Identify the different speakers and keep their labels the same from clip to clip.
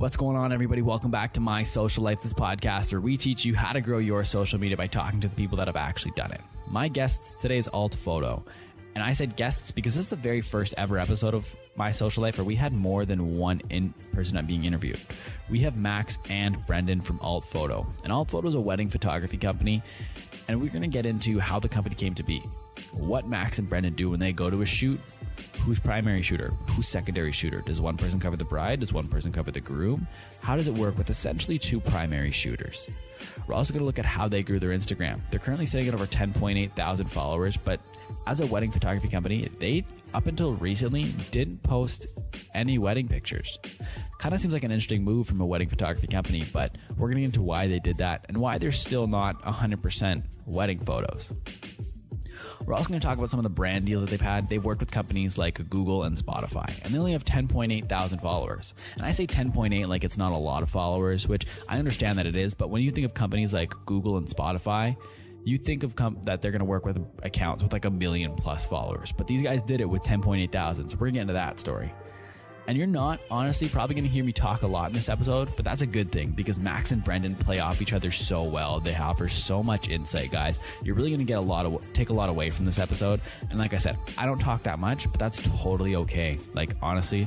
Speaker 1: What's going on, everybody? Welcome back to My Social Life, this podcast where we teach you how to grow your social media by talking to the people that have actually done it. My guest today is Alt Photo. And I said guests because this is the very first ever episode of My Social Life where we had more than one person being interviewed. We have Max and Brendan from Alt Photo. And Alt Photo is a wedding photography company. And we're going to get into how the company came to be, what Max and Brendan do when they go to a shoot, who's primary shooter, who's secondary shooter. Does one person cover the bride? Does one person cover the groom? How does it work with essentially two primary shooters? We're also going to look at how they grew their Instagram. They're currently sitting at over 10.8 thousand followers, but as a wedding photography company, they, up until recently, didn't post any wedding pictures. Kind of seems like an interesting move from a wedding photography company, but we're going to get into why they did that and why they're still not 100% wedding photos. We're also going to talk about some of the brand deals that they've had. They've worked with companies like Google and Spotify, and they only have 10.8 thousand followers. And I say 10.8 like it's not a lot of followers, which I understand that it is, but when you think of companies like Google and Spotify, you think of that they're going to work with accounts with like 1 million plus followers. But these guys did it with 10.8 thousand, so we're going to get into that story. And you're not, honestly, probably going to hear me talk a lot in this episode, but that's a good thing because Max and Brendan play off each other so well. They offer so much insight, guys. You're really going to take a lot away from this episode. And like I said, I don't talk that much, but that's totally okay. Like, honestly,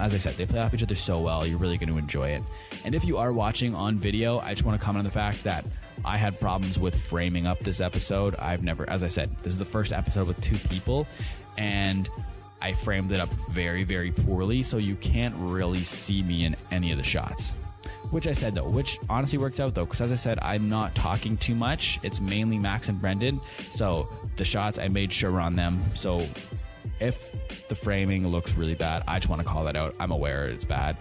Speaker 1: as I said, they play off each other so well. You're really going to enjoy it. And if you are watching on video, I just want to comment on the fact that I had problems with framing up this episode. As I said, this is the first episode with two people, and I framed it up very, very poorly, so you can't really see me in any of the shots. Which honestly works out though, because as I said, I'm not talking too much. It's mainly Max and Brendan, so the shots I made sure were on them. So if the framing looks really bad, I just want to call that out. I'm aware it's bad,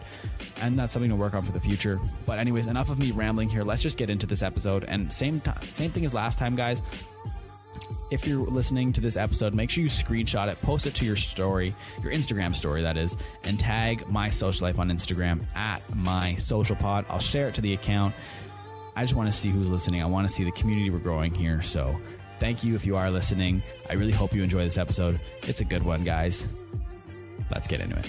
Speaker 1: and that's something to work on for the future. But anyways, enough of me rambling here. Let's just get into this episode. And same thing as last time, guys. If you're listening to this episode, make sure you screenshot it, post it to your story, your Instagram story, that is, and tag My Social Life on Instagram at MySocialPod. I'll share it to the account. I just want to see who's listening. I want to see the community we're growing here. So thank you if you are listening. I really hope you enjoy this episode. It's a good one, guys. Let's get into it.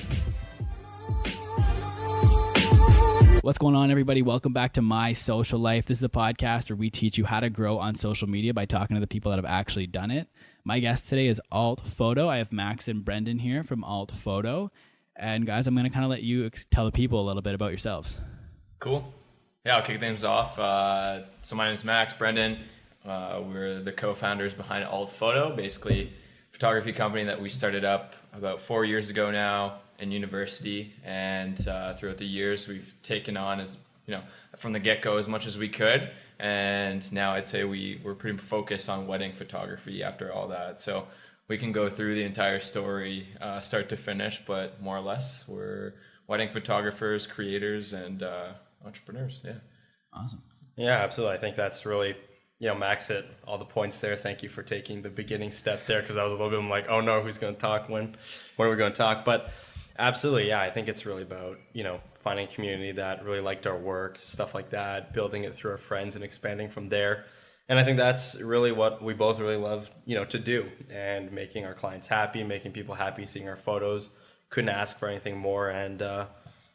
Speaker 1: What's going on, everybody? Welcome back to My Social Life. This is the podcast where we teach you how to grow on social media by talking to the people that have actually done it. My guest today is Alt Photo. I have Max and Brendan here from Alt Photo. And guys, I'm going to kind of let you tell the people a little bit about yourselves.
Speaker 2: Cool. Yeah, I'll kick things off. So my name is Max, Brendan. We're the co-founders behind Alt Photo, basically a photography company that we started up about 4 years ago now in university, and throughout the years we've taken on, as from the get-go, as much as we could, and now I'd say we're pretty focused on wedding photography after all that. So we can go through the entire story start to finish, but more or less we're wedding photographers, creators, and entrepreneurs. Yeah.
Speaker 1: Awesome.
Speaker 3: Yeah, absolutely. I think that's really, Max hit all the points there. Thank you for taking the beginning step there, because I was a little bit like, oh no, who's going to talk, when are we going to talk? But absolutely, yeah, I think it's really about, finding a community that really liked our work, stuff like that, building it through our friends and expanding from there. And I think that's really what we both really love, to do, and making our clients happy, making people happy, seeing our photos. Couldn't ask for anything more, and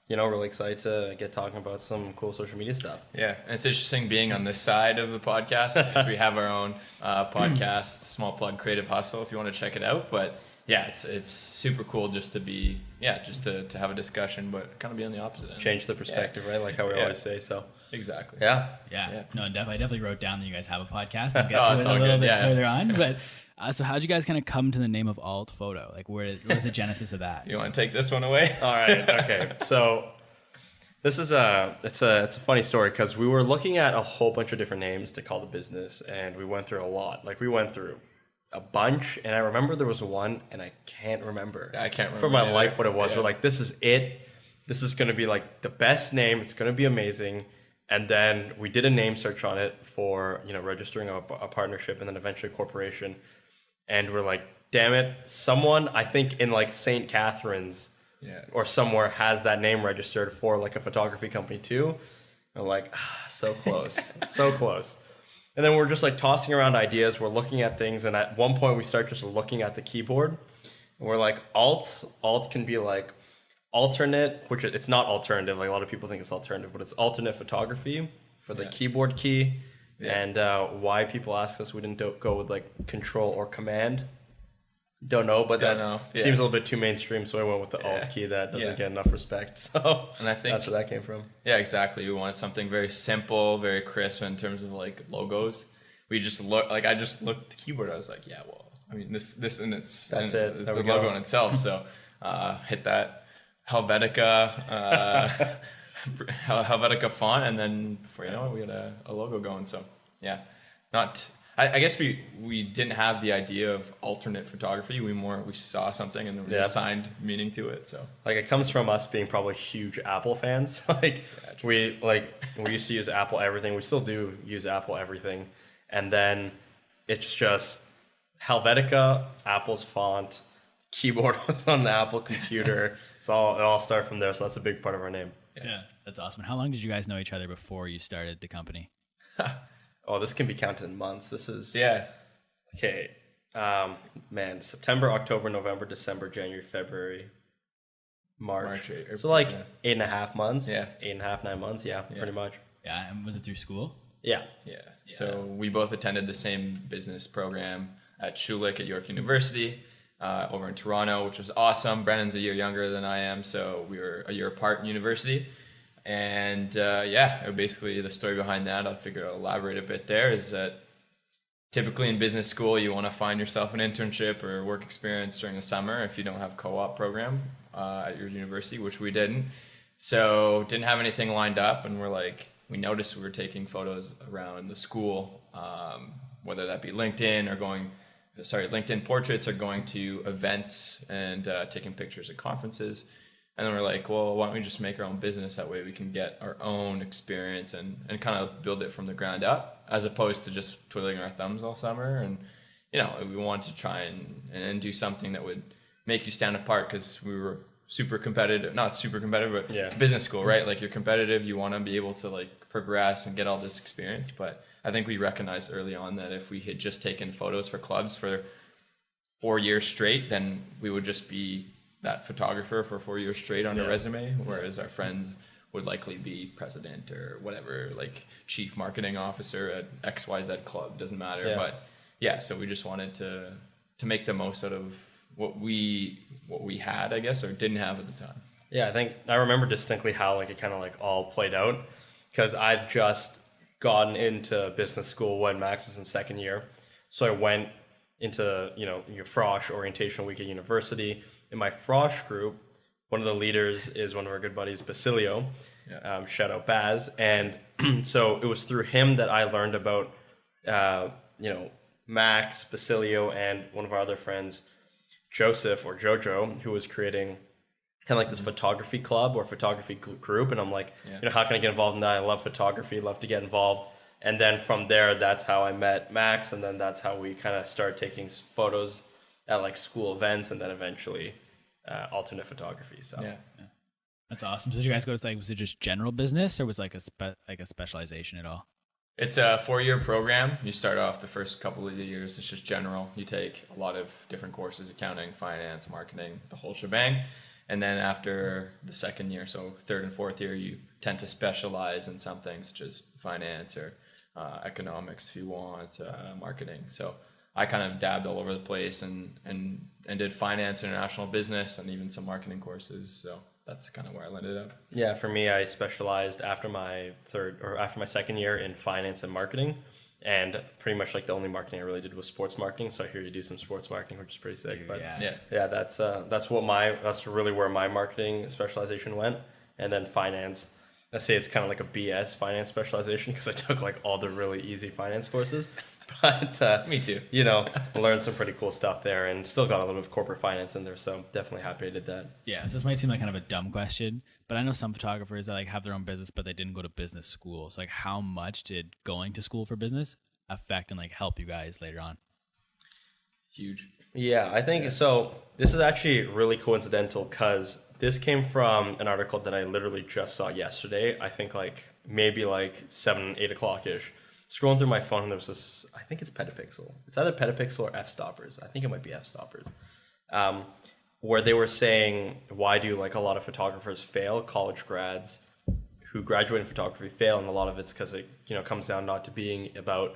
Speaker 3: really excited to get talking about some cool social media stuff.
Speaker 2: Yeah, and it's interesting being on this side of the podcast, because we have our own podcast, small plug, Creative Hustle, if you want to check it out. But yeah, it's super cool just to be, just to have a discussion, but kind of be on the opposite end.
Speaker 3: Change the perspective, right? Like how we always say, so.
Speaker 2: Exactly.
Speaker 1: Yeah. No, I definitely wrote down that you guys have a podcast. I'll get to it a little bit further on. But so how'd you guys kind of come to the name of Alt Photo? Like, what was the genesis of that?
Speaker 2: You want to take this one away?
Speaker 3: All right. Okay. So this is it's a funny story, because we were looking at a whole bunch of different names to call the business, and we went through a lot. Like, we went through a bunch, and I remember there was one, and I can't remember. For my life what it was. Yeah. We're like, this is it. This is going to be like the best name. It's going to be amazing. And then we did a name search on it for, registering a partnership, and then eventually a corporation. And we're like, damn it, someone, I think in like St. Catharines or somewhere, has that name registered for like a photography company too. And I'm like, so close, so close. And then we're just like tossing around ideas. We're looking at things. And at one point we start just looking at the keyboard, and we're like, Alt can be like alternate, which it's not alternative. Like a lot of people think it's alternative, but it's alternate photography for the keyboard key. Yeah. And why people ask us we didn't go with like control or command. Don't know, but that seems a little bit too mainstream, so I went with the alt key that doesn't get enough respect. So
Speaker 2: and I think
Speaker 3: that's where that came from.
Speaker 2: Yeah, exactly. We wanted something very simple, very crisp in terms of like logos. We just I just looked at the keyboard. I was like, yeah, well, I mean, this and it's
Speaker 3: it.
Speaker 2: It's a logo in itself. So hit that Helvetica Helvetica font, and then before you know it, we had a logo going. So yeah, I guess we didn't have the idea of alternate photography. We saw something and then we assigned meaning to it. So
Speaker 3: like it comes from us being probably huge Apple fans. We used to use Apple everything. We still do use Apple everything. And then it's just Helvetica, Apple's font, keyboard was on the Apple computer. So it all started from there. So that's a big part of our name.
Speaker 1: Yeah, that's awesome. How long did you guys know each other before you started the company?
Speaker 3: Oh, this can be counted in months. This is okay. September, October, November, December, January, February, March. So like 8.5 months. Yeah, 8.5, 9 months. Yeah, pretty much.
Speaker 1: Yeah, and was it through school?
Speaker 3: Yeah.
Speaker 2: So we both attended the same business program at Schulich at York University over in Toronto, which was awesome. Brennan's a year younger than I am, so we were a year apart in university. And basically the story behind that, I figured I'll elaborate a bit there, is that typically in business school, you want to find yourself an internship or work experience during the summer if you don't have co-op program at your university, which we didn't. So didn't have anything lined up, and we noticed we were taking photos around the school, whether that be LinkedIn portraits, or going to events and taking pictures at conferences. And then we're like, well, why don't we just make our own business? That way we can get our own experience and kind of build it from the ground up, as opposed to just twiddling our thumbs all summer. And, we wanted to try and do something that would make you stand apart, because we were not super competitive, but it's business school, right? Like you're competitive, you want to be able to like progress and get all this experience. But I think we recognized early on that if we had just taken photos for clubs for 4 years straight, then we would just be that photographer for 4 years straight on a resume, whereas our friends would likely be president or whatever, like chief marketing officer at XYZ club, doesn't matter. But so we just wanted to make the most out of what we had, I guess, or didn't have at the time.
Speaker 3: Yeah, I think I remember distinctly how it kind of all played out, because I'd just gotten into business school when Max was in second year. So I went into, your Frosh orientation week at university. In my Frosh group, one of the leaders is one of our good buddies, Basilio. Shout out Baz. And so it was through him that I learned about, Max, Basilio, and one of our other friends, Joseph or Jojo, who was creating kind of like this photography club or photography group. And I'm like, how can I get involved in that? I love photography, love to get involved. And then from there, that's how I met Max. And then that's how we kind of started taking photos at school events, and then eventually alternate photography. So
Speaker 1: that's awesome. So did you guys go to was it just general business, or was a specialization at all?
Speaker 2: It's a 4-year program. You start off the first couple of years, it's just general. You take a lot of different courses: accounting, finance, marketing, the whole shebang. And then after the second year, so third and fourth year, you tend to specialize in something such as finance or economics if you want, marketing. So I kind of dabbed all over the place and did finance, international business, and even some marketing courses. So that's kind of where I landed up.
Speaker 3: Yeah, for me, I specialized after my second year in finance and marketing, and pretty much the only marketing I really did was sports marketing. So I hear you do some sports marketing, which is pretty sick. But that's really where my marketing specialization went, and then finance. I say it's kind of like a BS finance specialization, because I took all the really easy finance courses. But
Speaker 2: me too.
Speaker 3: Learned some pretty cool stuff there, and still got a little bit of corporate finance in there. So definitely happy I did that.
Speaker 1: Yeah, so this might seem like kind of a dumb question, but I know some photographers that have their own business, but they didn't go to business school. So how much did going to school for business affect and help you guys later on?
Speaker 2: Huge.
Speaker 3: Yeah, I think so. This is actually really coincidental, because this came from an article that I literally just saw yesterday. I think maybe 7, 8 o'clock ish. Scrolling through my phone, and there was this, I think it's Petapixel. It's either Petapixel or F-Stoppers. I think it might be F-Stoppers. where they were saying, why do like a lot of photographers fail, college grads who graduate in photography fail, and a lot of it's because it comes down not to being about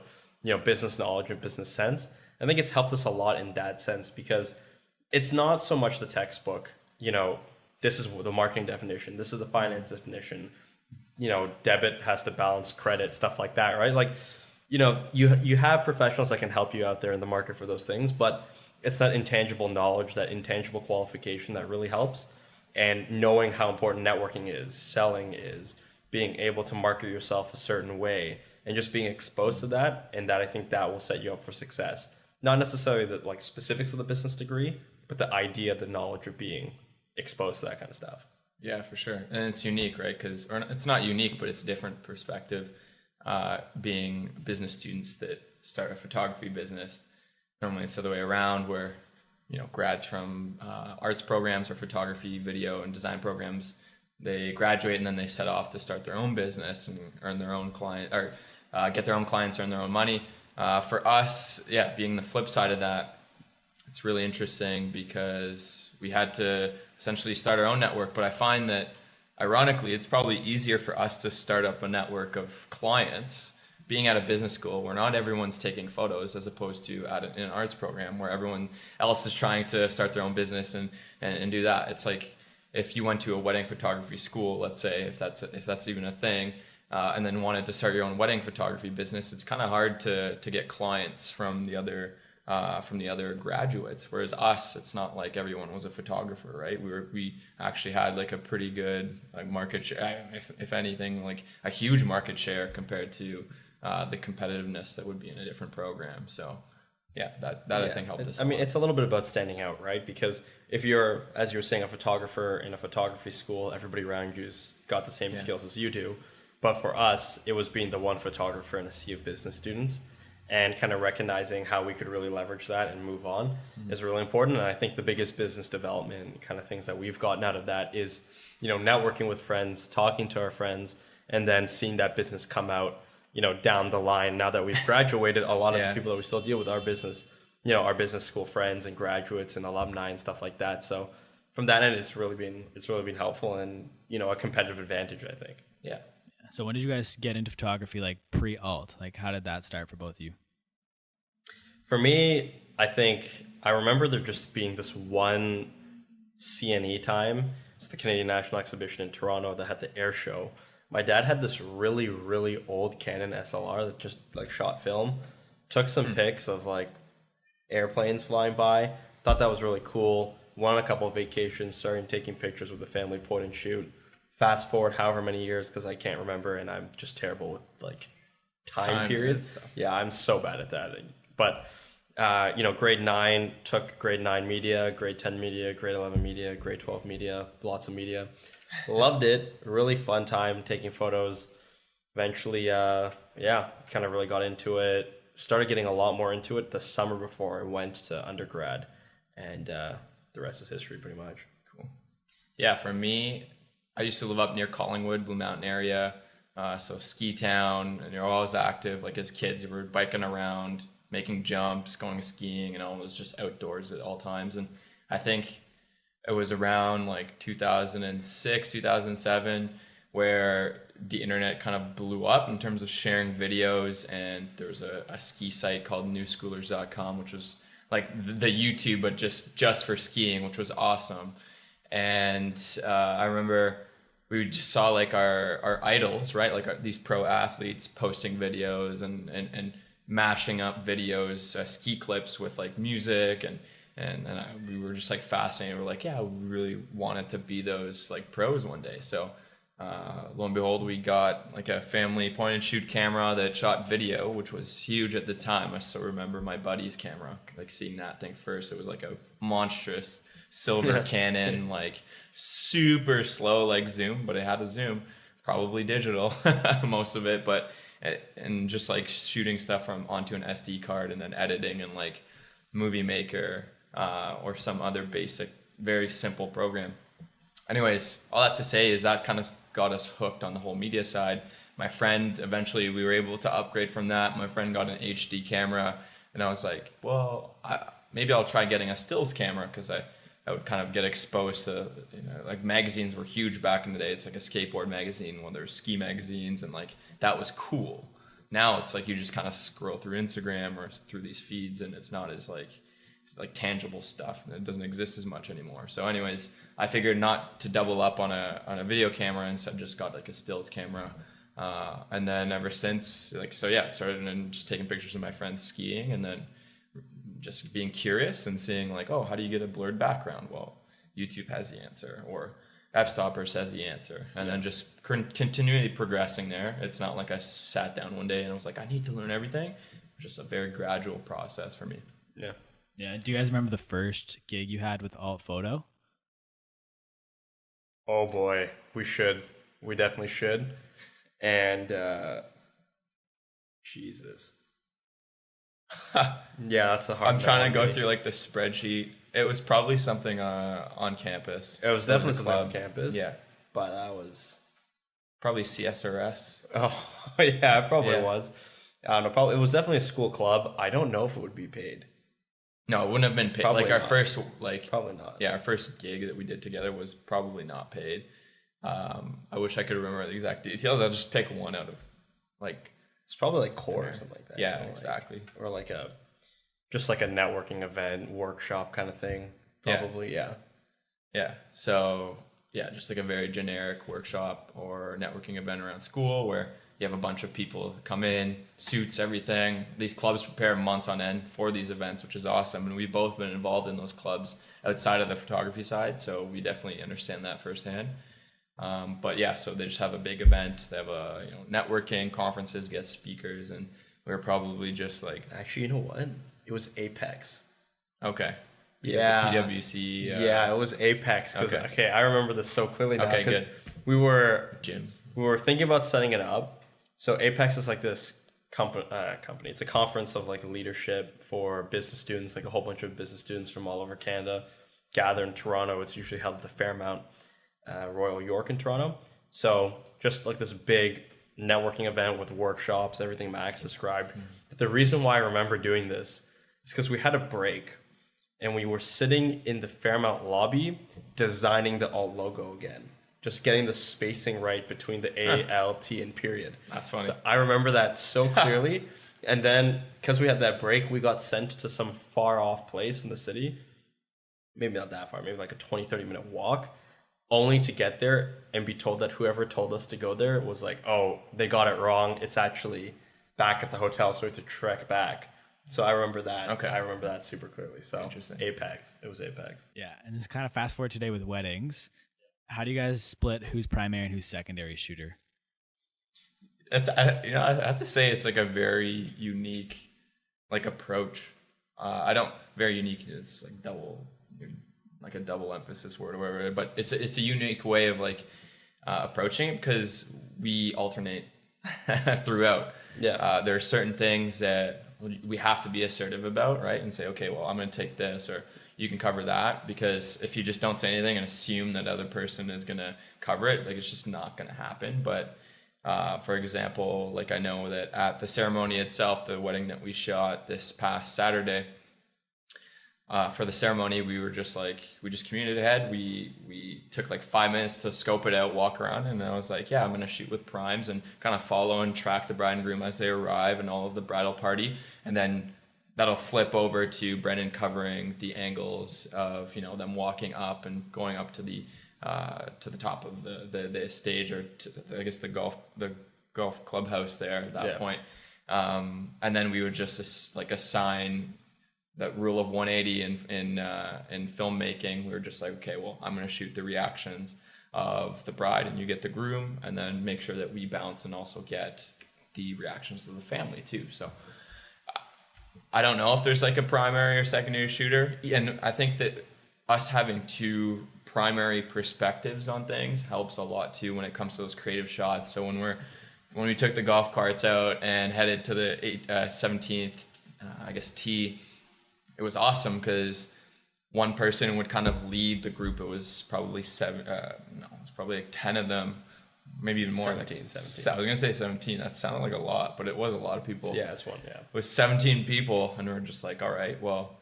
Speaker 3: business knowledge and business sense. I think it's helped us a lot in that sense, because it's not so much the textbook, this is the marketing definition, this is the finance definition, debit has to balance credit, stuff like that, right? Like, you have professionals that can help you out there in the market for those things, but it's that intangible knowledge, that intangible qualification that really helps. And knowing how important networking is, selling is, being able to market yourself a certain way, and just being exposed to that, and that I think that will set you up for success. Not necessarily the like specifics of the business degree, but the idea, the knowledge of being exposed to that kind of stuff.
Speaker 2: Yeah, for sure. And it's unique, right? Or it's not unique, but it's a different perspective. Being business students that start a photography business, normally it's the other way around, where grads from arts programs or photography, video, and design programs, they graduate and then they set off to start their own business and earn their own client, or get their own clients, earn their own money. For us, being the flip side of that, it's really interesting because we had to essentially start our own network. But I find that, ironically, it's probably easier for us to start up a network of clients being at a business school where not everyone's taking photos, as opposed to in an arts program where everyone else is trying to start their own business and do that. It's like if you went to a wedding photography school, let's say, if that's even a thing, and then wanted to start your own wedding photography business, it's kind of hard to get clients from the other graduates. Whereas us, it's not like everyone was a photographer, right? We actually had like a pretty good like market share, if anything, like a huge market share compared to the competitiveness that would be in a different program. So that I think helped us.
Speaker 3: I mean, it's a little bit about standing out, right? Because if you're, as you were saying, a photographer in a photography school, everybody around you's got the same skills as you do. But for us, it was being the one photographer in a sea of business students, and kind of recognizing how we could really leverage that and move on is really important. And I think the biggest business development kind of things that we've gotten out of that is, networking with friends, talking to our friends, and then seeing that business come out, down the line. Now that we've graduated, a lot of the people that we still deal with are business, our business school friends and graduates and alumni and stuff like that. So from that end, it's really been helpful and, a competitive advantage, I think.
Speaker 2: Yeah.
Speaker 1: So when did you guys get into photography, like pre-alt? Like how did that start for both of you?
Speaker 3: For me, I think I remember there just being this one CNE time. It's the Canadian National Exhibition in Toronto that had the air show. My dad had this really, really old Canon SLR that just like shot film. Took some pics of like airplanes flying by. Thought that was really cool. Went on a couple of vacations, started taking pictures with the family, point and shoot. Fast forward however many years, because I can't remember, and I'm just terrible with like time periods. Yeah, I'm so bad at that. But grade 9 took grade 9 media, grade 10 media, grade 11 media, grade 12 media, lots of media. Loved it. Really fun time taking photos. Eventually, kind of really got into it. Started getting a lot more into it the summer before I went to undergrad, and the rest is history, pretty much.
Speaker 2: Cool. Yeah, for me, I used to live up near Collingwood, Blue Mountain area, so ski town, and you're always active. Like as kids, we were biking around, making jumps, going skiing, and all was just outdoors at all times. And I think it was around like 2006, 2007, where the internet kind of blew up in terms of sharing videos. And there was a ski site called newschoolers.com, which was like the YouTube, but just for skiing, which was awesome. And I remember we just saw like our idols, right? Like these pro athletes posting videos and mashing up videos, ski clips with like music, and we were just like fascinated. We're like, we really wanted to be those like pros one day. So lo and behold, we got like a family point and shoot camera that shot video, which was huge at the time. I still remember my buddy's camera, like seeing that thing first. It was like a monstrous silver Canon, like super slow, like zoom, but it had a zoom, probably digital, most of it, and just like shooting stuff onto an SD card and then editing in like Movie Maker or some other basic, very simple program. Anyways, all that to say is that kind of got us hooked on the whole media side. My friend, eventually we were able to upgrade from that. My friend got an HD camera, and I was like, well, maybe I'll try getting a stills camera, because I I would kind of get exposed to, like magazines were huge back in the day. It's like a skateboard magazine, well, there's ski magazines, and like that was cool. Now it's like you just kind of scroll through Instagram or through these feeds, and it's not as like tangible stuff, and it doesn't exist as much anymore. So anyways, I figured not to double up on a video camera, instead just got like a stills camera. And then ever since, like, so yeah, it started in just taking pictures of my friends skiing, and then just being curious and seeing like, oh, how do you get a blurred background? Well, YouTube has the answer, or F-Stoppers has the answer, and then just continually progressing there. It's not like I sat down one day and I was like, I need to learn everything. It's just a very gradual process for me.
Speaker 3: Yeah.
Speaker 1: Yeah. Do you guys remember the first gig you had with Alt Photo?
Speaker 3: Oh boy, we should. We definitely should. And Jesus. Yeah, that's a hard.
Speaker 2: I'm trying to go through like the spreadsheet. It was probably something on campus.
Speaker 3: It was definitely something on campus.
Speaker 2: Yeah,
Speaker 3: but that was
Speaker 2: probably CSRS.
Speaker 3: Oh yeah, it probably
Speaker 2: Yeah.
Speaker 3: was. I don't know. Probably it was definitely a school club. I don't know if it would be paid.
Speaker 2: No, it wouldn't have been paid.
Speaker 3: Probably
Speaker 2: like our
Speaker 3: not.
Speaker 2: first, like
Speaker 3: Probably not.
Speaker 2: yeah, our first gig that we did together was probably not paid. I wish I could remember the exact details. I'll just pick one out of like.
Speaker 3: It's probably like core or something like that.
Speaker 2: Yeah,
Speaker 3: you know,
Speaker 2: exactly.
Speaker 3: Or like just like a networking event, workshop kind of thing. Probably, yeah.
Speaker 2: Yeah. So yeah, just like a very generic workshop or networking event around school where you have a bunch of people come in, suits, everything. These clubs prepare months on end for these events, which is awesome. And we've both been involved in those clubs outside of the photography side, so we definitely understand that firsthand. But yeah, so they just have a big event. They have a networking, conferences, guest speakers, and we're probably just like
Speaker 3: Actually, you know what? It was Apex.
Speaker 2: okay.
Speaker 3: Yeah.
Speaker 2: The PWC.
Speaker 3: Yeah, it was Apex. Okay, I remember this so clearly now.
Speaker 2: Okay,
Speaker 3: 'cause
Speaker 2: good.
Speaker 3: We were
Speaker 2: Gym.
Speaker 3: thinking about setting it up. So Apex is like this company. It's a conference of like leadership for business students. Like a whole bunch of business students from all over Canada gather in Toronto. It's usually held at the Fairmount Royal York in Toronto. So just like this big networking event with workshops, everything Max described. But the reason why I remember doing this is because we had a break and we were sitting in the Fairmount lobby designing the alt logo again. Just getting the spacing right between the A, L, T, and period.
Speaker 2: That's funny.
Speaker 3: So I remember that so clearly. And then because we had that break, we got sent to some far off place in the city. Maybe not that far, maybe like a 20, 30-minute walk. Only to get there and be told that whoever told us to go there was like, oh, they got it wrong. It's actually back at the hotel, so we have to trek back. So I remember that.
Speaker 2: Okay.
Speaker 3: I remember that super clearly. So
Speaker 2: Interesting.
Speaker 3: Apex. It was Apex.
Speaker 1: Yeah. And this kind of fast forward today with weddings. How do you guys split who's primary and who's secondary shooter?
Speaker 2: It's I have to say it's like a very unique like approach. Very unique. It's like like a double emphasis word or whatever, but it's a unique way of like approaching it because we alternate throughout.
Speaker 3: Yeah.
Speaker 2: There are certain things that we have to be assertive about, right? And say, okay, well, I'm going to take this, or you can cover that, because if you just don't say anything and assume that other person is going to cover it, like it's just not going to happen. But for example, like I know that at the ceremony itself, the wedding that we shot this past Saturday, for the ceremony, we just communicated ahead. We took like 5 minutes to scope it out, walk around, and I was like, yeah, I'm going to shoot with primes and kind of follow and track the bride and groom as they arrive and all of the bridal party. And then that'll flip over to Brendan covering the angles of, them walking up and going up to the top of the stage, or I guess the golf clubhouse there at that point. And then we would just like assign that rule of 180 in filmmaking. We were just like, okay, well, I'm going to shoot the reactions of the bride and you get the groom, and then make sure that we bounce and also get the reactions of the family too. So I don't know if there's like a primary or secondary shooter. And I think that us having two primary perspectives on things helps a lot too when it comes to those creative shots. So when we took the golf carts out and headed to the 17th, tee, it was awesome because one person would kind of lead the group. It was probably like 10 of them, maybe even more.
Speaker 3: 17.
Speaker 2: I was going to say 17. That sounded like a lot, but it was a lot of people.
Speaker 3: Yeah, it's one, yeah.
Speaker 2: It was 17 people, and we're just like, all right, well,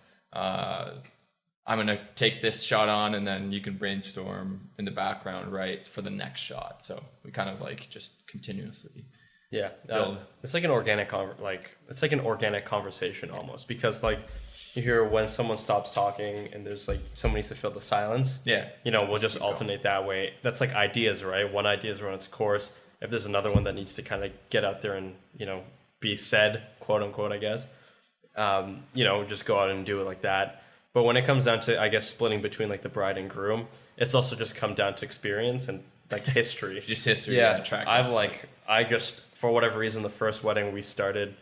Speaker 2: I'm going to take this shot on, and then you can brainstorm in the background, right, for the next shot. So we kind of like just continuously.
Speaker 3: Yeah,
Speaker 2: build.
Speaker 3: it's like an organic conversation almost, because like you hear when someone stops talking and there's like someone needs to fill the silence.
Speaker 2: Yeah.
Speaker 3: We'll just alternate that way. That's like ideas, right? One idea is run its course. If there's another one that needs to kind of get out there and be said, quote unquote, I guess, just go out and do it like that. But when it comes down to, I guess, splitting between like the bride and groom, it's also just come down to experience and like history.
Speaker 2: Just history.
Speaker 3: Yeah,
Speaker 2: Track.
Speaker 3: I just, for whatever reason, the first wedding we started,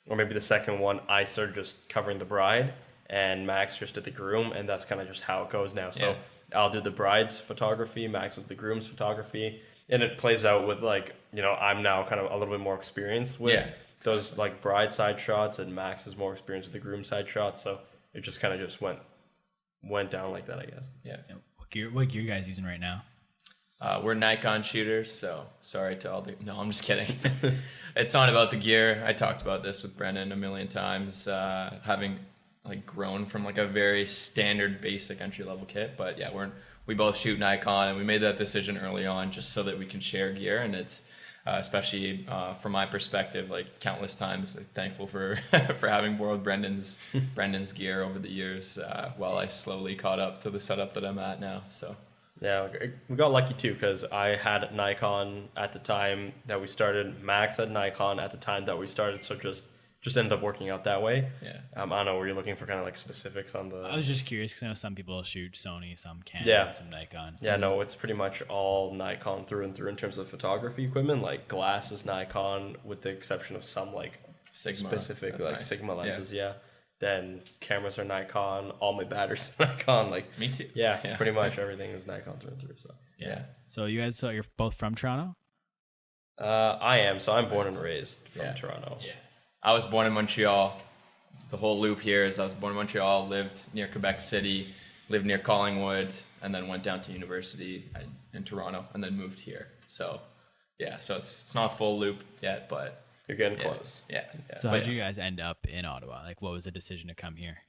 Speaker 3: or maybe the second one, I started just covering the bride, and Max just did the groom, and that's kind of just how it goes now. So I'll do the bride's photography, Max with the groom's photography, and it plays out with like, I'm now kind of a little bit more experienced with those like bride side shots, and Max is more experienced with the groom side shots. So it just kind of just went down like that, I guess.
Speaker 2: Yeah.
Speaker 4: What gear you guys using right now?
Speaker 2: We're Nikon shooters, so sorry to all the... No, I'm just kidding. It's not about the gear. I talked about this with Brendan a million times, having like grown from like a very standard basic entry level kit. But yeah, we both shoot Nikon, and we made that decision early on just so that we can share gear. And it's especially from my perspective, like countless times, like, thankful for for having borrowed Brendan's gear over the years while I slowly caught up to the setup that I'm at now. So.
Speaker 3: Yeah, we got lucky too, because I had Nikon at the time that we started. Max had Nikon at the time that we started, so just ended up working out that way.
Speaker 2: Yeah.
Speaker 3: I don't know, were you looking for kind of like specifics on the...
Speaker 4: I was just curious because I know some people shoot Sony, some Canon, some Nikon.
Speaker 3: Yeah, no, it's pretty much all Nikon through and through in terms of photography equipment. Like glass is Nikon, with the exception of some like
Speaker 2: Sigma.
Speaker 3: specific like
Speaker 2: nice.
Speaker 3: Sigma lenses. Yeah. Then cameras are Nikon. All my batteries are Nikon. Like
Speaker 2: Me too.
Speaker 3: Yeah, pretty much everything is Nikon through and through. So
Speaker 2: Yeah.
Speaker 4: So you're both from Toronto?
Speaker 3: I am. So I'm born and raised from Toronto.
Speaker 2: Yeah. I was born in Montreal. The whole loop here is I was born in Montreal, lived near Quebec City, lived near Collingwood, and then went down to university in Toronto, and then moved here. So yeah, so it's not a full loop yet, but
Speaker 3: You're getting close.
Speaker 2: Yeah.
Speaker 4: So how did you guys end up in Ottawa? Like, what was the decision to come here?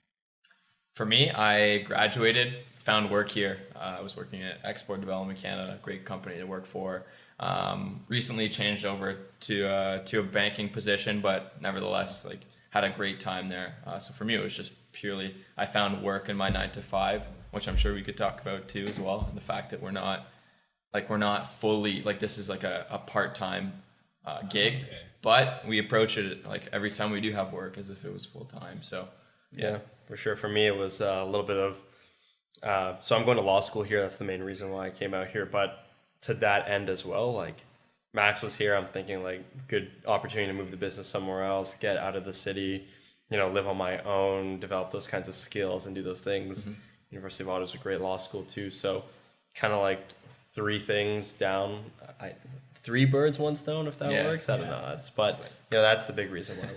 Speaker 2: For me, I graduated, found work here. I was working at Export Development Canada, a great company to work for. Recently changed over to a banking position, but nevertheless, like, had a great time there. So for me, it was just purely, I found work in my 9 to 5, which I'm sure we could talk about too as well. And the fact that we're not fully, like, this is like a part-time gig, but we approach it like every time we do have work as if it was full-time. So
Speaker 3: yeah, for sure. For me, it was a little bit of, so I'm going to law school here. That's the main reason why I came out here. But to that end as well, like Max was here, I'm thinking like good opportunity to move the business somewhere else, get out of the city, live on my own, develop those kinds of skills and do those things. Mm-hmm. University of Ottawa is a great law school too. So kind of like three things down, three birds, one stone, if that works. I don't know. But that's the big reason why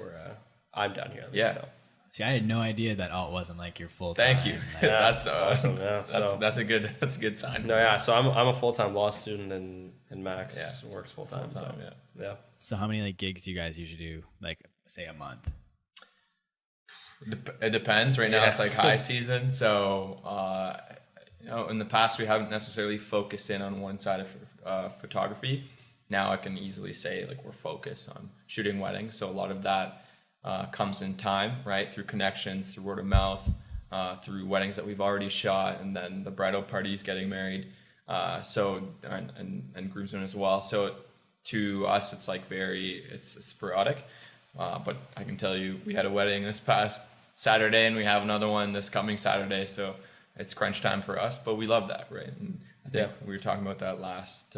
Speaker 3: I'm down here. At least, so.
Speaker 4: See, I had no idea that alt wasn't like your full time.
Speaker 2: Thank you.
Speaker 4: Like,
Speaker 2: that's
Speaker 3: awesome. Yeah,
Speaker 2: that's a good sign.
Speaker 3: No, yeah. So I'm a full-time law student, and Max works full-time. So yeah.
Speaker 4: So how many like gigs do you guys usually do? Like, say a month?
Speaker 2: It depends. Right now it's like high season, so in the past we haven't necessarily focused in on one side of photography. Now I can easily say like we're focused on shooting weddings, so a lot of that comes in time, right? Through connections, through word of mouth, through weddings that we've already shot, and then the bridal parties getting married, and groomsmen as well. So to us, it's like it's sporadic. But I can tell you, we had a wedding this past Saturday, and we have another one this coming Saturday. So it's crunch time for us, but we love that, right? And I think we were talking about that last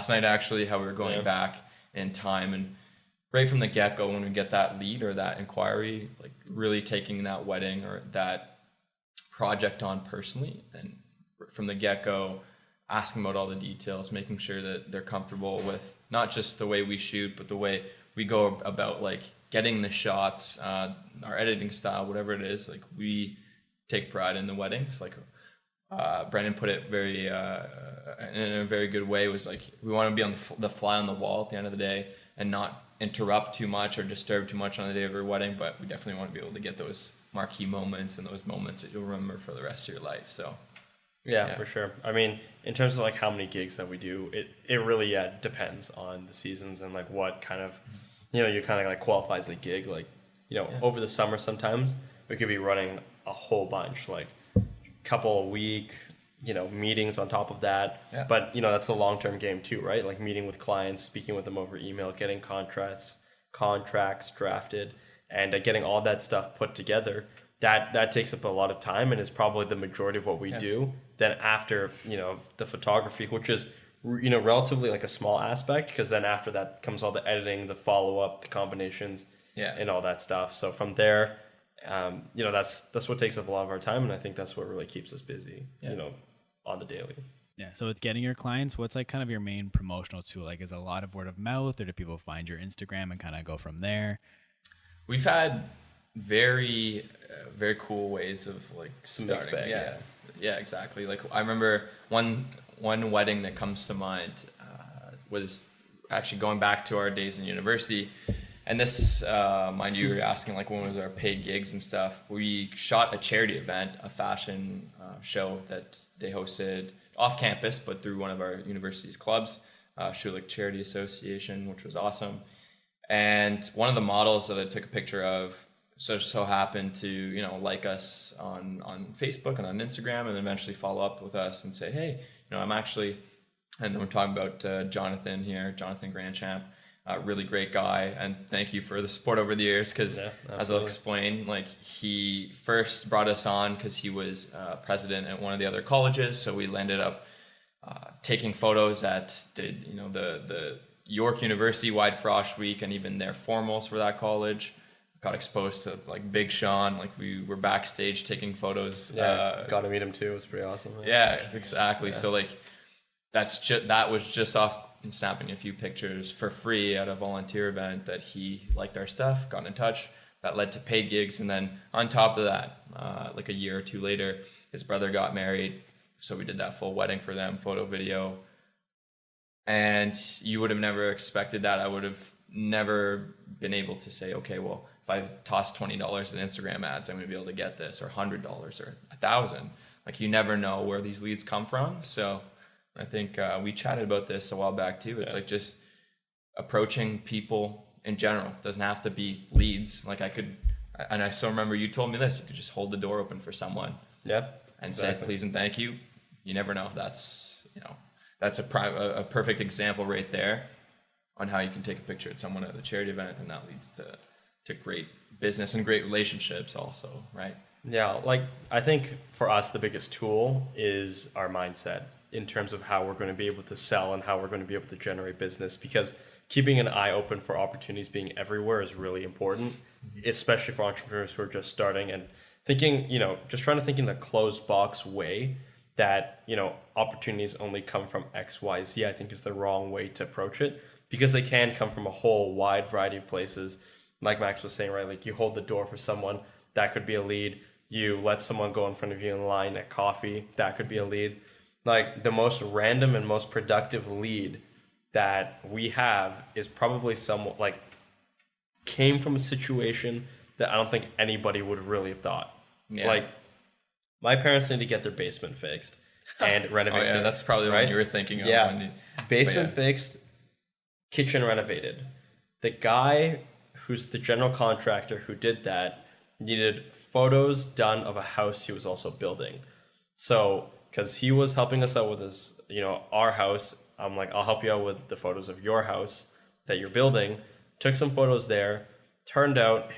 Speaker 2: night, actually, how we were going back in time, and right from the get-go, when we get that lead or that inquiry, like really taking that wedding or that project on personally, and from the get-go, asking about all the details, making sure that they're comfortable with not just the way we shoot, but the way we go about like getting the shots, our editing style, whatever it is. Like, we take pride in the weddings. Like Brendan put it very in a very good way, was like, we want to be on the fly on the wall at the end of the day and not interrupt too much or disturb too much on the day of our wedding, but we definitely want to be able to get those marquee moments and those moments that you'll remember for the rest of your life. So
Speaker 3: yeah, for sure. I mean, in terms of like how many gigs that we do, it really depends on the seasons and like what kind of, you kind of like qualify as a gig. Like, over the summer sometimes we could be running a whole bunch, like couple a week, meetings on top of that.
Speaker 2: Yeah.
Speaker 3: But that's a long-term game too, right? Like meeting with clients, speaking with them over email, getting contracts drafted, and getting all that stuff put together. That takes up a lot of time and is probably the majority of what we do. Then after, the photography, which is, relatively like a small aspect, because then after that comes all the editing, the follow-up, the combinations, and all that stuff. So from there, that's what takes up a lot of our time. And I think that's what really keeps us busy, on the daily.
Speaker 4: Yeah. So with getting your clients, what's like kind of your main promotional tool? Like, is it a lot of word of mouth, or do people find your Instagram and kind of go from there?
Speaker 2: We've had very cool ways of like starting.
Speaker 3: Bag,
Speaker 2: yeah, exactly. Like I remember one wedding that comes to mind was actually going back to our days in university, and this mind you, were asking like when was our paid gigs and stuff. We shot a charity event, a fashion show that they hosted off campus, but through one of our university's clubs, Schulich Charity Association, which was awesome. And one of the models that I took a picture of so happened to like us on Facebook and on Instagram, and eventually follow up with us and say, hey, I'm actually, and we're talking about Jonathan here, Jonathan Grandchamp, really great guy, and thank you for the support over the years, because as I'll explain, like he first brought us on because he was president at one of the other colleges, so we ended up taking photos at the York University Wide Frosh Week, and even their formals for that college. Got exposed to like Big Sean, like we were backstage taking photos.
Speaker 3: Got to meet him too. It was pretty awesome.
Speaker 2: Yeah, exactly. Yeah. So like that was just off snapping a few pictures for free at a volunteer event that he liked our stuff, got in touch. That led to paid gigs, and then on top of that, like a year or two later, his brother got married, so we did that full wedding for them, photo, video. And you would have never expected that. I would have never been able to say, okay, well, if I toss $20 in Instagram ads, I'm going to be able to get this, or $100 or $1,000. Like you never know where these leads come from. So I think we chatted about this a while back too. It's like just approaching people in general. It doesn't have to be leads. Like I still remember you told me this, you could just hold the door open for someone.
Speaker 3: Yeah.
Speaker 2: And say please and thank you. You never know. That's a perfect example right there on how you can take a picture at someone at a charity event, and that leads to great business and great relationships also, right?
Speaker 3: Yeah, like I think for us the biggest tool is our mindset in terms of how we're going to be able to sell and how we're going to be able to generate business, because keeping an eye open for opportunities being everywhere is really important, especially for entrepreneurs who are just starting and thinking, just trying to think in a closed box way that, opportunities only come from X, Y, Z, I think is the wrong way to approach it, because they can come from a whole wide variety of places. Like Max was saying, right? Like you hold the door for someone, that could be a lead. You let someone go in front of you in line at coffee, that could be a lead. Like the most random and most productive lead that we have is probably someone like came from a situation that I don't think anybody would really have thought. Yeah. Like my parents need to get their basement fixed and renovate.
Speaker 2: Oh yeah, that's probably what you were thinking of.
Speaker 3: Yeah, basement fixed, kitchen renovated. The guy who's the general contractor who did that needed photos done of a house he was also building. So, because he was helping us out with his, our house, I'm like, I'll help you out with the photos of your house that you're building. Took some photos there. Turned out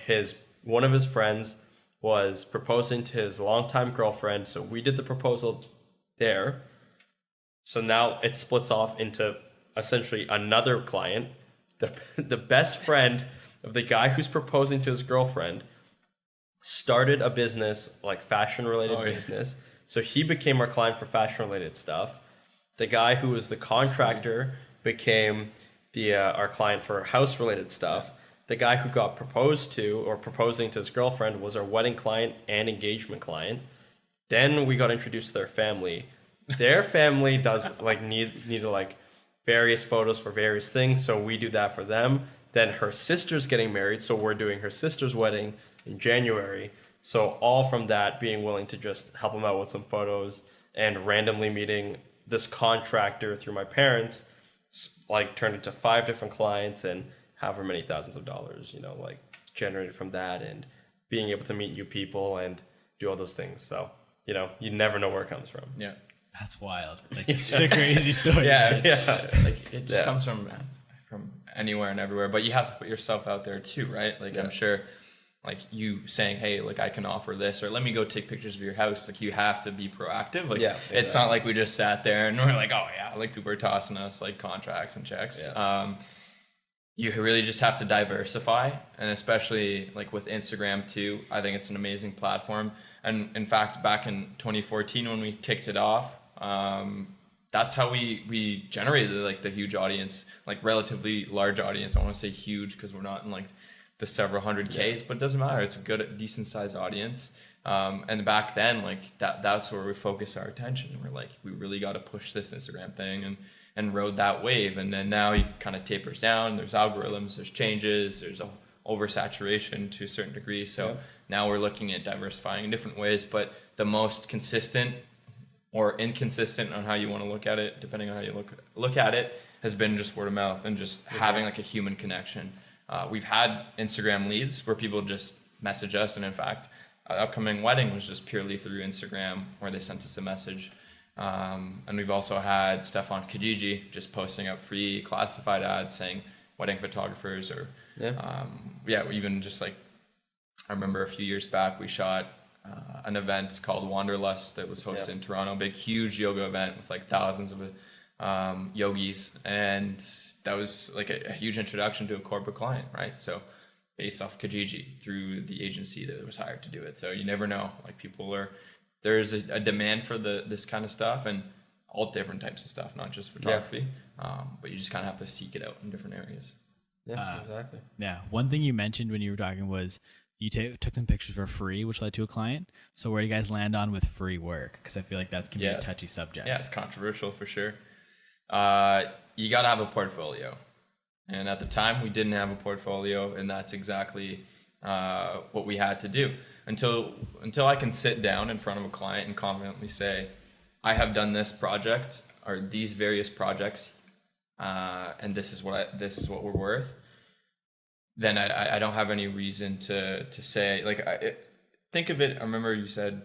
Speaker 3: one of his friends was proposing to his longtime girlfriend, so we did the proposal there. So now it splits off into essentially another client, the best friend of the guy who's proposing to his girlfriend started a business, like fashion-related business. So he became our client for fashion-related stuff. The guy who was the contractor became our client for house-related stuff. The guy who got proposed to or proposing to his girlfriend was our wedding client and engagement client. Then we got introduced to their family. Their family does need various photos for various things, so we do that for them. Then her sister's getting married, so we're doing her sister's wedding in January. So all from that, being willing to just help them out with some photos and randomly meeting this contractor through my parents, like turned into 5 different clients and however many thousands of dollars, you know, like generated from that, and being able to meet new people and do all those things. So, you know, you never know where it comes from.
Speaker 2: Yeah.
Speaker 4: That's wild. Like, it's just a crazy story.
Speaker 2: Yeah, it's like it just comes from anywhere and everywhere. But you have to put yourself out there too, right? Like I'm sure, like you saying, "Hey, like I can offer this," or "Let me go take pictures of your house." Like you have to be proactive. Like it's not like we just sat there and we're like, "Oh yeah," like people are tossing us like contracts and checks.
Speaker 3: Yeah.
Speaker 2: You really just have to diversify, and especially like with Instagram too. I think it's an amazing platform. And in fact, back in 2014 when we kicked it off, that's how we generated like the huge audience, like relatively large audience. I want to say huge because we're not in like the several hundred Ks, but it doesn't matter. It's a good, decent sized audience. And back then, like that's where we focus our attention. We're like, we really got to push this Instagram thing and rode that wave. And then now it kind of tapers down. There's algorithms, there's changes, there's a oversaturation to a certain degree. So now we're looking at diversifying in different ways, but the most consistent or inconsistent on how you want to look at it, depending on how you look at it, has been just word of mouth and just having like a human connection. We've had Instagram leads where people just message us, and in fact, our upcoming wedding was just purely through Instagram where they sent us a message. And we've also had stuff on Kijiji just posting up free classified ads saying wedding photographers, or even just like, I remember a few years back we shot an event called Wanderlust that was hosted in Toronto, big huge yoga event with like thousands of yogis, and that was like a huge introduction to a corporate client, right? So based off Kijiji through the agency that was hired to do it. So you never know, like there's a demand for this kind of stuff, and all different types of stuff, not just photography, but you just kind of have to seek it out in different areas.
Speaker 3: Yeah, exactly.
Speaker 4: Yeah. One thing you mentioned when you were talking was you took some pictures for free, which led to a client. So where do you guys land on with free work? Because I feel like that can be a touchy subject.
Speaker 2: Yeah, it's controversial for sure. You got to have a portfolio. And at the time, we didn't have a portfolio, and that's exactly what we had to do. Until I can sit down in front of a client and confidently say, I have done this project or these various projects, and this is what we're worth, then I don't have any reason to say, like, think of it. I remember you said,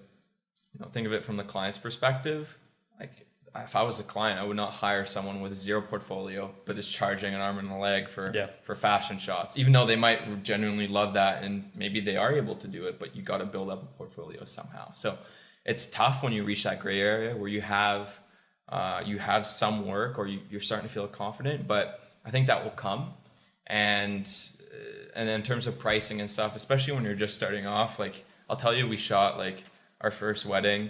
Speaker 2: think of it from the client's perspective. Like, if I was a client, I would not hire someone with zero portfolio, but is charging an arm and a leg for fashion shots, even though they might genuinely love that and maybe they are able to do it, but you got to build up a portfolio somehow. So it's tough when you reach that gray area where you have some work, or you're starting to feel confident, but I think that will come. And in terms of pricing and stuff, especially when you're just starting off, like, I'll tell you, we shot like our first wedding.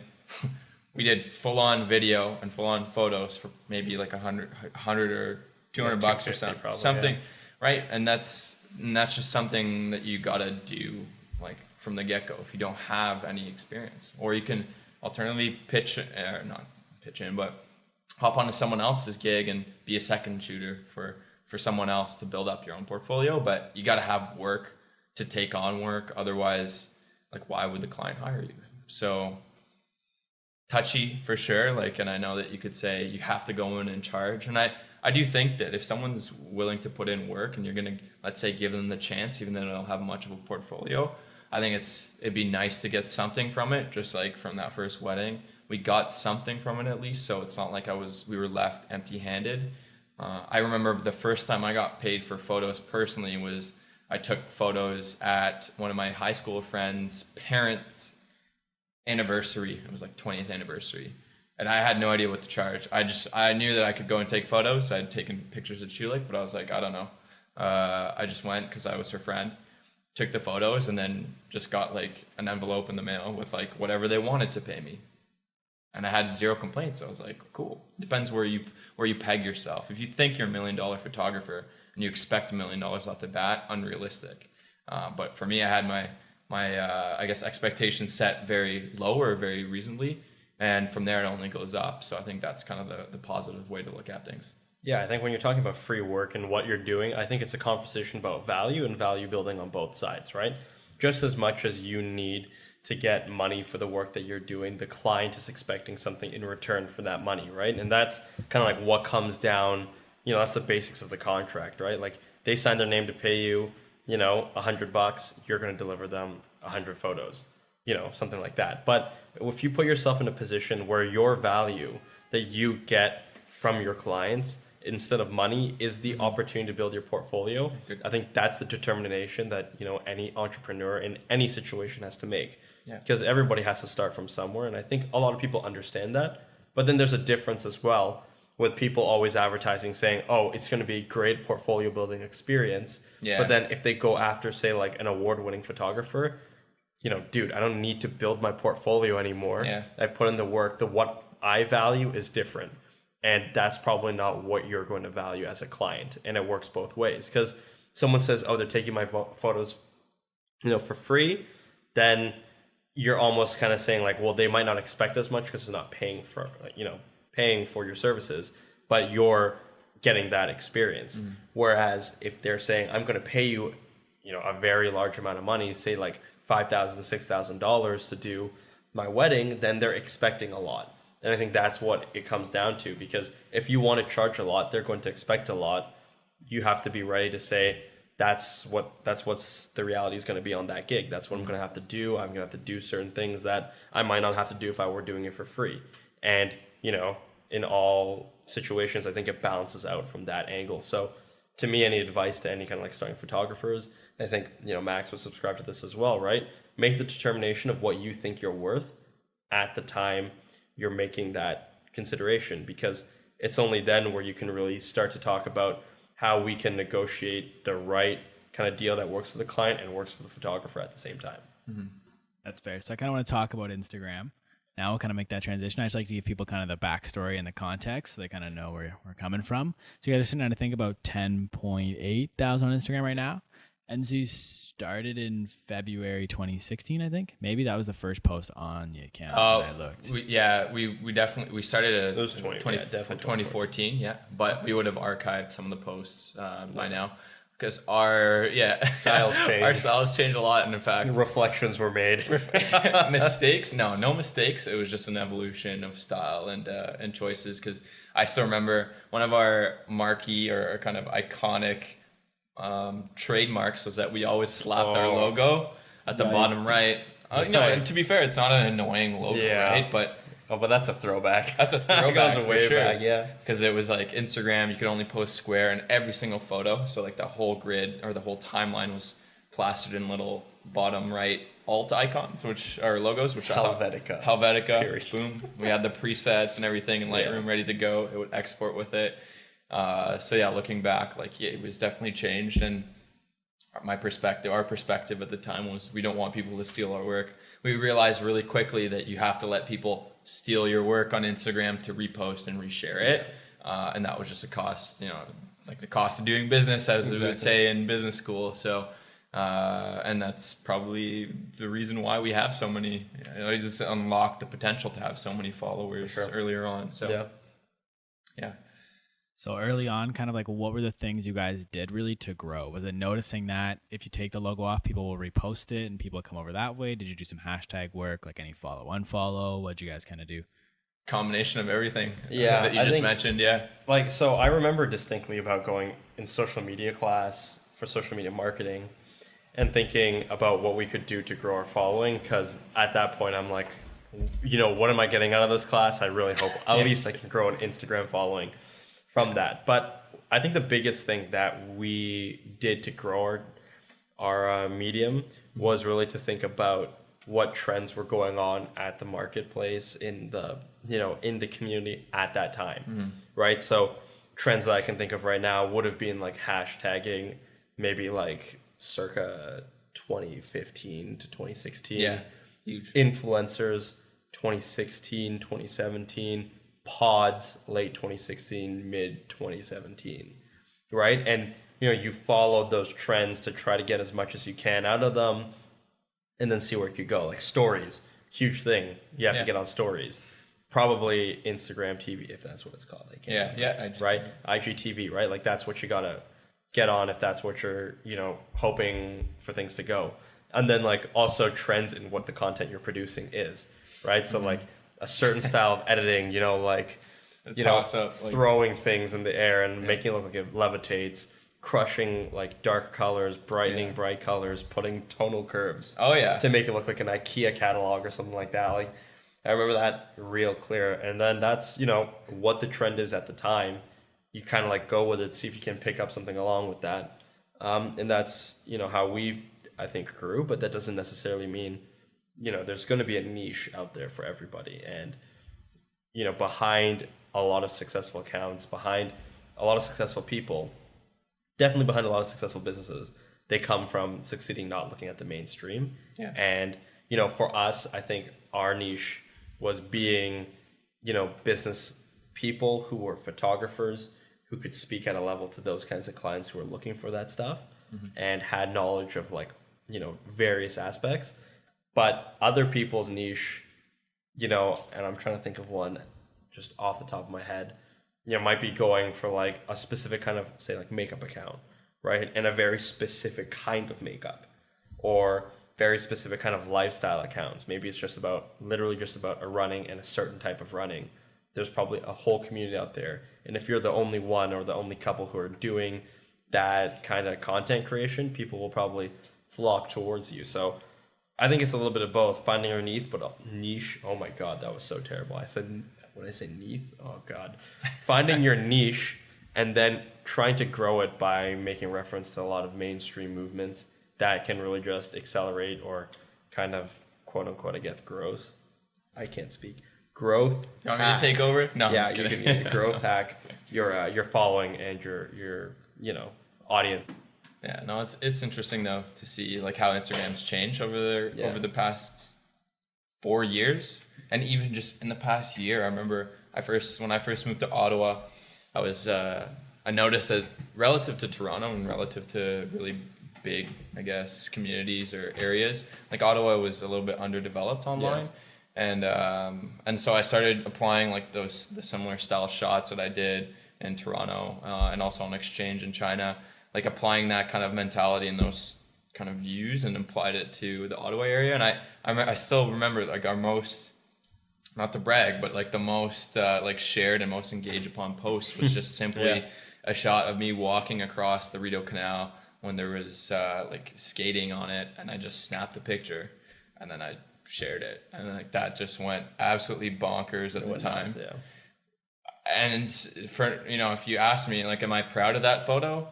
Speaker 2: We did full-on video and full-on photos for maybe like $100 or $200 or something, probably, right? And that's just something that you gotta do like from the get-go if you don't have any experience. Or you can alternatively not pitch in, but hop onto someone else's gig and be a second shooter for someone else to build up your own portfolio. But you gotta have work to take on work. Otherwise, like, why would the client hire you? So touchy for sure. Like, and I know that you could say you have to go in and charge. And I do think that if someone's willing to put in work and you're going to, let's say, give them the chance, even though they don't have much of a portfolio, I think it'd be nice to get something from it. Just like from that first wedding, we got something from it at least. So it's not like we were left empty handed. I remember the first time I got paid for photos personally was I took photos at one of my high school friends' parents' anniversary. It was like 20th anniversary, and I had no idea what to charge. I knew that I could go and take photos. I'd taken pictures at Schulich, but I was like, I don't know. I just went because I was her friend, took the photos, and then just got like an envelope in the mail with like whatever they wanted to pay me, and I had zero complaints. I was like, cool. Depends where you peg yourself. If you think you're $1 million photographer and you expect $1 million off the bat, unrealistic. But for me, I had my I guess expectations set very low or very reasonably, and from there it only goes up. So I think that's kind of the positive way to look at things.
Speaker 3: Yeah, I think when you're talking about free work and what you're doing, I think it's a conversation about value and value building on both sides, right? Just as much as you need to get money for the work that you're doing. The client is expecting something in return for that money, right? And that's kind of like what comes down, that's the basics of the contract, right? Like they sign their name to pay you, $100, you're going to deliver them 100 photos, something like that. But if you put yourself in a position where your value that you get from your clients instead of money is the opportunity to build your portfolio, I think that's the determination that, any entrepreneur in any situation has to make. Yeah. Because everybody has to start from somewhere. And I think a lot of people understand that. But then there's a difference as well with people always advertising saying, oh, it's going to be a great portfolio building experience. Yeah. But then if they go after, say, like an award-winning photographer, dude, I don't need to build my portfolio anymore. Yeah. I put in the work. What I value is different. And that's probably not what you're going to value as a client. And it works both ways. Because someone says, oh, they're taking my photos, for free, then you're almost kind of saying like, well, they might not expect as much because it's not paying for your services, but you're getting that experience. Whereas if they're saying, I'm going to pay you, a very large amount of money, say like $5,000 to $6,000 to do my wedding, then they're expecting a lot. And I think that's what it comes down to, because if you want to charge a lot, they're going to expect a lot. You have to be ready to say, that's what's the reality is going to be on that gig. That's what I'm going to have to do. I'm going to have to do certain things that I might not have to do if I were doing it for free. And, in all situations, I think it balances out from that angle. So to me, any advice to any kind of like starting photographers, I think, Max would subscribe to this as well, right? Make the determination of what you think you're worth at the time you're making that consideration, because it's only then where you can really start to talk about how we can negotiate the right kind of deal that works for the client and works for the photographer at the same time.
Speaker 4: Mm-hmm. That's fair. So I kind of want to talk about Instagram. Now we'll kind of make that transition. I just like to give people kind of the backstory and the context so they kind of know where we're coming from. So you guys are sitting down to think about 10.8 thousand on Instagram right now. And so you started in February 2016, I think. Maybe that was the first post on the account that I looked.
Speaker 2: We definitely started
Speaker 3: it was
Speaker 2: 2014, yeah. But we would have archived some of the posts by now, because our
Speaker 3: styles changed.
Speaker 2: Our styles changed a lot, and in fact,
Speaker 3: reflections were made.
Speaker 2: Mistakes? No mistakes. It was just an evolution of style and choices. Because I still remember one of our marquee or kind of iconic trademarks was that we always slapped our logo at the bottom right. And to be fair, it's not an annoying logo, right? But
Speaker 3: that's a throwback.
Speaker 2: That's a throwback.
Speaker 3: Goes way back, yeah.
Speaker 2: Because it was like Instagram, you could only post square in every single photo. So like the whole grid or the whole timeline was plastered in little bottom right alt icons, which are logos, which Helvetica. Boom. We had the presets and everything in Lightroom ready to go. It would export with it. Looking back, it was definitely changed, and our perspective at the time was we don't want people to steal our work. We realized really quickly that you have to let people steal your work on Instagram to repost and reshare it, and that was just a cost, like the cost of doing business, as we would say in business school. So, and that's probably the reason why we have so many. It just unlocked the potential to have so many followers earlier on. So, yeah.
Speaker 4: So early on, kind of like what were the things you guys did really to grow? Was it noticing that if you take the logo off, people will repost it and people come over that way? Did you do some hashtag work, like any follow, unfollow? What did you guys kind of do?
Speaker 2: Combination of everything that you just mentioned,
Speaker 3: So I remember distinctly about going in social media class for social media marketing and thinking about what we could do to grow our following, because at that point I'm like, what am I getting out of this class? I really hope at least I can grow an Instagram following from that. But I think the biggest thing that we did to grow our medium was really to think about what trends were going on at the marketplace in the community at that time, right? So trends that I can think of right now would have been like hashtagging, maybe like circa 2015 to 2016.
Speaker 2: Yeah, huge.
Speaker 3: Influencers, 2016, 2017. Pods, late 2016, mid 2017, right? And you followed those trends to try to get as much as you can out of them, and then see where it could go. Like stories, huge thing. You have to get on stories. Probably Instagram TV, if that's what it's called. Right? IGTV, right? Like that's what you gotta get on if that's what you're hoping for things to go. and then like also trends in what the content you're producing is, right? So like a certain style of editing, you know, like throwing things in the air and making it look like it levitates, crushing like dark colors, brightening bright colors, putting tonal curves.
Speaker 2: Oh yeah.
Speaker 3: To make it look like an IKEA catalog or something like that. Like I remember that real clear. And then that's, you know, what the trend is at the time. You kind of like go with it, see if you can pick up something along with that. And that's, you know, how we, I think, grew, but that doesn't necessarily mean, you know, there's going to be a niche out there for everybody. And, you know, behind a lot of successful accounts, behind a lot of successful people, definitely behind a lot of successful businesses, they come from succeeding not looking at the mainstream.
Speaker 2: Yeah.
Speaker 3: And, you know, for us, I think our niche was being, you know, business people who were photographers who could speak at a level to those kinds of clients who were looking for that stuff and had knowledge of like, you know, various aspects. But other people's niche, you know, and I'm trying to think of one just off the top of my head, you know, might be going for like a specific kind of, say, like makeup account, right? And a very specific kind of makeup, or very specific kind of lifestyle accounts. Maybe it's just about, literally just about a running and a certain type of running. There's probably a whole community out there. And if you're the only one or the only couple who are doing that kind of content creation, people will probably flock towards you. So I think it's a little bit of both, finding your niche. Oh my God, that was so terrible. What did I say? Niche? Oh God. Finding your niche and then trying to grow it by making reference to a lot of mainstream movements that can really just accelerate or kind of quote unquote, I guess, growth. I can't speak. Growth.
Speaker 2: You want me to take over? No,
Speaker 3: yeah,
Speaker 2: I'm just kidding.
Speaker 3: You can growth hack your following and your you know, audience.
Speaker 2: Yeah, no, it's interesting though to see like how Instagram's changed over the past 4 years, and even just in the past year. I remember when I first moved to Ottawa, I noticed that relative to Toronto and relative to really big, I guess, communities or areas, like Ottawa was a little bit underdeveloped online. Yeah. And so I started applying like the similar style shots that I did in Toronto and also on exchange in China, like applying that kind of mentality and those kind of views and applied it to the Ottawa area. And I still remember like our most, not to brag, but like the most like shared and most engaged upon post was just simply a shot of me walking across the Rideau Canal when there was like skating on it, and I just snapped a picture and then I shared it, and like that just went absolutely bonkers at the time. Nuts, yeah. And for, you know, if you ask me like, am I proud of that photo?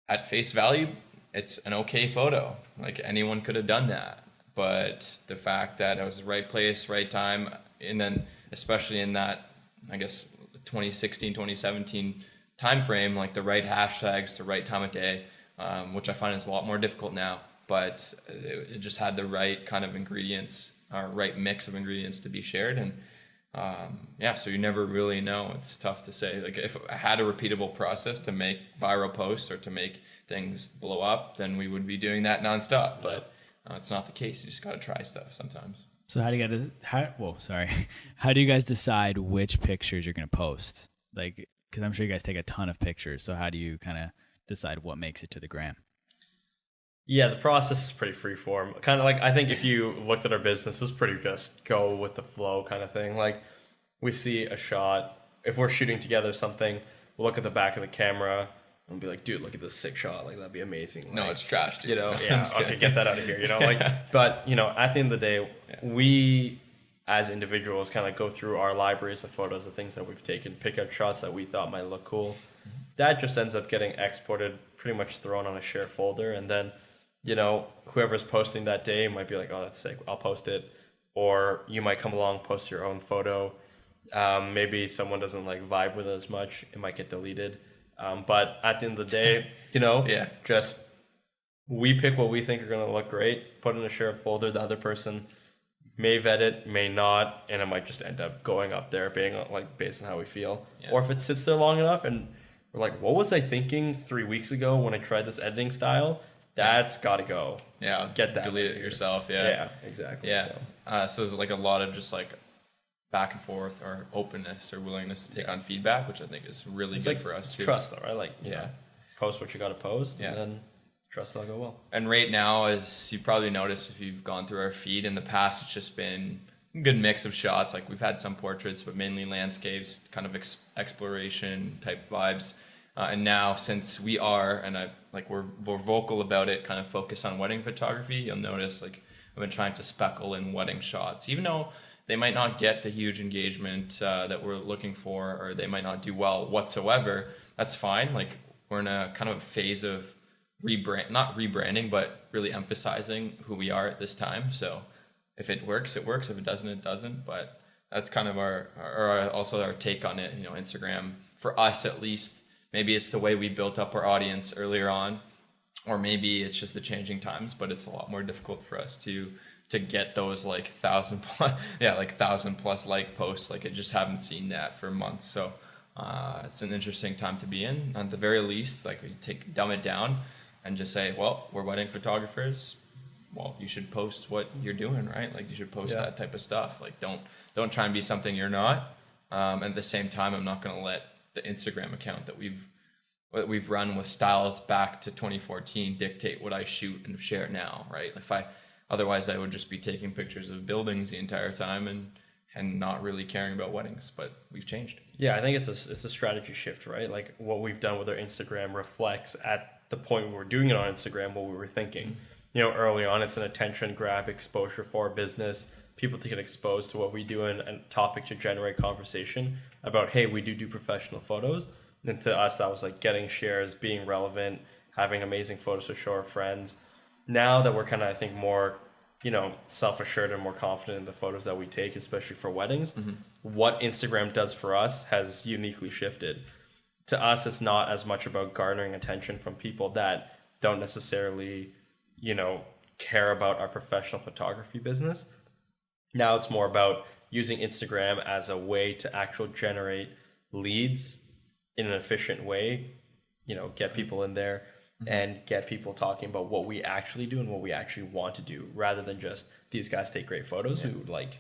Speaker 2: At face value, it's an okay photo. Like anyone could have done that, but the fact that I was the right place, right time, and then especially in that, I guess 2016, 2017 time frame, like the right hashtags, the right time of day, which I find is a lot more difficult now. But it just had the right kind of ingredients, or right mix of ingredients to be shared. And so you never really know. It's tough to say. Like if I had a repeatable process to make viral posts or to make things blow up, then we would be doing that nonstop. But it's not the case. You just got to try stuff sometimes.
Speaker 4: So how do you guys decide which pictures you're going to post? Like, because I'm sure you guys take a ton of pictures. So how do you kind of decide what makes it to the gram?
Speaker 3: Yeah, the process is pretty freeform. Kind of like, I think if you looked at our business, it's pretty just go with the flow kind of thing. Like we see a shot, if we're shooting together something, we'll look at the back of the camera and be like, dude, look at this sick shot. Like that'd be amazing. Like,
Speaker 2: no, it's trash, dude.
Speaker 3: You know, yeah, okay, get that out of here. You know, like, but you know, at the end of the day, we as individuals kind of go through our libraries of photos, the things that we've taken, pick out shots that we thought might look cool. That just ends up getting exported, pretty much thrown on a share folder, and then, you know, whoever's posting that day might be like, oh, that's sick, I'll post it. Or you might come along, post your own photo. Maybe someone doesn't like vibe with it as much. It might get deleted. But at the end of the day, you know, just we pick what we think are going to look great, put in a shared folder. The other person may vet it, may not, and it might just end up going up there being like based on how we feel. Yeah. Or if it sits there long enough and we're like, what was I thinking 3 weeks ago when I tried this editing style? That's got to go.
Speaker 2: Yeah.
Speaker 3: Get that.
Speaker 2: Delete it yourself. Yeah.
Speaker 3: Yeah, exactly.
Speaker 2: Yeah. So there's like a lot of just like back and forth or openness or willingness to take on feedback, which I think is really good for us too.
Speaker 3: Trust though, right? Like, you know, post what you got to post and then Trust they'll go well.
Speaker 2: And right now, as you probably noticed if you've gone through our feed, in the past it's just been a good mix of shots. Like we've had some portraits, but mainly landscapes, kind of exploration type vibes. And now, since we are, and we're vocal about it, kind of focus on wedding photography, you'll notice like I've been trying to speckle in wedding shots, even though they might not get the huge engagement that we're looking for, or they might not do well whatsoever. That's fine. Like we're in a kind of phase of not rebranding, but really emphasizing who we are at this time. So if it works, it works. If it doesn't, it doesn't. But that's kind of also our take on it. You know, Instagram, for us at least, maybe it's the way we built up our audience earlier on, or maybe it's just the changing times, but it's a lot more difficult for us to get those like 1,000+ like posts. Like I just haven't seen that for months. So it's an interesting time to be in. At the very least, like we dumb it down and just say, well, we're wedding photographers. Well, you should post what you're doing, right? Like you should post that type of stuff. Like don't try and be something you're not. At the same time, I'm not going to let the Instagram account that we've run with styles back to 2014 dictate what I shoot and share now, right? Otherwise I would just be taking pictures of buildings the entire time and not really caring about weddings. But we've changed.
Speaker 3: Yeah, I think it's a strategy shift, right? Like what we've done with our Instagram reflects at the point we were doing it on Instagram what we were thinking. You know, early on, it's an attention grab exposure for our business, people to get exposed to what we do, and a topic to generate conversation about, hey, we do professional photos. And to us, that was like getting shares, being relevant, having amazing photos to show our friends. Now that we're kind of, I think, more, you know, self-assured and more confident in the photos that we take, especially for weddings, what Instagram does for us has uniquely shifted. To us, it's not as much about garnering attention from people that don't necessarily, you know, care about our professional photography business. Now it's more about using Instagram as a way to actually generate leads in an efficient way, you know, get people in there and get people talking about what we actually do and what we actually want to do, rather than just these guys take great photos. We would like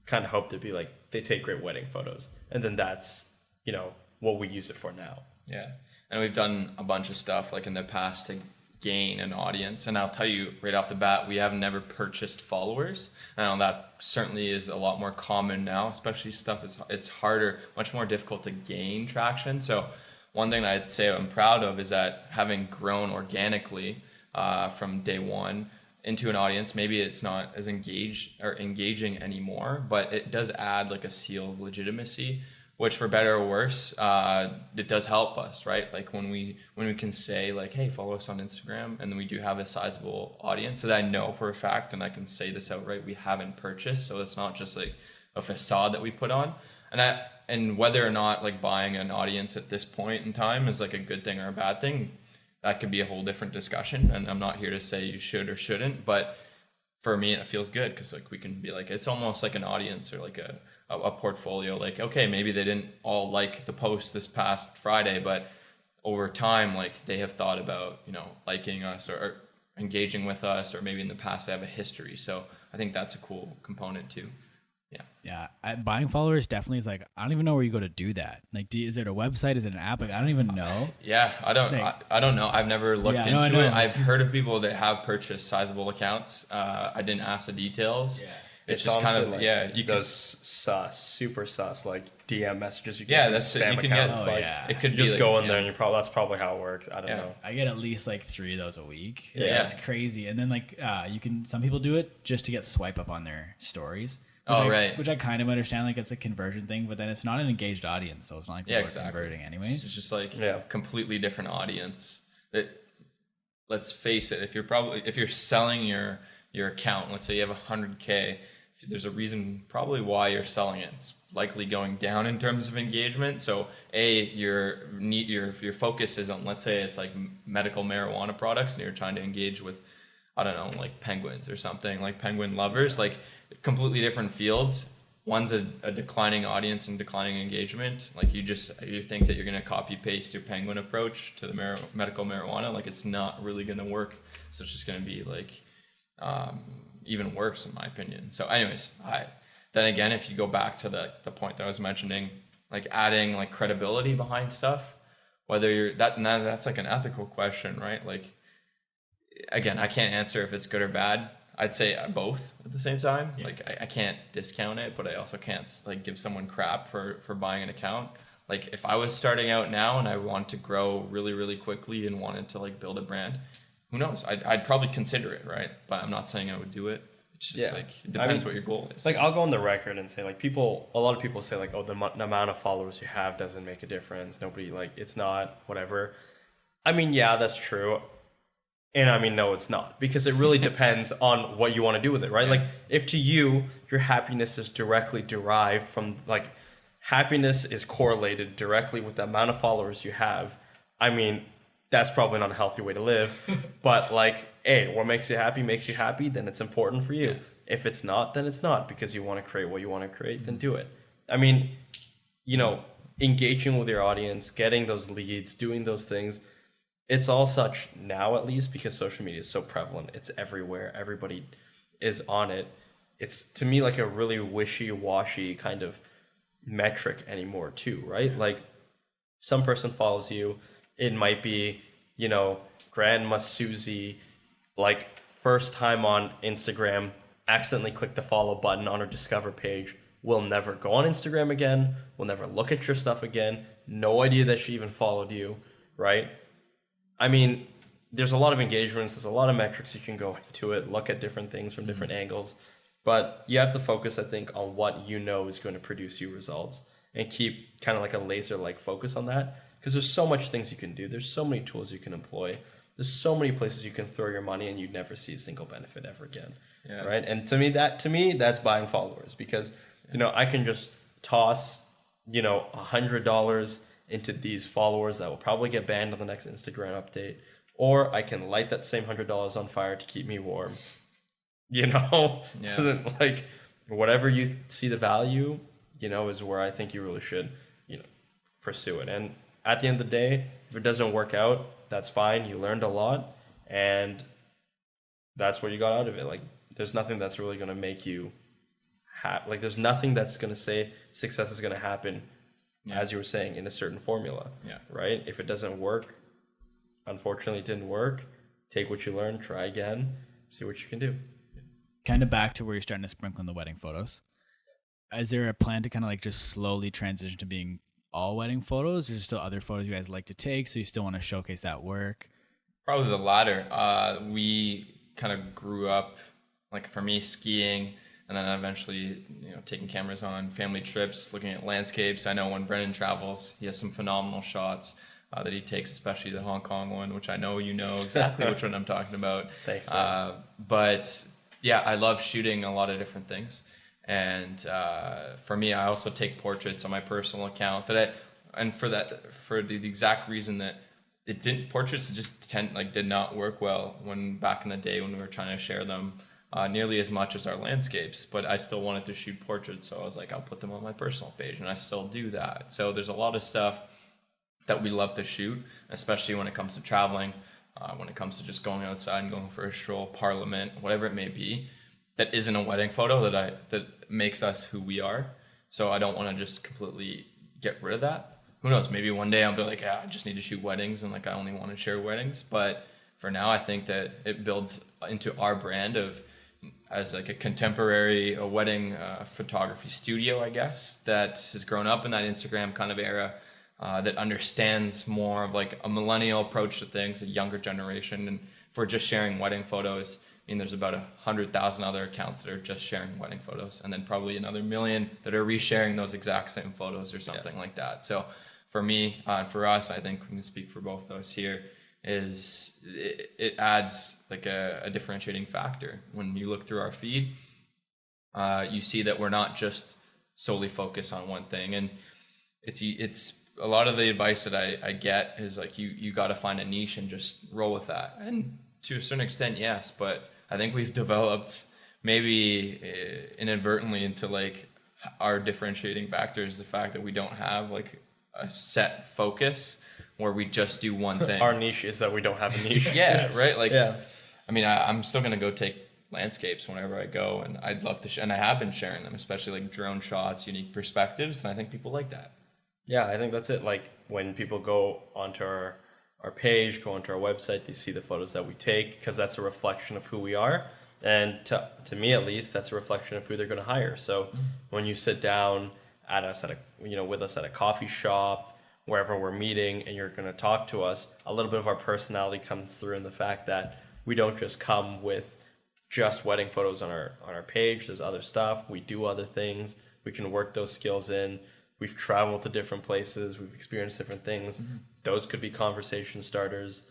Speaker 3: kind of hope to be like, they take great wedding photos. And then that's, you know, what we use it for now.
Speaker 2: Yeah. And we've done a bunch of stuff like in the past to gain an audience. And I'll tell you right off the bat, we have never purchased followers. And that certainly is a lot more common now, especially it's harder, much more difficult to gain traction. So one thing I'd say I'm proud of is that having grown organically from day one into an audience, maybe it's not as engaging anymore, but it does add like a seal of legitimacy, which for better or worse, it does help us, right? Like when we can say like, hey, follow us on Instagram, and then we do have a sizable audience that I know for a fact, and I can say this outright, we haven't purchased. So it's not just like a facade that we put on. And whether or not like buying an audience at this point in time is like a good thing or a bad thing, that could be a whole different discussion. And I'm not here to say you should or shouldn't, but for me, it feels good because like we can be like, it's almost like an audience or like a portfolio. Like, okay, maybe they didn't all like the post this past Friday, but over time, like they have thought about, you know, liking us or engaging with us, or maybe in the past they have a history. So I think that's a cool component too.
Speaker 4: Yeah, buying followers definitely is like, I don't even know where you go to do that. Like, is it a website? Is it an app? Like, I don't even know.
Speaker 2: Yeah, I don't know. I've never looked into it. I've heard of people that have purchased sizable accounts. I didn't ask the details. Yeah. It's just kind of like,
Speaker 3: you those super sus like DM messages you get from
Speaker 2: that's
Speaker 3: spam
Speaker 2: it. You
Speaker 3: accounts.
Speaker 2: can
Speaker 3: Get,
Speaker 2: it could
Speaker 3: just
Speaker 2: be
Speaker 3: go
Speaker 2: like,
Speaker 3: in there and that's probably how it works. I don't know.
Speaker 4: I get at least like 3 of those a week.
Speaker 2: Yeah,
Speaker 4: it's crazy. And then like some people do it just to get swipe up on their stories. Which I kind of understand, like it's a conversion thing, but then it's not an engaged audience, so it's not like people are converting anyways.
Speaker 2: It's just like a completely different audience. That, let's face it, if you're selling your account, let's say you have 100K, there's a reason probably why you're selling it. It's likely going down in terms of engagement. So your focus is on, let's say it's like medical marijuana products, and you're trying to engage with, I don't know, like penguins or something, like penguin lovers, like completely different fields. One's a declining audience and declining engagement. Like you think that you're going to copy paste your penguin approach to the medical marijuana. Like it's not really going to work. So it's just going to be like even worse in my opinion. So anyways, then again, if you go back to the point that I was mentioning, like adding like credibility behind stuff, whether that's like an ethical question, right? Like again, I can't answer if it's good or bad. I'd say both at the same time. Like I can't discount it, but I also can't like give someone crap for buying an account. Like if I was starting out now and I wanted to grow really, really quickly and wanted to like build a brand, who knows? I'd probably consider it, right? But I'm not saying I would do it. It's just like, it depends what your goal is.
Speaker 3: Like I'll go on the record and say like a lot of people say like, oh, the amount of followers you have doesn't make a difference. Nobody like, it's not whatever. I mean, yeah, that's true. And I mean, no, it's not, because it really depends on what you want to do with it, right?
Speaker 2: Yeah.
Speaker 3: Like if to you, your happiness is directly derived from like, happiness is correlated directly with the amount of followers you have. I mean, that's probably not a healthy way to live, but like, hey, what makes you happy, then it's important for you.
Speaker 2: Yeah.
Speaker 3: If it's not, then it's not, because you want to create what you want to create, then do it. I mean, you know, engaging with your audience, getting those leads, doing those things, it's all such now, at least because social media is so prevalent. It's everywhere. Everybody is on it. It's to me like a really wishy-washy kind of metric anymore too, right? Like some person follows you, it might be, you know, Grandma Susie, like first time on Instagram, accidentally click the follow button on her discover page, will never go on Instagram again, will never look at your stuff again, no idea that she even followed you, right? I mean, there's a lot of engagements, there's a lot of metrics you can go into it, look at different things from different angles, but you have to focus, I think, on what you know is going to produce you results and keep kind of like a laser-like focus on that, because there's so much things you can do. There's so many tools you can employ. There's so many places you can throw your money and you'd never see a single benefit ever again, right? And to me, that's buying followers, because, you know, I can just toss, you know, $100 into these followers that will probably get banned on the next Instagram update, or I can light that same $100 on fire to keep me warm. You know, doesn't like whatever you see the value, you know, is where I think you really should, you know, pursue it. And at the end of the day, if it doesn't work out, that's fine. You learned a lot, and that's what you got out of it. Like, there's nothing that's really going to make you happy. Like, there's nothing that's going to say success is going to happen, as you were saying, in a certain formula.
Speaker 2: Yeah.
Speaker 3: Right? If it doesn't work, unfortunately, it didn't work. Take what you learned, try again, see what you can do.
Speaker 4: Kind of back to where you're starting to sprinkle in the wedding photos. Is there a plan to kind of like just slowly transition to being all wedding photos, or is there still other photos you guys like to take, so you still want to showcase that work?
Speaker 2: Probably the latter. We kind of grew up, like for me, skiing, and then eventually, you know, taking cameras on family trips, looking at landscapes. I know when Brendan travels, he has some phenomenal shots that he takes, especially the Hong Kong one, which I know you know exactly which one I'm talking about.
Speaker 3: Thanks, man.
Speaker 2: But yeah, I love shooting a lot of different things. And for me, I also take portraits on my personal account for the exact reason that portraits just did not work well back in the day when we were trying to share them nearly as much as our landscapes, but I still wanted to shoot portraits. So I was like, I'll put them on my personal page, and I still do that. So there's a lot of stuff that we love to shoot, especially when it comes to traveling, when it comes to just going outside and going for a stroll, Parliament, whatever it may be, that isn't a wedding photo that makes us who we are. So I don't want to just completely get rid of that. Who knows? Maybe one day I'll be like, I just need to shoot weddings, and like I only want to share weddings. But for now, I think that it builds into our brand as like a contemporary wedding photography studio, I guess, that has grown up in that Instagram kind of era, that understands more of like a millennial approach to things, a younger generation. And if we're just sharing wedding photos, I mean, there's about 100,000 other accounts that are just sharing wedding photos, and then probably another million that are resharing those exact same photos or something like that. So for me, for us, I think we can speak for both of us here, is it adds like a differentiating factor. When you look through our feed, you see that we're not just solely focused on one thing. And it's a lot of the advice that I get is like, you got to find a niche and just roll with that. And to a certain extent, yes, but I think we've developed maybe inadvertently into like our differentiating factors, the fact that we don't have like a set focus where we just do one thing.
Speaker 3: Our niche is that we don't have a niche.
Speaker 2: Yeah, right? Like, yeah. I mean, I'm still going to go take landscapes whenever I go, and I'd love to and I have been sharing them, especially like drone shots, unique perspectives, and I think people like that.
Speaker 3: Yeah, I think that's it. Like when people go onto our our page, go onto our website, they see the photos that we take, because that's a reflection of who we are. And to me, at least, that's a reflection of who they're going to hire. So when you sit down with us at a coffee shop, wherever we're meeting, and you're going to talk to us, a little bit of our personality comes through in the fact that we don't just come with just wedding photos on our page. There's other stuff. We do other things. We can work those skills in. We've traveled to different places. We've experienced different things. Those could be conversation starters.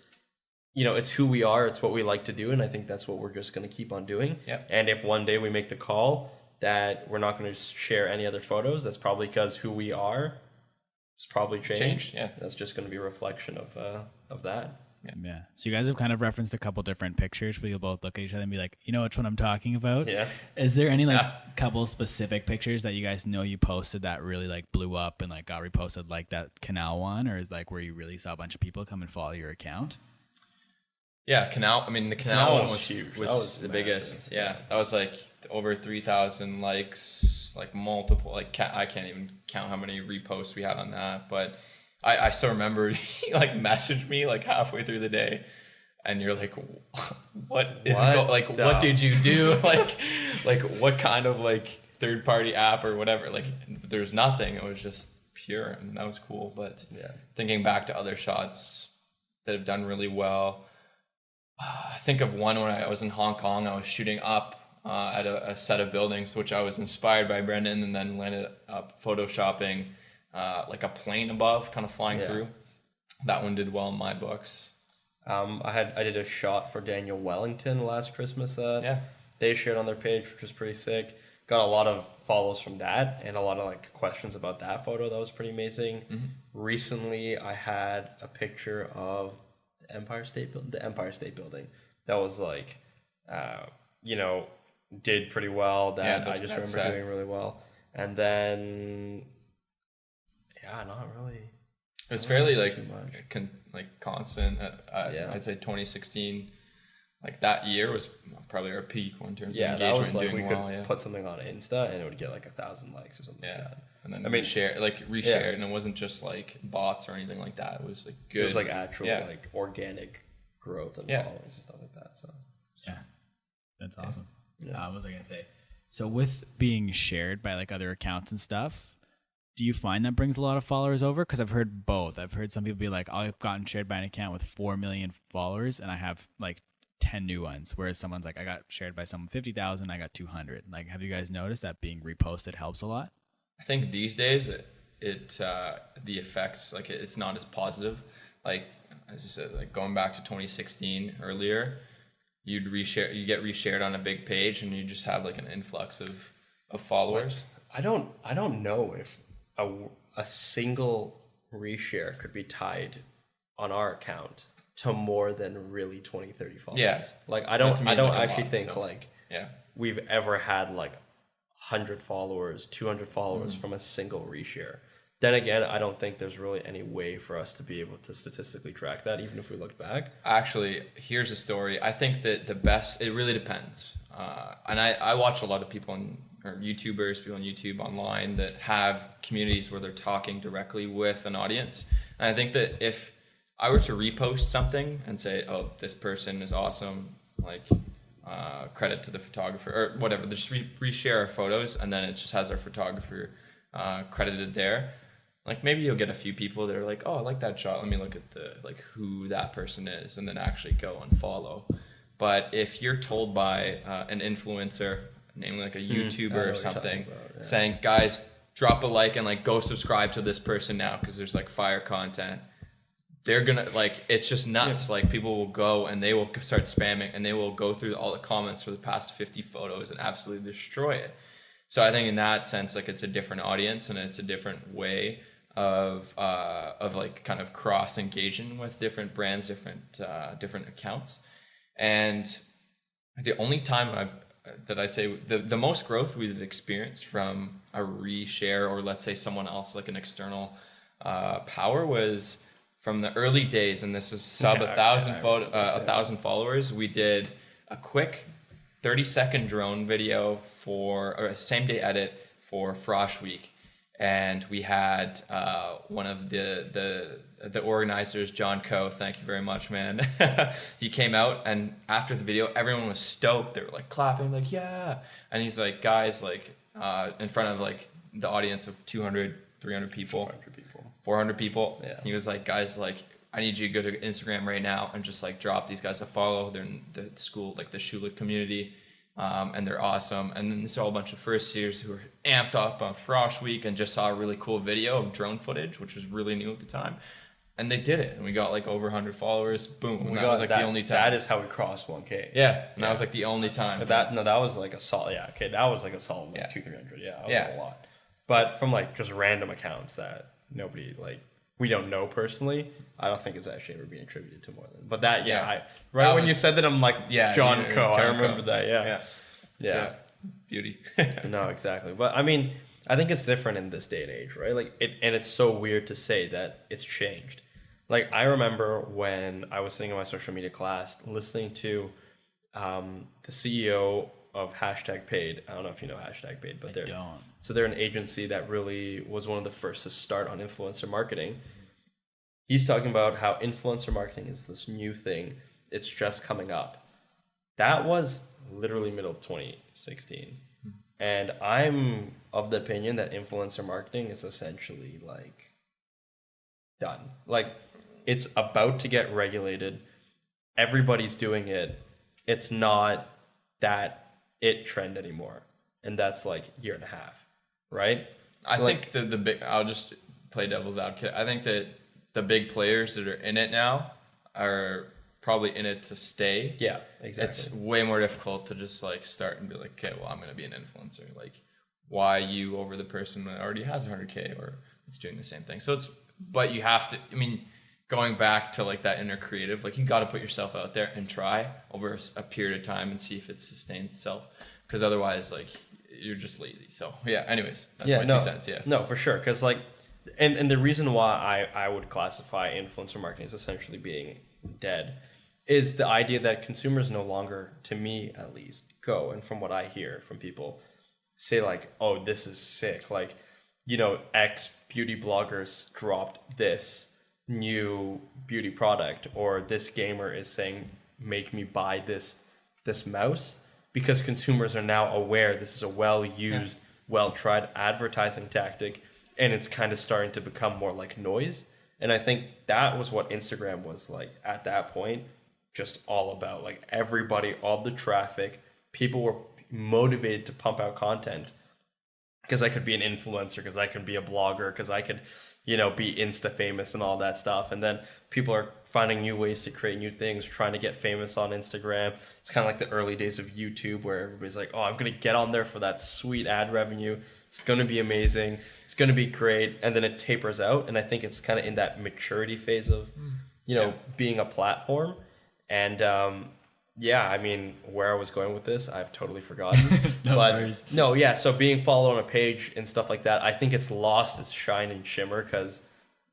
Speaker 3: It's who we are. It's what we like to do. And I think that's what we're just going to keep on doing.
Speaker 2: Yep.
Speaker 3: And if one day we make the call that we're not going to share any other photos, that's probably because who we are has probably changed.
Speaker 2: Yeah.
Speaker 3: That's just going to be a reflection of that.
Speaker 4: Yeah. So you guys have kind of referenced a couple different pictures where you'll both look at each other and be like, you know which one I'm talking about?
Speaker 3: Yeah.
Speaker 4: Is there any couple specific pictures that you guys know you posted that really blew up and got reposted, like that canal one, or is where you really saw a bunch of people come and follow your account?
Speaker 2: Yeah, canal. I mean, the canal one was
Speaker 3: huge.
Speaker 2: Was
Speaker 3: that was
Speaker 2: the
Speaker 3: massive.
Speaker 2: biggest. Yeah, that was over 3,000 likes, multiple. I can't even count how many reposts we had on that. But I still remember he messaged me halfway through the day, and you're like, what is what did you do? What kind of third party app or whatever? There's nothing. It was just pure, and that was cool. But thinking back to other shots that have done really well. I think of one when I was in Hong Kong. I was shooting up at a set of buildings, which I was inspired by Brendan, and then landed up photoshopping a plane above, kind of flying through. That one did well in my books.
Speaker 3: I did a shot for Daniel Wellington last Christmas that they shared on their page, which was pretty sick. Got a lot of follows from that and a lot of questions about that photo. That was pretty amazing. Recently, I had a picture of the Empire State Building. That was did pretty well. That I just remember doing really well. And then, not really.
Speaker 2: It was fairly constant. I'd say 2016. That year was probably our peak in terms of engagement.
Speaker 3: That was
Speaker 2: doing
Speaker 3: we
Speaker 2: well,
Speaker 3: could put something on Insta and it would get 1,000 likes or something like that.
Speaker 2: And then reshared, and it wasn't just bots or anything like that. It was good.
Speaker 3: It was actual organic growth and followers and stuff like that. So
Speaker 4: that's awesome. What was I gonna say? So with being shared by other accounts and stuff, do you find that brings a lot of followers over? Because I've heard both. I've heard some people be like, I've gotten shared by an account with 4 million followers and I have 10 new ones, whereas someone's I got shared by someone 50,000, I got 200. Have you guys noticed that being reposted helps a lot?
Speaker 2: I think these days it the effects it's not as positive. As you said, going back to 2016 earlier, you get reshared on a big page and you just have an influx of followers.
Speaker 3: I don't know if a single reshare could be tied on our account to more than really 20, 30 followers.
Speaker 2: Yeah.
Speaker 3: I don't actually think
Speaker 2: yeah.
Speaker 3: we've ever had 100 followers, 200 followers from a single reshare. Then again, I don't think there's really any way for us to be able to statistically track that, even if we look back.
Speaker 2: Actually, here's a story. I think that it really depends. And I watch a lot of people YouTubers, people on YouTube online that have communities where they're talking directly with an audience. And I think that if I were to repost something and say, oh, this person is awesome, credit to the photographer or whatever, just reshare our photos and then it just has our photographer credited there. Maybe you'll get a few people that are like, oh, I like that shot. Let me look at the who that person is and then actually go and follow. But if you're told by an influencer, namely a YouTuber or something, saying, guys, drop a like and go subscribe to this person now because there's fire content. They're gonna it's just nuts. People will go and they will start spamming and they will go through all the comments for the past 50 photos and absolutely destroy it. So I think in that sense, it's a different audience and it's a different way of kind of cross engaging with different brands, different accounts. And the only time I'd say the most growth we've experienced from a reshare or let's say someone else an external power was from the early days, and this is sub 1,000 followers. We did a quick 30-second drone video or a same day edit for Frosh Week, and we had one of the organizers, John Coe. Thank you very much, man. He came out, and after the video, everyone was stoked. They were like clapping, like yeah. And he's like, guys, like in front of like the audience of 200, 300 people, 400 people.
Speaker 3: Yeah.
Speaker 2: He was like, guys, like I need you to go to Instagram right now and just like drop these guys a follow. They're in the school, like the Shula community. And they're awesome. And then saw a bunch of first years who were amped up on Frosh Week and just saw a really cool video of drone footage, which was really new at the time. And they did it. And we got like over 100 followers. Boom. And that was like the only time.
Speaker 3: That is how we crossed 1K.
Speaker 2: Yeah. And that was like the only time.
Speaker 3: But that was like a solid. Yeah. Okay. That was like a solid like 200-300. Yeah. That was a lot. But from like just random accounts that nobody like we don't know personally, I don't think it's actually ever being attributed to more than. But that when you said that, I'm like John Coe. I remember that. Yeah.
Speaker 2: Beauty.
Speaker 3: No, exactly. But I mean, I think it's different in this day and age, right? Like and it's so weird to say that it's changed. Like I remember when I was sitting in my social media class listening to the CEO of #Paid. I don't know if you know #Paid, but they're an agency that really was one of the first to start on influencer marketing. He's talking about how influencer marketing is this new thing. It's just coming up. That was literally middle of 2016. And I'm of the opinion that influencer marketing is essentially like done. Like it's about to get regulated. Everybody's doing it. It's not that it trend anymore. And that's like a year and a half, right?
Speaker 2: I think the big, I'll just play devil's advocate. I think that the big players that are in it now are probably in it to stay.
Speaker 3: Yeah, exactly.
Speaker 2: It's way more difficult to just like start and be like, okay, well, I'm going to be an influencer. Like, why you over the person that already has 100K or it's doing the same thing? So but you have to, I mean, going back to like that inner creative, like you got to put yourself out there and try over a period of time and see if it sustains itself. Because otherwise, like, you're just lazy. So yeah, anyways, that's my 2 cents. Yeah.
Speaker 3: No, for sure. Because like, and the reason why I would classify influencer marketing as essentially being dead is the idea that consumers no longer, to me at least, go, and from what I hear from people, say like, oh, this is sick. Like, you know, X beauty bloggers dropped this new beauty product, or this gamer is saying, make me buy this mouse, because consumers are now aware this is a well-used, well-tried advertising tactic, and it's kind of starting to become more like noise. And I think that was what Instagram was like at that point, just all about. Like everybody, all the traffic, people were motivated to pump out content because I could be an influencer, because I could be a blogger, because I could, you know, be Insta famous and all that stuff. And then people are finding new ways to create new things, trying to get famous on Instagram. It's kind of like the early days of YouTube, where everybody's like, oh, I'm going to get on there for that sweet ad revenue. It's going to be amazing. It's going to be great. And then it tapers out. And I think it's kind of in that maturity phase of, you know, being a platform. And I mean, where I was going with this, I've totally forgotten. So being followed on a page and stuff like that, I think it's lost its shine and shimmer because,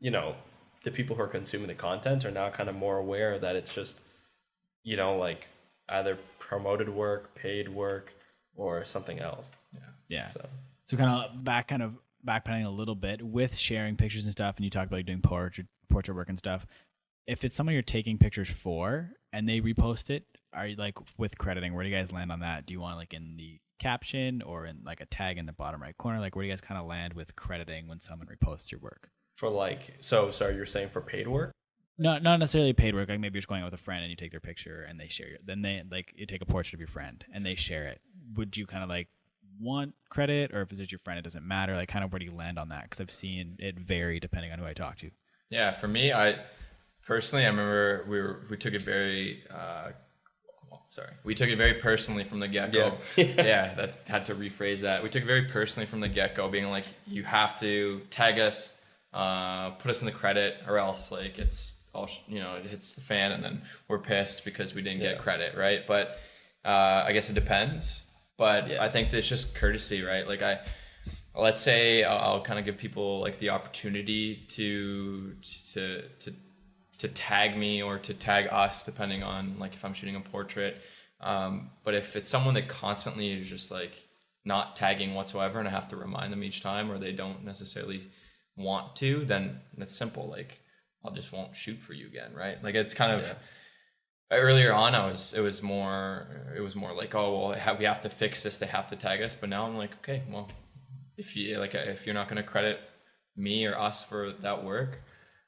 Speaker 3: you know, the people who are consuming the content are now kind of more aware that it's just, you know, like either promoted work, paid work, or something else.
Speaker 4: Yeah. So kind of backpedaling a little bit with sharing pictures and stuff, and you talked about like doing portrait work and stuff. If it's someone you're taking pictures for and they repost it, are you like with crediting? Where do you guys land on that? Do you want like in the caption or in like a tag in the bottom right corner? Like where do you guys kind of land with crediting when someone reposts your work?
Speaker 3: For like, so sorry, you're saying for paid work?
Speaker 4: No, not necessarily paid work. Like maybe you're just going out with a friend and you take their picture and they share it. Then they like you take a portrait of your friend and they share it. Would you kind of like want credit, or if it's just your friend, it doesn't matter? Like kind of where do you land on that? Because I've seen it vary depending on who I talk to.
Speaker 2: Yeah, for me, I remember we took it very we took it very personally from the get-go. Yeah, that had to rephrase that. We took it very personally from the get-go, being like, you have to tag us, put us in the credit, or else like it's all, you know, it hits the fan and then we're pissed because we didn't get credit, right? But I guess it depends. But I think that it's just courtesy, right? Like let's say I'll kind of give people like the opportunity to tag me or to tag us, depending on like if I'm shooting a portrait. But if it's someone that constantly is just like not tagging whatsoever and I have to remind them each time, or they don't necessarily want to, then it's simple. Like, I'll just won't shoot for you again, right? Like, it's kind of earlier on, it was more like, oh well, we have to fix this, they have to tag us. But now I'm like, okay, well, if you're not going to credit me or us for that work,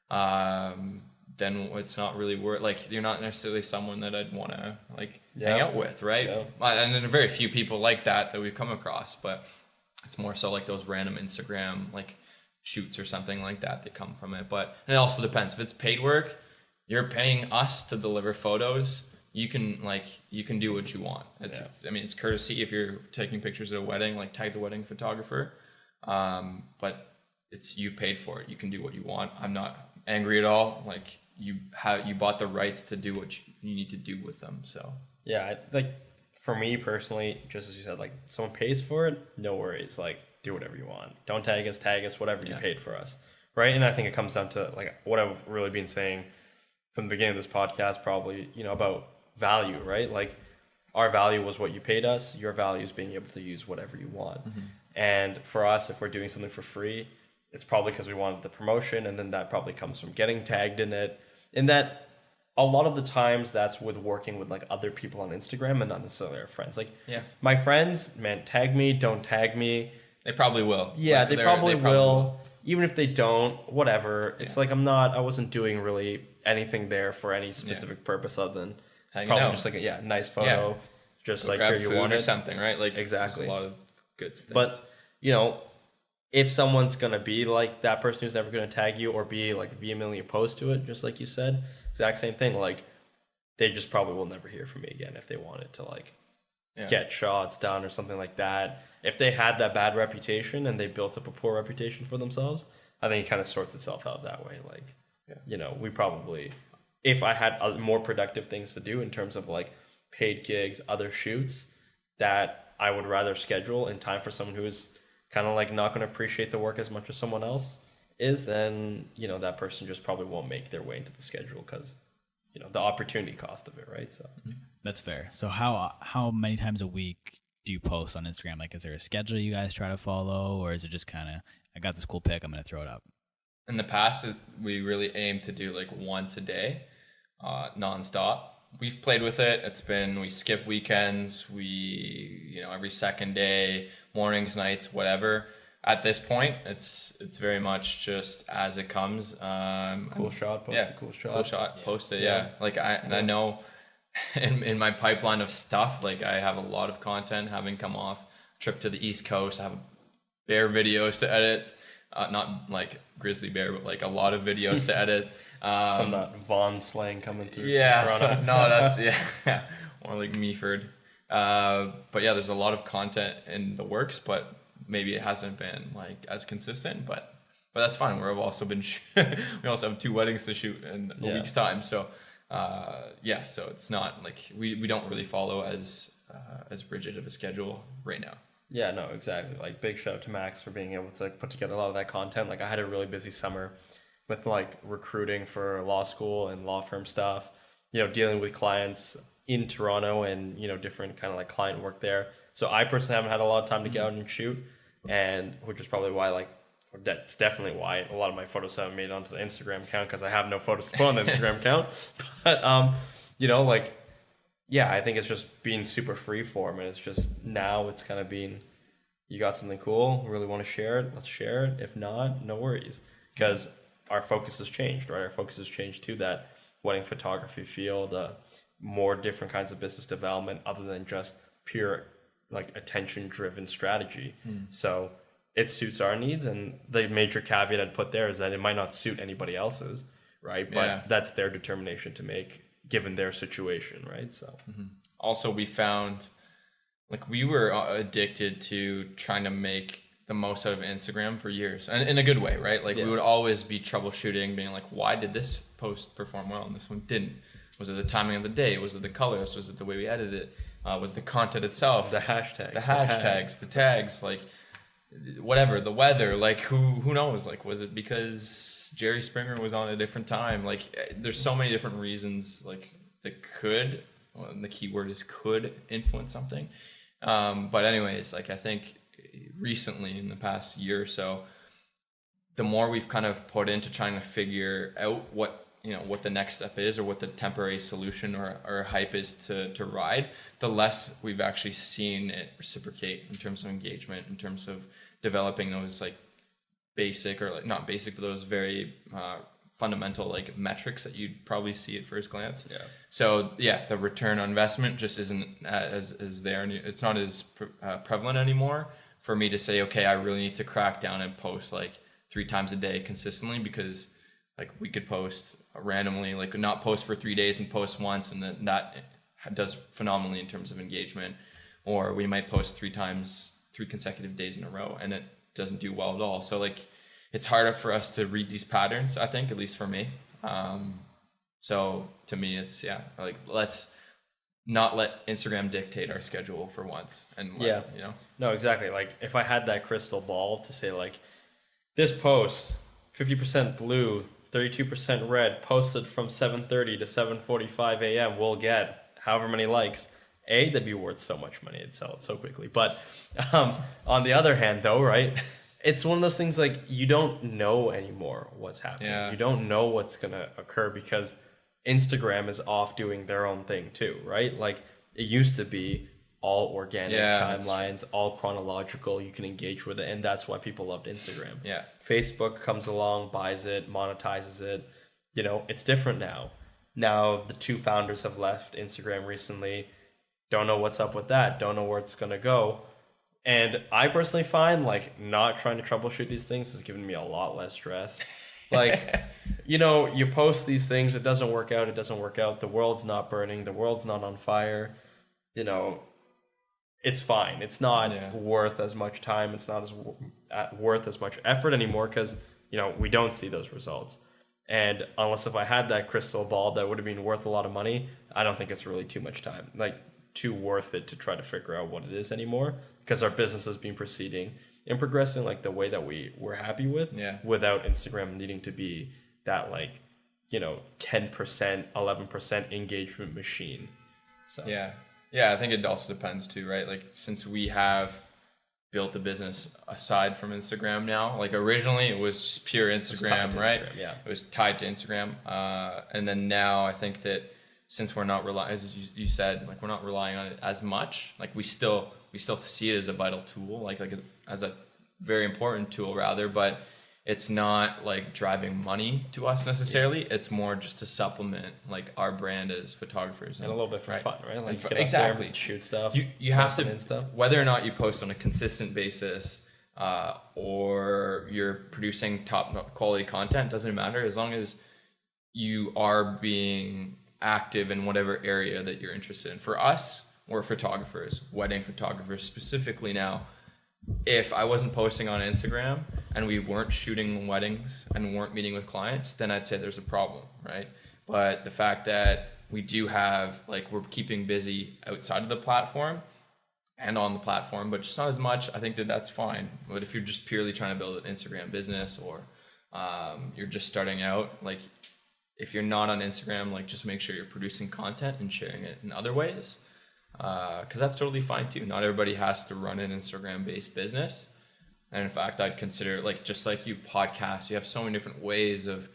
Speaker 2: then it's not really worth, like, you're not necessarily someone that I'd want to like hang out with, right? Yeah. And there are very few people like that we've come across, but it's more so like those random Instagram like shoots or something like that come from it. But and it also depends. If it's paid work, you're paying us to deliver photos, you can do what you want. I mean, it's courtesy if you're taking pictures at a wedding, like tag the wedding photographer. But you paid for it. You can do what you want. I'm not angry at all. Like, you bought the rights to do what you need to do with them. So
Speaker 3: yeah, like for me personally, just as you said, like, someone pays for it, no worries. Like, do whatever you want. Don't tag us, whatever you paid for us, right? And I think it comes down to like what I've really been saying from the beginning of this podcast, probably, about value, right? Like, our value was what you paid us. Your value is being able to use whatever you want. Mm-hmm. And for us, if we're doing something for free, it's probably because we wanted the promotion, and then that probably comes from getting tagged in it. And that a lot of the times that's with working with like other people on Instagram and not necessarily our friends. Like, my friends, man, tag me, don't tag me.
Speaker 2: They probably will.
Speaker 3: Yeah, they probably will. Even if they don't, whatever. It's like I wasn't doing really anything there for any specific purpose other than it's probably just like a nice photo. Just like, here you want
Speaker 2: or
Speaker 3: it.
Speaker 2: Something, right? Like,
Speaker 3: exactly.
Speaker 2: There's a lot of good things.
Speaker 3: But, if someone's going to be like that person who's never going to tag you or be like vehemently opposed to it, just like you said, exact same thing. Like, they just probably will never hear from me again if they wanted to like get shots done or something like that. If they had that bad reputation and they built up a poor reputation for themselves, I think it kind of sorts itself out that way. Like, we probably, if I had more productive things to do in terms of like paid gigs, other shoots that I would rather schedule in time for someone who is kind of like not going to appreciate the work as much as someone else is, then, that person just probably won't make their way into the schedule because, the opportunity cost of it, right? So
Speaker 4: that's fair. So how many times a week do you post on Instagram? Like, is there a schedule you guys try to follow, or is it just kind of, I got this cool pic, I'm going to throw it up?
Speaker 2: In the past, we really aim to do like once a day, nonstop. We've played with it. We skip weekends. Every second day, mornings, nights, whatever. At this point, it's very much just as it comes.
Speaker 3: Cool shot, post a cool shot.
Speaker 2: Cool shot, post it, yeah. Like, I know in my pipeline of stuff, like, I have a lot of content having come off trip to the East Coast. I have bear videos to edit. Not like grizzly bear, but like a lot of videos to edit.
Speaker 3: Some of that Vaughn slang coming through.
Speaker 2: Yeah, that's more like Meaford. But yeah, there's a lot of content in the works, but maybe it hasn't been like as consistent. But that's fine. We've also been we also have 2 weddings to shoot in a week's time. So so it's not like we don't really follow as rigid of a schedule right now.
Speaker 3: Yeah, no, exactly. Like, big shout out to Max for being able to put together a lot of that content. Like, I had a really busy summer with like recruiting for law school and law firm stuff, dealing with clients in Toronto and, different kind of like client work there. So I personally haven't had a lot of time to get out and shoot, and which is probably why that's definitely why a lot of my photos haven't made it onto the Instagram account, because I have no photos to put on the Instagram account. But, I think it's just being super free form, and it's just now it's kind of being, you got something cool, really want to share it, let's share it. If not, no worries, because our focus has changed, right? Our focus has changed to that wedding photography field, more different kinds of business development other than just pure like attention driven strategy. So it suits our needs, and the major caveat I'd put there is that it might not suit anybody else's, right? But that's their determination to make given their situation, right? So
Speaker 2: also we found like we were addicted to trying to make the most out of Instagram for years, and in a good way, right? Like we would always be troubleshooting, being like, why did this post perform well and this one didn't? Was it the timing of the day? Was it the colors? Was it the way we edited it? Was the content itself?
Speaker 3: The hashtags.
Speaker 2: The tags, like whatever, the weather, like who knows? Like, was it because Jerry Springer was on a different time? Like, there's so many different reasons, like, that could, and the key word is could, influence something. But anyways, like I think recently in the past year or so, the more we've kind of put into trying to figure out what the next step is, or what the temporary solution or hype is to ride, the less we've actually seen it reciprocate in terms of engagement, in terms of developing those like basic, or like not basic, but those very fundamental like metrics that you'd probably see at first glance.
Speaker 3: Yeah.
Speaker 2: So yeah, the return on investment just isn't as there, and it's not as prevalent anymore for me to say, okay, I really need to crack down and post like 3 times a day consistently, because like we could post randomly, like not post for 3 days and post once, and then that does phenomenally in terms of engagement. Or we might post 3 consecutive days in a row, and it doesn't do well at all. So like it's harder for us to read these patterns, I think, at least for me. So to me, it's like let's not let Instagram dictate our schedule for once. And
Speaker 3: No, exactly. Like if I had that crystal ball to say like this post 50% blue, 32% red, posted from 7:30 to 7:45 a.m. will get however many likes. That'd be worth so much money. It'd sell it so quickly. But on the other hand, though, right, it's one of those things like you don't know anymore what's happening.
Speaker 2: Yeah.
Speaker 3: You don't know what's going to occur because Instagram is off doing their own thing too, right? Like it used to be all organic timelines, all chronological. You can engage with it, and that's why people loved Instagram.
Speaker 2: Yeah.
Speaker 3: Facebook comes along, buys it, monetizes it. It's different now. Now the 2 founders have left Instagram recently. Don't know what's up with that. Don't know where it's going to go. And I personally find like not trying to troubleshoot these things has given me a lot less stress. Like, you post these things, it doesn't work out. The world's not burning. The world's not on fire. It's fine. It's not worth as much time. It's not worth as much effort anymore because, we don't see those results. And unless if I had that crystal ball that would have been worth a lot of money, I don't think it's really too much time, like too worth it to try to figure out what it is anymore, because our business has been proceeding and progressing like the way that we're happy with, without Instagram needing to be that 10%, 11% engagement machine. So
Speaker 2: yeah, I think it also depends too, right? Like since we have built the business aside from Instagram now, like originally it was just pure Instagram, right? It was tied to Instagram, and then now I think that since we're not relying, as you said, like we're not relying on it as much, like we still see it as a vital tool, like as a very important tool rather, but it's not like driving money to us necessarily. It's more just to supplement like our brand as photographers
Speaker 3: and a little bit for fun, right? Like get
Speaker 2: exactly,
Speaker 3: and shoot stuff.
Speaker 2: You have to, whether or not you post on a consistent basis, or you're producing top quality content, doesn't matter, as long as you are being active in whatever area that you're interested in. For us, we're photographers, wedding photographers specifically now. If I wasn't posting on Instagram and we weren't shooting weddings and weren't meeting with clients, then I'd say there's a problem, right? But the fact that we do have, like, we're keeping busy outside of the platform and on the platform, but just not as much, I think that's fine. But if you're just purely trying to build an Instagram business, or you're just starting out, like if you're not on Instagram, like just make sure you're producing content and sharing it in other ways. Because that's totally fine too. Not everybody has to run an Instagram-based business. And in fact, I'd consider, like, just like you podcast, you have so many different ways of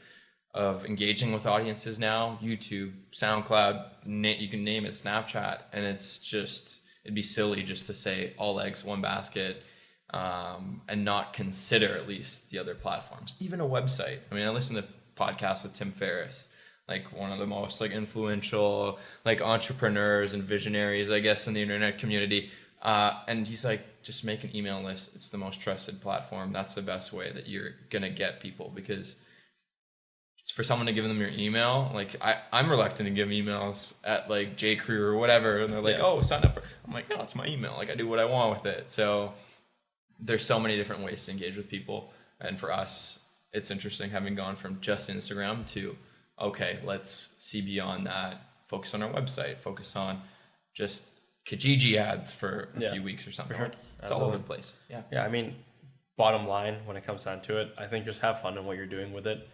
Speaker 2: engaging with audiences now. YouTube, SoundCloud, you can name it, Snapchat. And it'd be silly just to say all eggs, one basket, and not consider at least the other platforms. Even a website. I mean, I listen to podcasts with Tim Ferriss, like one of the most like influential like entrepreneurs and visionaries, I guess, in the internet community. And he's like, just make an email list. It's the most trusted platform. That's the best way that you're going to get people, because for someone to give them your email, like I'm reluctant to give emails at like JCrew or whatever. And they're like, oh, sign up for, I'm like, no, it's my email. Like I do what I want with it. So there's so many different ways to engage with people. And for us, it's interesting having gone from just Instagram to, okay, let's see beyond that, focus on our website, focus on just Kijiji ads for a few weeks or something.
Speaker 3: For sure.
Speaker 2: It's all over the place.
Speaker 3: Yeah, I mean, bottom line, when it comes down to it, I think just have fun in what you're doing with it,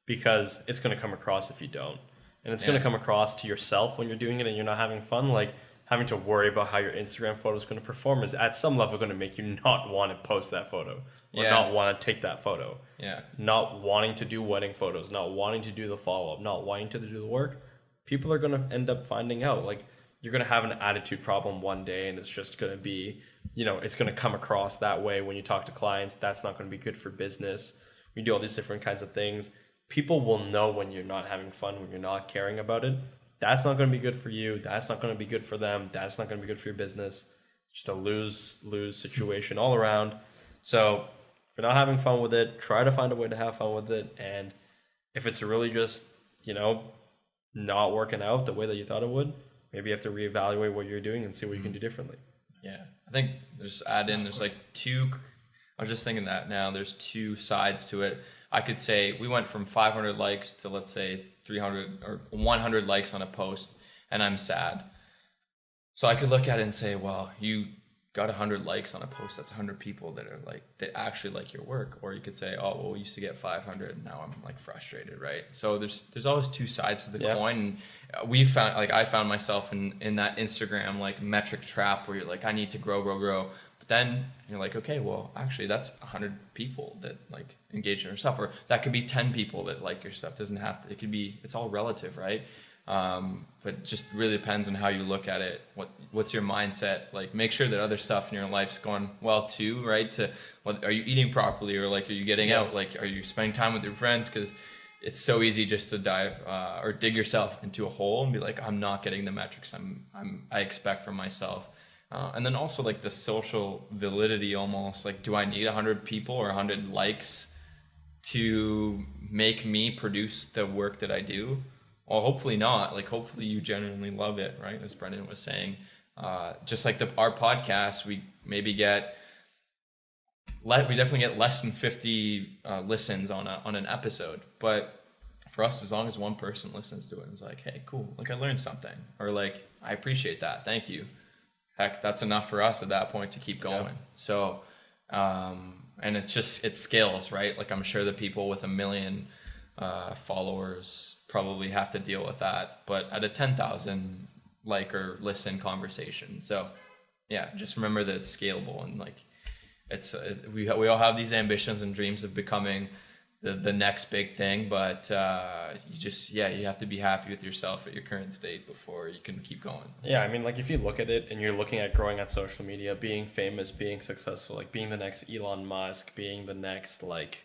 Speaker 3: because it's going to come across if you don't. And it's going to come across to yourself when you're doing it and you're not having fun. Like, having to worry about how your Instagram photo is going to perform is at some level going to make you not want to post that photo or not want to take that photo.
Speaker 2: Yeah.
Speaker 3: Not wanting to do wedding photos, not wanting to do the follow-up, not wanting to do the work. People are going to end up finding out. Like, you're going to have an attitude problem one day, and it's just going to be, it's going to come across that way when you talk to clients. That's not going to be good for business. We do all these different kinds of things. People will know when you're not having fun, when you're not caring about it. That's not going to be good for you. That's not going to be good for them. That's not going to be good for your business. It's just a lose situation all around. So if you're not having fun with it, try to find a way to have fun with it. And if it's really just, not working out the way that you thought it would, maybe you have to reevaluate what you're doing and see what you can do differently.
Speaker 2: Yeah. I think there's like I was just thinking that now there's two sides to it. I could say we went from 500 likes to, let's say, 300 or 100 likes on a post, and I'm sad. So I could look at it and say, well, you got 100 likes on a post. That's 100 people that actually like your work. Or you could say, oh, well, we used to get 500 and now I'm like frustrated, right? So there's always two sides to the coin. And I found myself in that Instagram like metric trap where you're like, I need to grow. But then you're like, okay, well, actually that's 100 people that like engage in your stuff, or that could be 10 people that like your stuff. Doesn't have to, it's all relative, right? But it just really depends on how you look at it. What's your mindset? Like, make sure that other stuff in your life's going well too, right? Are you eating properly, or like, are you getting out? Like, are you spending time with your friends? Because it's so easy just to dive or dig yourself into a hole and be like, I'm not getting the metrics I expect from myself. And then also like the social validity, almost like, do I need 100 people or 100 likes to make me produce the work that I do? Well, hopefully not. Like, hopefully you genuinely love it, right? As Brendan was saying, just like our podcast, we maybe we definitely get less than 50 listens on an episode. But for us, as long as one person listens to it and is like, hey, cool, like I learned something, or like, I appreciate that, thank you. Heck, that's enough for us at that point to keep going. Yeah. So, and it scales, right? Like, I'm sure the people with 1 million followers probably have to deal with that, but at a 10,000 like or listen conversation. So yeah, just remember that it's scalable, and like we all have these ambitions and dreams of becoming the next big thing, but you have to be happy with yourself at your current state before you can keep going.
Speaker 3: Yeah, I mean, like, if you look at it and you're looking at growing on social media, being famous, being successful, like being the next Elon Musk, being the next, like,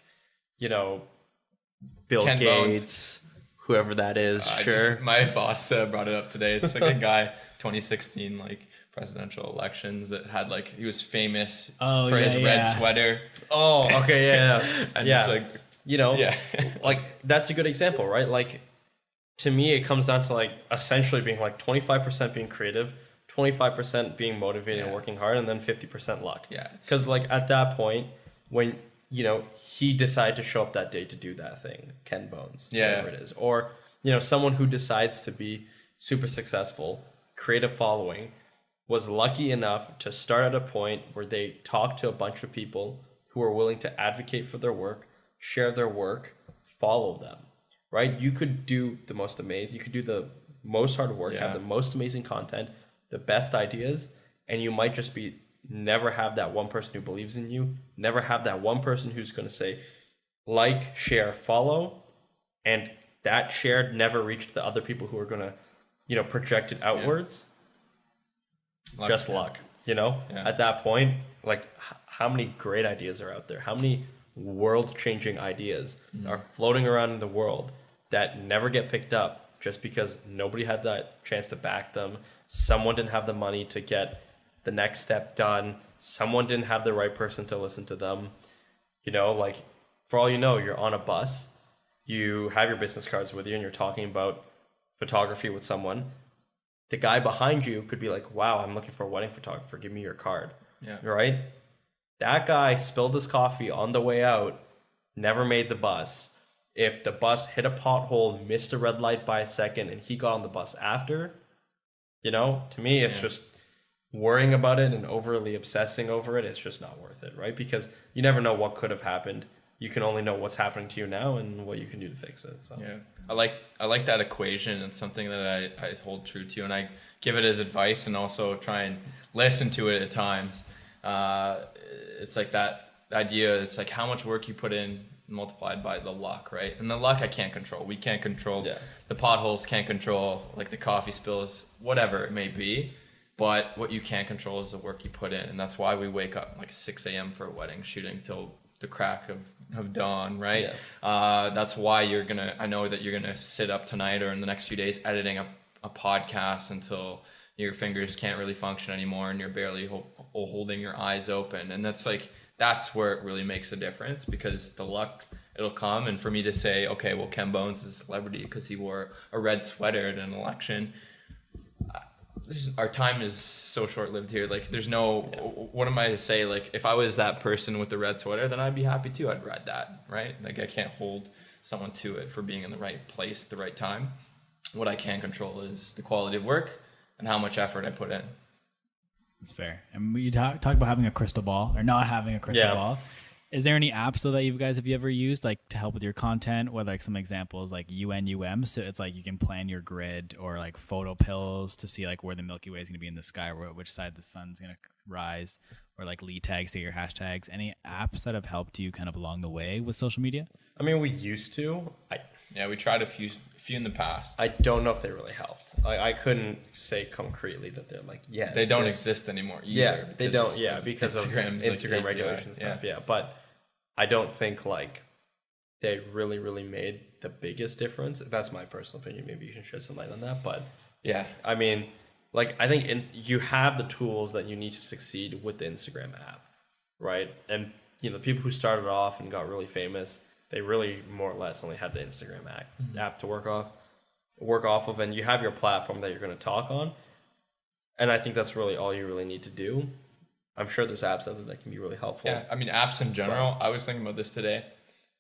Speaker 3: Bill
Speaker 2: Ken
Speaker 3: Gates, whoever that is.
Speaker 2: My boss brought it up today. It's like a guy, 2016 like presidential elections, that had like, he was famous for his red sweater.
Speaker 3: Oh, okay, yeah.
Speaker 2: And
Speaker 3: yeah.
Speaker 2: just like,
Speaker 3: like, that's a good example, right? Like, to me, it comes down to like essentially being like 25% being creative, 25% being motivated and working hard, and then 50% luck.
Speaker 2: Yeah.
Speaker 3: Because like at that point, when he decided to show up that day to do that thing, Ken Bones, whatever it is. Or, someone who decides to be super successful, creative following, was lucky enough to start at a point where they talk to a bunch of people who are willing to advocate for their work, share their work, follow them, right? You could do the most amazing, you could do the most hard work, have the most amazing content, the best ideas, and you might just never have that one person who believes in you, never have that one person who's going to say, like, share, follow, and that share never reached the other people who are going to, project it outwards.
Speaker 2: Luck,
Speaker 3: just luck, At that point, like, how many great ideas are out there? How many world-changing ideas are floating around in the world that never get picked up just because nobody had that chance to back them? Someone didn't have the money to get the next step done. Someone didn't have the right person to listen to them. Like, for all you know, you're on a bus, you have your business cards with you, and you're talking about photography with someone. The guy behind you could be like, wow, I'm looking for a wedding photographer, give me your card.
Speaker 2: Yeah.
Speaker 3: Right? That guy spilled his coffee on the way out, never made the bus. If the bus hit a pothole, missed a red light by a second, and he got on the bus after, to me, it's just worrying about it and overly obsessing over it. It's just not worth it, right? Because you never know what could have happened. You can only know what's happening to you now and what you can do to fix it. So
Speaker 2: yeah, I like that equation. It's something that I hold true to, and I give it as advice and also try and listen to it at times. It's like that idea. It's like how much work you put in multiplied by the luck, right? And the luck I can't control. We can't control the potholes, can't control like the coffee spills, whatever it may be. But what you can control is the work you put in. And that's why we wake up like 6 a.m. for a wedding, shooting till the crack of dawn, right? That's why I know that you're gonna sit up tonight or in the next few days editing a podcast until your fingers can't really function anymore and you're barely holding your eyes open. And that's where it really makes a difference, because the luck, it'll come. And for me to say, okay, well, Ken Bones is a celebrity because he wore a red sweater at an election. Our time is so short-lived here. Like, there's no, what am I to say? Like, if I was that person with the red sweater, then I'd be happy too. I'd read that, right? Like, I can't hold someone to it for being in the right place at the right time. What I can control is the quality of work and how much effort I put in.
Speaker 4: That's fair. And you talk about having a crystal ball or not having a crystal ball. Is there any apps though that you guys have you ever used like to help with your content? Or like some examples like UNUM, so it's like you can plan your grid, or like photo pills to see like where the Milky Way is going to be in the sky, or which side the sun's going to rise, or like lead tags to your hashtags. Any apps that have helped you kind of along the way with social media?
Speaker 3: I mean, we used to.
Speaker 2: We tried a few in the past.
Speaker 3: I don't know if they really helped. I couldn't say concretely that they're like, yes.
Speaker 2: They don't exist anymore either.
Speaker 3: Yeah, they don't. Yeah, because of Instagram
Speaker 2: like
Speaker 3: regulation stuff. Yeah, but I don't think like they really made the biggest difference. That's my personal opinion. Maybe you can shed some light on that. But
Speaker 2: yeah,
Speaker 3: I mean, like I think you have the tools that you need to succeed with the Instagram app, right? And the people who started off and got really famous, they really more or less only had the Instagram app to work off of, and you have your platform that you're going to talk on. And I think that's really all you really need to do. I'm sure there's apps out there that can be really helpful.
Speaker 2: Yeah, I mean, apps in general, I was thinking about this today,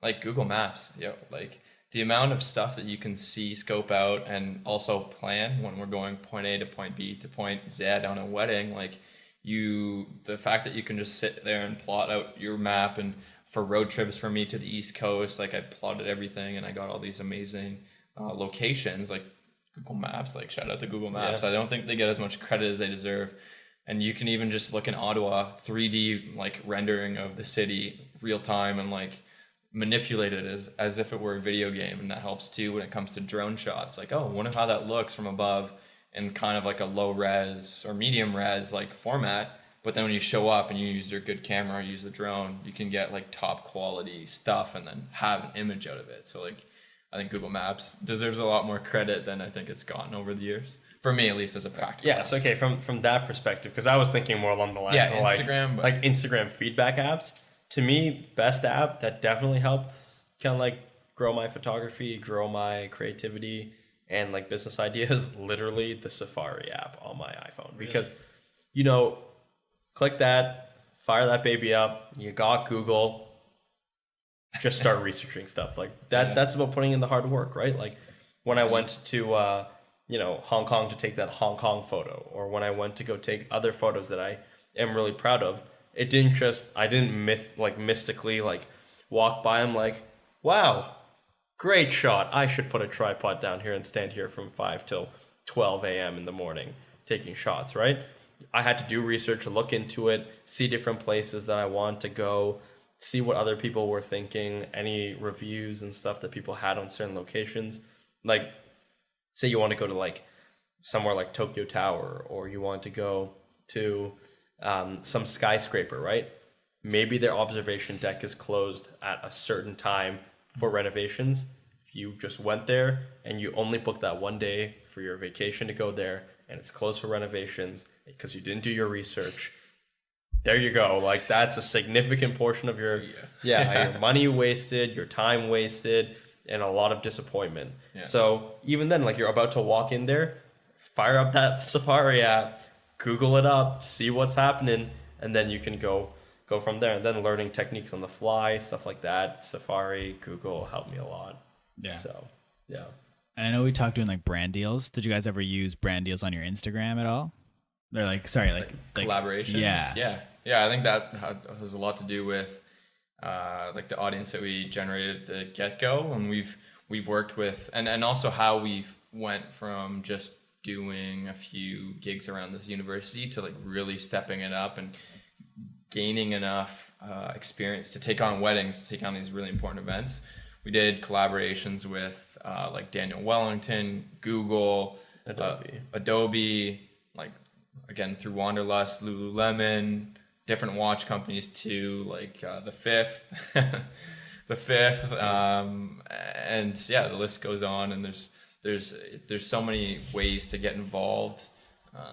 Speaker 2: like Google Maps, like the amount of stuff that you can see, scope out, and also plan when we're going point A to point B to point Z on a wedding, like the fact that you can just sit there and plot out your map. And for road trips for me to the East Coast, like I plotted everything and I got all these amazing locations, like Google Maps, like shout out to Google Maps. I don't think they get as much credit as they deserve. And you can even just look in Ottawa, 3D like rendering of the city real time and like manipulate it as if it were a video game. And that helps too when it comes to drone shots. Like, oh, wonder how that looks from above in kind of like a low res or medium res like format. But then when you show up and you use your good camera or use the drone, you can get like top quality stuff and then have an image out of it. So like, I think Google Maps deserves a lot more credit than I think it's gotten over the years. For me, at least, as a practical.
Speaker 3: Yeah, so okay, from that perspective, because I was thinking more along the lines of
Speaker 2: Instagram,
Speaker 3: like Instagram feedback apps. To me, best app that definitely helped kind of like grow my photography, grow my creativity, and like business ideas, literally the Safari app on my iPhone. Because, click that, fire that baby up, you got Google, just start researching stuff. Like that. That's about putting in the hard work, right? Like when I went to Hong Kong to take that Hong Kong photo, or when I went to go take other photos that I am really proud of, I didn't mystically like walk by. I'm like, wow, great shot. I should put a tripod down here and stand here from 5 till 12 a.m. in the morning taking shots, right? I had to do research, look into it, see different places that I want to go, see what other people were thinking, any reviews and stuff that people had on certain locations. Like, say you want to go to like somewhere like Tokyo Tower, or you want to go to some skyscraper, right? Maybe their observation deck is closed at a certain time for renovations. If you just went there and you only booked that one day for your vacation to go there, and it's closed for renovations because you didn't do your research, there you go. Like that's a significant portion of your your money wasted, your time wasted, and a lot of disappointment. Yeah. So even then, like you're about to walk in there, fire up that Safari app, Google it up, see what's happening, and then you can go from there. And then learning techniques on the fly, stuff like that. Safari, Google helped me a lot.
Speaker 4: Yeah.
Speaker 3: So, yeah.
Speaker 4: And I know we talked doing like brand deals. Did you guys ever use brand deals on your Instagram at all? They're like,
Speaker 2: collaborations. Yeah. I think that has a lot to do with like the audience that we generated at the get-go, and we've worked with, and also how we've went from just doing a few gigs around this university to like really stepping it up and gaining enough experience to take on weddings, to take on these really important events. We did collaborations with like Daniel Wellington, Google, Adobe, like again through Wanderlust, Lululemon, different watch companies too, like the Fifth, and yeah, the list goes on. And there's so many ways to get involved,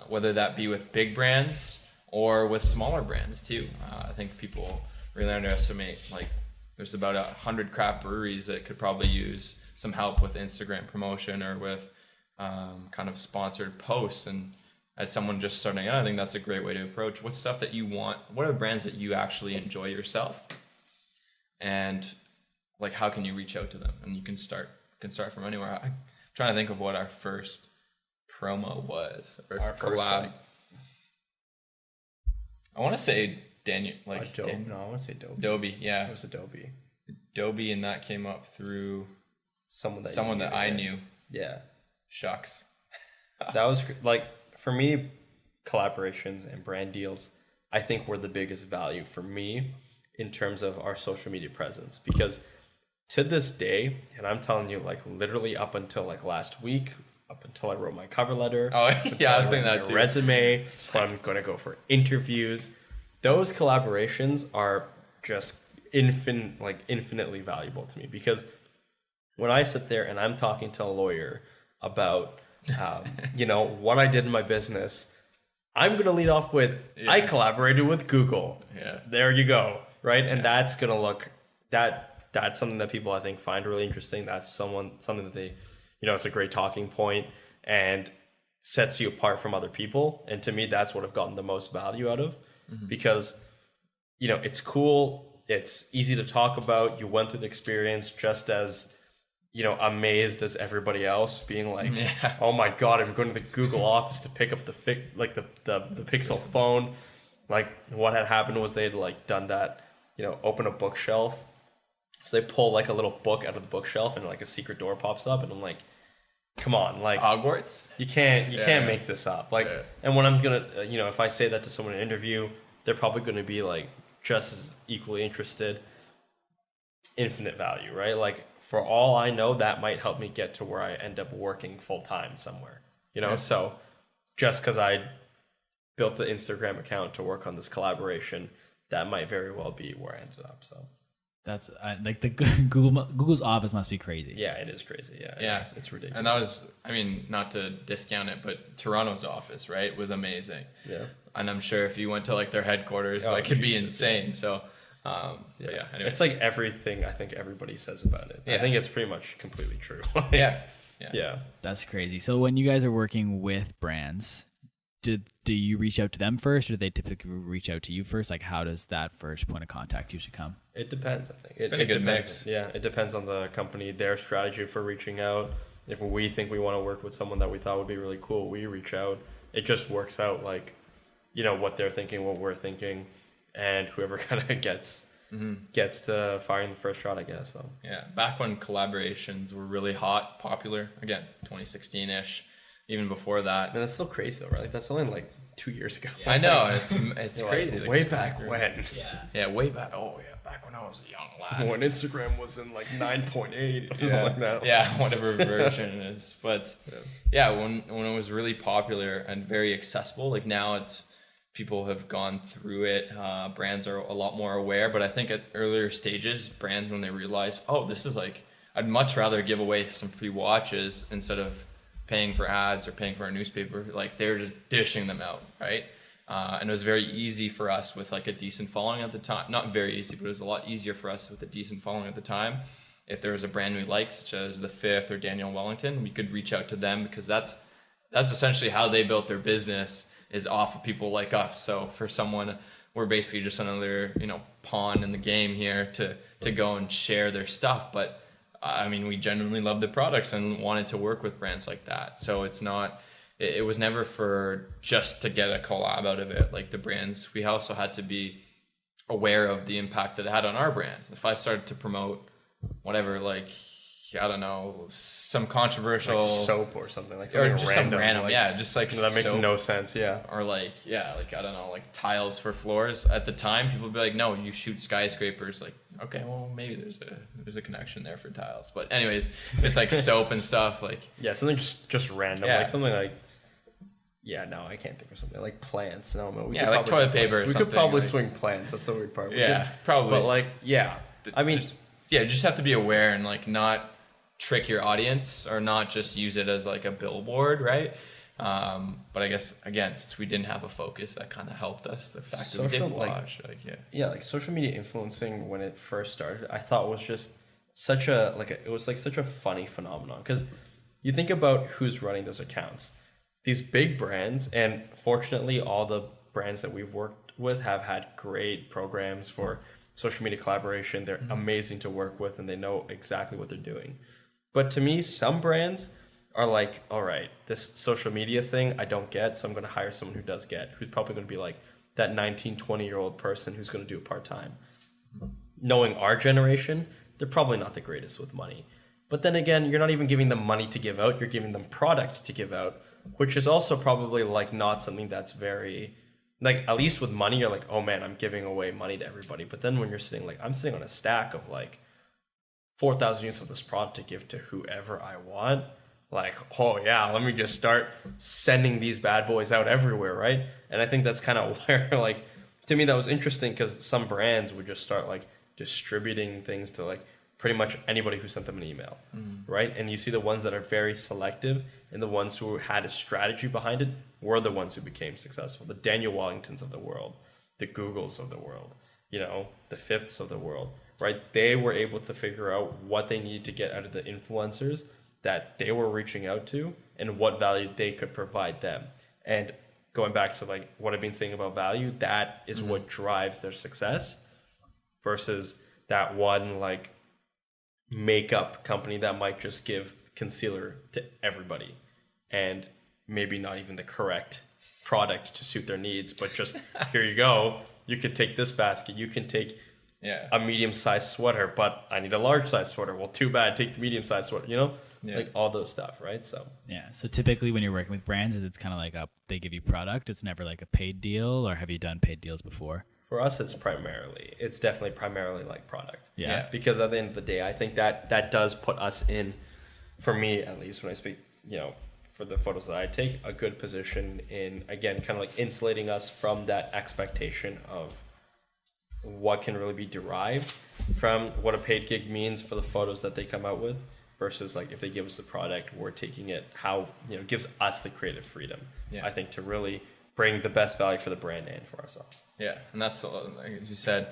Speaker 2: whether that be with big brands or with smaller brands too. I think people really underestimate, like there's about 100 craft breweries that could probably use some help with Instagram promotion or with kind of sponsored posts. And as someone just starting out, I think that's a great way to approach what's stuff that you want. What are the brands that you actually enjoy yourself? And like, how can you reach out to them? And you can start from anywhere. I'm trying to think of what our first promo was, or our collab. I want to say Daniel, like
Speaker 3: Adobe. No, I want to say Adobe.
Speaker 2: Adobe, yeah.
Speaker 3: It was Adobe.
Speaker 2: Adobe, and that came up through
Speaker 3: someone
Speaker 2: that I knew.
Speaker 3: Yeah.
Speaker 2: Shucks.
Speaker 3: That was like, for me, collaborations and brand deals, I think were the biggest value for me in terms of our social media presence. Because to this day, and I'm telling you, like literally up until like last week, up until I wrote my cover letter.
Speaker 2: Oh yeah, I was saying that too.
Speaker 3: Resume. I'm going to go for interviews. Those collaborations are just infinitely valuable to me, because when I sit there and I'm talking to a lawyer about, what I did in my business, I'm going to lead off with, I collaborated with Google.
Speaker 2: Yeah.
Speaker 3: There you go. Right. And that's going to look, that's something that people I think find really interesting. That's something that they, it's a great talking point and sets you apart from other people. And to me, that's what I've gotten the most value out of, because, it's cool. It's easy to talk about. You went through the experience just as, amazed as everybody else, being like, oh my God, I'm going to the Google office to pick up the Pixel phone. Like, what had happened was they had like done that, open a bookshelf. So they pull like a little book out of the bookshelf and like a secret door pops up, and I'm like, come on, like
Speaker 2: Hogwarts?
Speaker 3: You can't make this up. Like, and when I'm gonna, if I say that to someone in an interview, they're probably going to be like just as equally interested. Infinite value, right? Like, for all I know, that might help me get to where I end up working full time somewhere. So just because I built the Instagram account to work on this collaboration, that might very well be where I ended up. So
Speaker 4: that's like the Google's office must be crazy.
Speaker 3: Yeah, it is crazy. Yeah, it's ridiculous.
Speaker 2: And that was, not to discount it, but Toronto's office, right, was amazing.
Speaker 3: Yeah.
Speaker 2: And I'm sure if you went to like their headquarters, it'd be insane. Yeah. So, anyway.
Speaker 3: It's like everything I think everybody says about it. Yeah. I think it's pretty much completely true. Yeah.
Speaker 4: That's crazy. So when you guys are working with brands, do you reach out to them first, or do they typically reach out to you first? Like, how does that first point of contact usually come?
Speaker 3: It depends, I think. It
Speaker 2: depends.
Speaker 3: Mix. Yeah, it depends on the company, their strategy for reaching out. If we think we want to work with someone that we thought would be really cool, we reach out. It just works out like, what they're thinking, what we're thinking, and whoever kind of gets to firing the first shot, I guess. So.
Speaker 2: Yeah, back when collaborations were really hot, popular, again, 2016-ish, even before that.
Speaker 3: Man, that's still crazy though, right? Like, that's only like 2 years ago.
Speaker 2: Yeah, I know, it's crazy.
Speaker 3: Like, way back when.
Speaker 2: Yeah, way back. Oh yeah, back when I was a young lad.
Speaker 3: When Instagram was in like 9.8 or something like that.
Speaker 2: Yeah, whatever version it is. But when it was really popular and very accessible, like now it's, people have gone through it. Brands are a lot more aware, but I think at earlier stages, brands, when they realize, oh, this is like, I'd much rather give away some free watches instead of paying for ads or paying for a newspaper. Like, they were just dishing them out, right? And it was very easy for us with like a decent following at the time. Not very easy, but it was a lot easier for us with a decent following at the time. If there was a brand we liked, such as the Fifth or Daniel Wellington, we could reach out to them, because that's essentially how they built their business, is off of people like us. So for someone, we're basically just another, pawn in the game here to go and share their stuff. But we genuinely love the products and wanted to work with brands like that. So it was never for just to get a collab out of it. Like, the brands, we also had to be aware of the impact that it had on our brands. If I started to promote whatever, like I don't know, some controversial
Speaker 3: Like soap or something, like
Speaker 2: or
Speaker 3: something
Speaker 2: just
Speaker 3: random,
Speaker 2: some random,
Speaker 3: like,
Speaker 2: yeah, just like
Speaker 3: that makes
Speaker 2: soap.
Speaker 3: no sense. Yeah.
Speaker 2: Or like, yeah, like, I don't know, like tiles for floors. At the time, people would be like, no, you shoot skyscrapers. Like, okay, well, maybe there's a connection there for tiles. But anyways, if it's like soap and stuff, like,
Speaker 3: Yeah, something just random,
Speaker 2: Yeah.
Speaker 3: like something like. Yeah, no, I can't think of something like plants. No, we
Speaker 2: Yeah,
Speaker 3: could
Speaker 2: like
Speaker 3: probably
Speaker 2: toilet
Speaker 3: do
Speaker 2: paper or
Speaker 3: plants. We could
Speaker 2: something,
Speaker 3: probably
Speaker 2: like-
Speaker 3: swing plants. That's the weird part. We
Speaker 2: yeah,
Speaker 3: could-
Speaker 2: probably.
Speaker 3: But like, yeah, I mean,
Speaker 2: You just have to be aware and like not trick your audience or not just use it as like a billboard, right? But I guess again, since we didn't have a focus, that kind of helped us. The fact that we
Speaker 3: Social,
Speaker 2: did
Speaker 3: like-
Speaker 2: watch, like, yeah.
Speaker 3: yeah, like social media influencing when it first started, I thought was just such a it was like such a funny phenomenon because you think about who's running those accounts, these big brands, and fortunately, all the brands that we've worked with have had great programs for social media collaboration. They're amazing to work with, and they know exactly what they're doing. But to me, some brands are like, all right, this social media thing I don't get, so I'm going to hire someone who does get, who's probably going to be like that 19, 20-year-old person who's going to do it part-time. Knowing our generation, they're probably not the greatest with money. But then again, you're not even giving them money to give out, you're giving them product to give out, which is also probably like not something that's very, like at least with money, you're like, oh man, I'm giving away money to everybody. But then when you're sitting like, I'm sitting on a stack of like 4,000 units of this product to give to whoever I want, like, oh yeah, let me just start sending these bad boys out everywhere, right? And I think that's kind of where, like, to me that was interesting because some brands would just start like distributing things to like pretty much anybody who sent them an email, right? And you see the ones that are very selective and the ones who had a strategy behind it were the ones who became successful. The Daniel Wellingtons of the world, the Googles of the world, you know, the Fifths of the world, right? They were able to figure out what they needed to get out of the influencers that they were reaching out to and what value they could provide them. And going back to like what I've been saying about value, that is what drives their success versus that one like makeup company that might just give concealer to everybody and maybe not even the correct product to suit their needs, but just here you go, you could take this basket, you can take a medium-sized sweater, but I need a large-sized sweater. Well, too bad, take the medium-sized sweater, you know? Like all those stuff, right? So
Speaker 4: Yeah. So typically when you're working with brands, is it's kind of like they give you product. It's never like a paid deal, or have you done paid deals before?
Speaker 3: for us, it's definitely primarily like product.
Speaker 4: Yeah.
Speaker 3: Because at the end of the day, I think that does put us in, for me at least, when I speak, for the photos that I take, a good position in, again, kind of like insulating us from that expectation of what can really be derived from what a paid gig means for the photos that they come out with versus like if they give us the product, we're taking it how, gives us the creative freedom, I think, to really bring the best value for the brand and for ourselves.
Speaker 2: Yeah, and that's, as you said,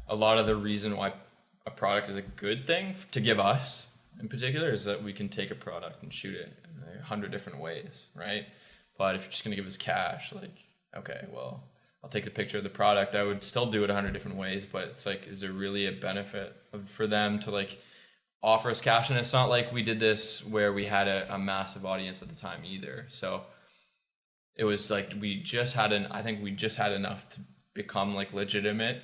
Speaker 2: a lot of the reason why a product is a good thing to give us in particular is that we can take a product and shoot it in 100 different ways, right? But if you're just going to give us cash, like, okay, well, I'll take the picture of the product. I would still do it 100 different ways, but it's like, is there really a benefit for them to like offer us cash? And it's not like we did this where we had a massive audience at the time either. So it was like I think we just had enough to become like legitimate,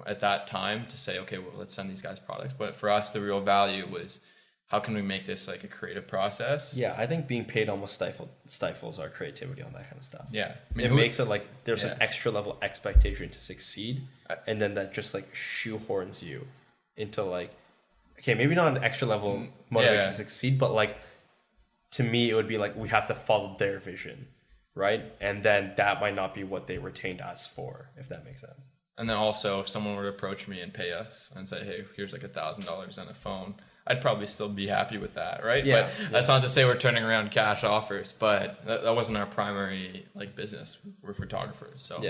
Speaker 2: at that time to say, okay, well, let's send these guys products. But for us, the real value was, how can we make this like a creative process?
Speaker 3: Yeah, I think being paid almost stifles our creativity on that kind of stuff.
Speaker 2: Yeah.
Speaker 3: It makes it like there's an extra level expectation to succeed, and then that just like shoehorns you into like, okay, maybe not an extra level motivation to succeed, but like, to me, it would be like we have to follow their vision, right? And then that might not be what they retained us for, if that makes sense.
Speaker 2: And then also, if someone were to approach me and pay us and say, hey, here's like $1,000 and a phone, I'd probably still be happy with that, right?
Speaker 3: Yeah,
Speaker 2: but that's not to say we're turning around cash offers, but that wasn't our primary like business. We're photographers, so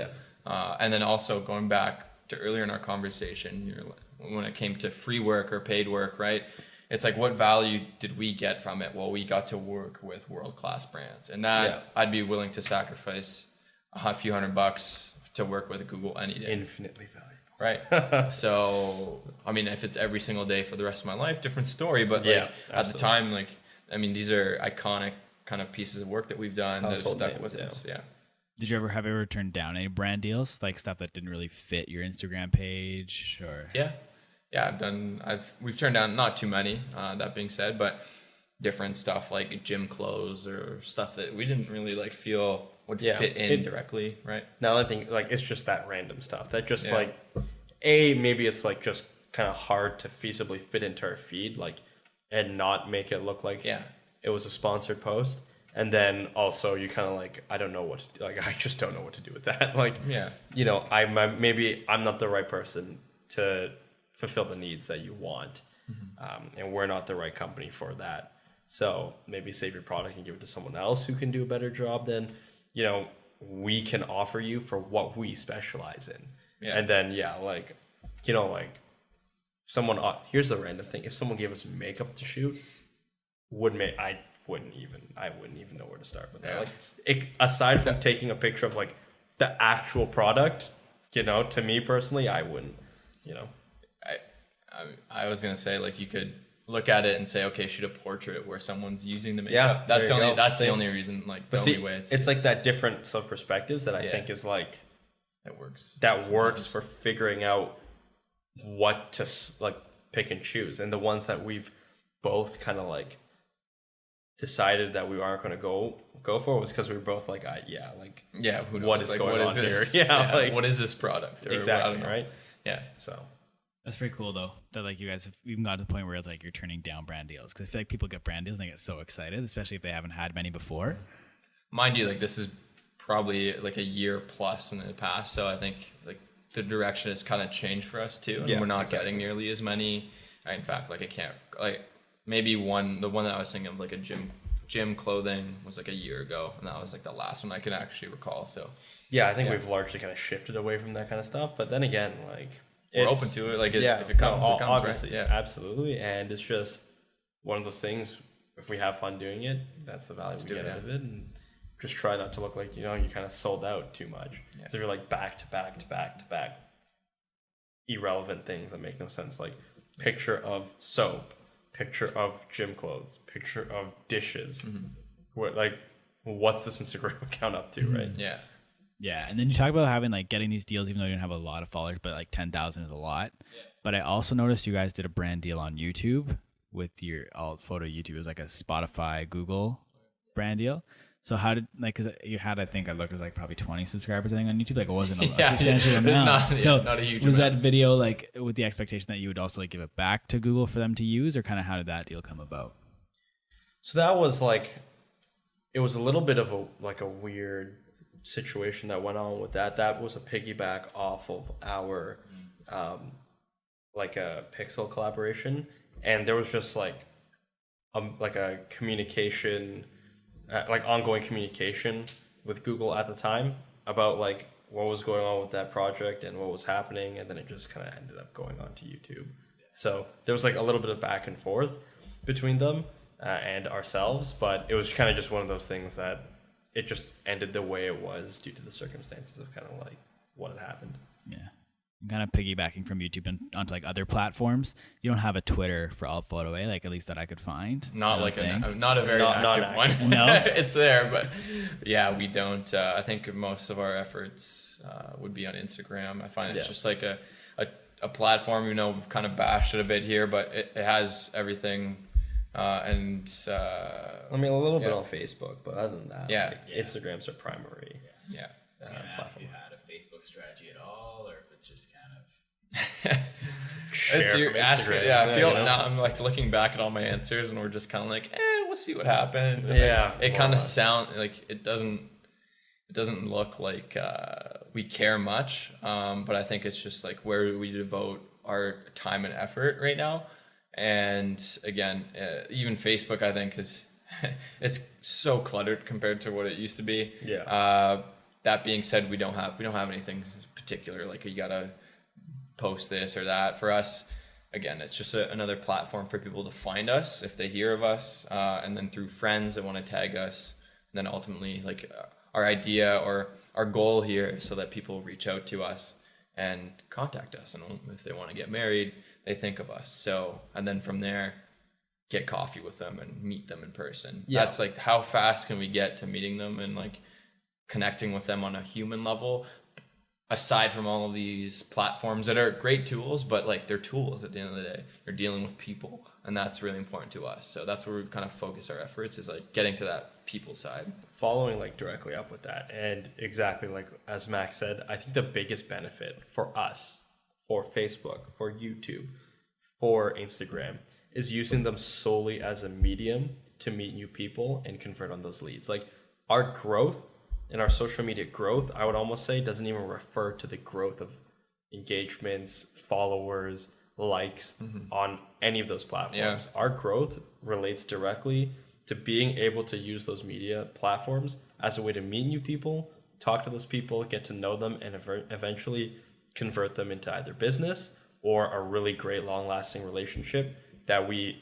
Speaker 2: and then also going back to earlier in our conversation, when it came to free work or paid work, right? It's like, what value did we get from it? Well, we got to work with world-class brands, and that I'd be willing to sacrifice a few $100 to work with Google any day.
Speaker 3: Infinitely valuable.
Speaker 2: Right. So, I mean, if it's every single day for the rest of my life, different story. But like at the time, like, I mean, these are iconic kind of pieces of work that we've done that have stuck with us. Yeah.
Speaker 4: Did you ever turned down any brand deals, like stuff that didn't really fit your Instagram page, or?
Speaker 2: Yeah. yeah, we've turned down not too many, that being said, but different stuff like gym clothes or stuff that we didn't really like feel would fit in directly, right?
Speaker 3: Now I think like it's just that random stuff that just like maybe it's like just kind of hard to feasibly fit into our feed, like, and not make it look like it was a sponsored post. And then also you kind of like, I don't know what to do. Like, I just don't know what to do with that. Like, you know, maybe I'm not the right person to fulfill the needs that you want. And we're not the right company for that. So maybe save your product and give it to someone else who can do a better job than, you know, we can offer you for what we specialize in. And then, like, you know, like someone, here's the random thing. If someone gave us makeup to shoot, I wouldn't even know where to start with that. Like, aside from taking a picture of like the actual product, you know, to me personally, I wouldn't, you know.
Speaker 2: I was gonna say, like, you could look at it and say, okay, shoot a portrait where someone's using the makeup. That's the only reason, like, the only way it's
Speaker 3: like that different self perspectives that I think is like that works for figuring out what to like pick and choose. And the ones that we've both kind of like decided that we aren't going to go for was because we were both like, who knows? What is going on
Speaker 2: this?
Speaker 3: Here?
Speaker 2: Like, what is this product?
Speaker 3: Exactly, right?
Speaker 2: Yeah.
Speaker 3: So
Speaker 4: that's pretty cool though, that like you guys have even got to the point where it's like you're turning down brand deals, because I feel like people get brand deals and they get so excited, especially if they haven't had many before.
Speaker 2: Mind you, like, this is probably like a year plus in the past, so I think like the direction has kind of changed for us too, and we're not getting nearly as many. In fact, like, I can't, like, maybe the one that I was thinking of, like a gym clothing, was like a year ago, and that was like the last one I can actually recall. So
Speaker 3: I think we've largely kind of shifted away from that kind of stuff, but then again, like,
Speaker 2: we're open to it. Like, if it comes, it comes,
Speaker 3: obviously,
Speaker 2: right?
Speaker 3: Absolutely. And it's just one of those things, if we have fun doing it, that's the value we get out of it. And just try not to look like, you know, you kind of sold out too much. So if you're like back to back irrelevant things that make no sense, like picture of soap, picture of gym clothes, picture of dishes. What's this Instagram account up to, right?
Speaker 4: Yeah, and then you talk about having like getting these deals even though you don't have a lot of followers, but like 10,000 is a lot. But I also noticed you guys did a brand deal on YouTube with your alt photo YouTube. It was like a Spotify, Google brand deal. So how did, like, because you had, I think I looked, it was like probably 20 subscribers, I think, on YouTube. Like, it wasn't a substantial amount.
Speaker 2: Not a huge
Speaker 4: was
Speaker 2: amount.
Speaker 4: That video like with the expectation that you would also like give it back to Google for them to use, or kind of how did that deal come about?
Speaker 3: So that was like, it was a little bit of a weird situation that went on with that. That was a piggyback off of our like a Pixel collaboration, and there was just like a communication, like ongoing communication with Google at the time about like what was going on with that project and what was happening, and then it just kind of ended up going on to YouTube. So there was like a little bit of back and forth between them and ourselves, but it was kind of just one of those things that it just ended the way it was due to the circumstances of kind of like what had happened.
Speaker 4: Yeah. I'm kind of piggybacking from YouTube and onto like other platforms. You don't have a Twitter for alt photo, eh? Like, at least that I could find.
Speaker 2: Not a very active one.
Speaker 4: No,
Speaker 2: it's there, but yeah, we don't. I think most of our efforts would be on Instagram. I find it's just like a platform. You know, we've kind of bashed it a bit here, but it has everything. I mean, a little bit on Facebook, but other than that, Instagram's our primary.
Speaker 4: Yeah. I was going to ask if you had a Facebook strategy at all, or if it's just kind of
Speaker 2: I feel now I'm like looking back at all my answers, and we're just kind of like, we'll see what happens. And it kind of sounds like it doesn't look like we care much, but I think it's just like where we devote our time and effort right now. And again, even Facebook, I think, is it's so cluttered compared to what it used to be. That being said, we don't have anything particular, like you gotta post this or that. For us, again, it's just another platform for people to find us if they hear of us, and then through friends that want to tag us, and then ultimately like our idea or our goal here is so that people reach out to us and contact us, and if they want to get married, they think of us. So, and then from there, get coffee with them and meet them in person. That's like, how fast can we get to meeting them and like connecting with them on a human level? aside from all of these platforms that are great tools, but like they're tools at the end of the day. They're dealing with people, and that's really important to us. So that's where we kind of focus our efforts, is like getting to that people side.
Speaker 3: Following like directly up with that, and exactly like as Max said, I think the biggest benefit for us, for Facebook, for YouTube, for Instagram, is using them solely as a medium to meet new people and convert on those leads. Like our growth and our social media growth, I would almost say, doesn't even refer to the growth of engagements, followers, likes on any of those platforms. Our growth relates directly to being able to use those media platforms as a way to meet new people, talk to those people, get to know them, and eventually convert them into either business or a really great long-lasting relationship that we,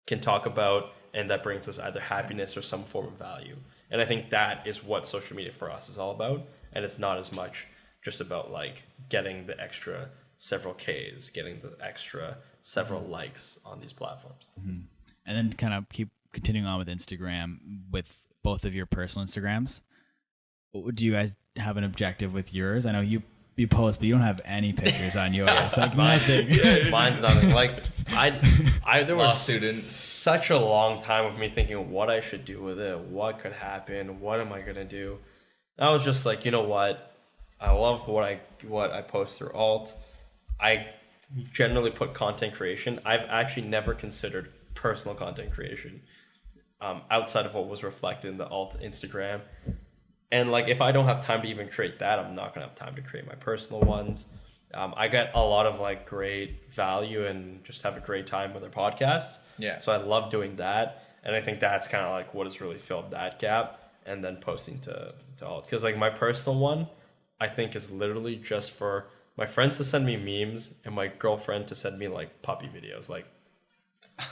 Speaker 3: can talk about, and that brings us either happiness or some form of value. And I think that is what social media for us is all about. And it's not as much just about like getting the extra several Ks, getting the extra several likes on these platforms.
Speaker 4: And then kind of keep continuing on with Instagram, with both of your personal Instagrams. Do you guys have an objective with yours? I know you post, but you don't have any pictures on yours. Like nothing.
Speaker 3: Mine's nothing. Like there
Speaker 2: Law
Speaker 3: was
Speaker 2: student.
Speaker 3: such a long time of me thinking what I should do with it, what could happen, what am I gonna do. And I was just like, you know what? I love what I post through alt. I generally put content creation. I've actually never considered personal content creation outside of what was reflected in the alt Instagram. And like, if I don't have time to even create that, I'm not gonna have time to create my personal ones. I get a lot of like great value and just have a great time with their podcasts.
Speaker 2: Yeah.
Speaker 3: So I love doing that, and I think that's kind of like what has really filled that gap. And then posting to alt, because like my personal one, I think is literally just for my friends to send me memes and my girlfriend to send me like puppy videos. Like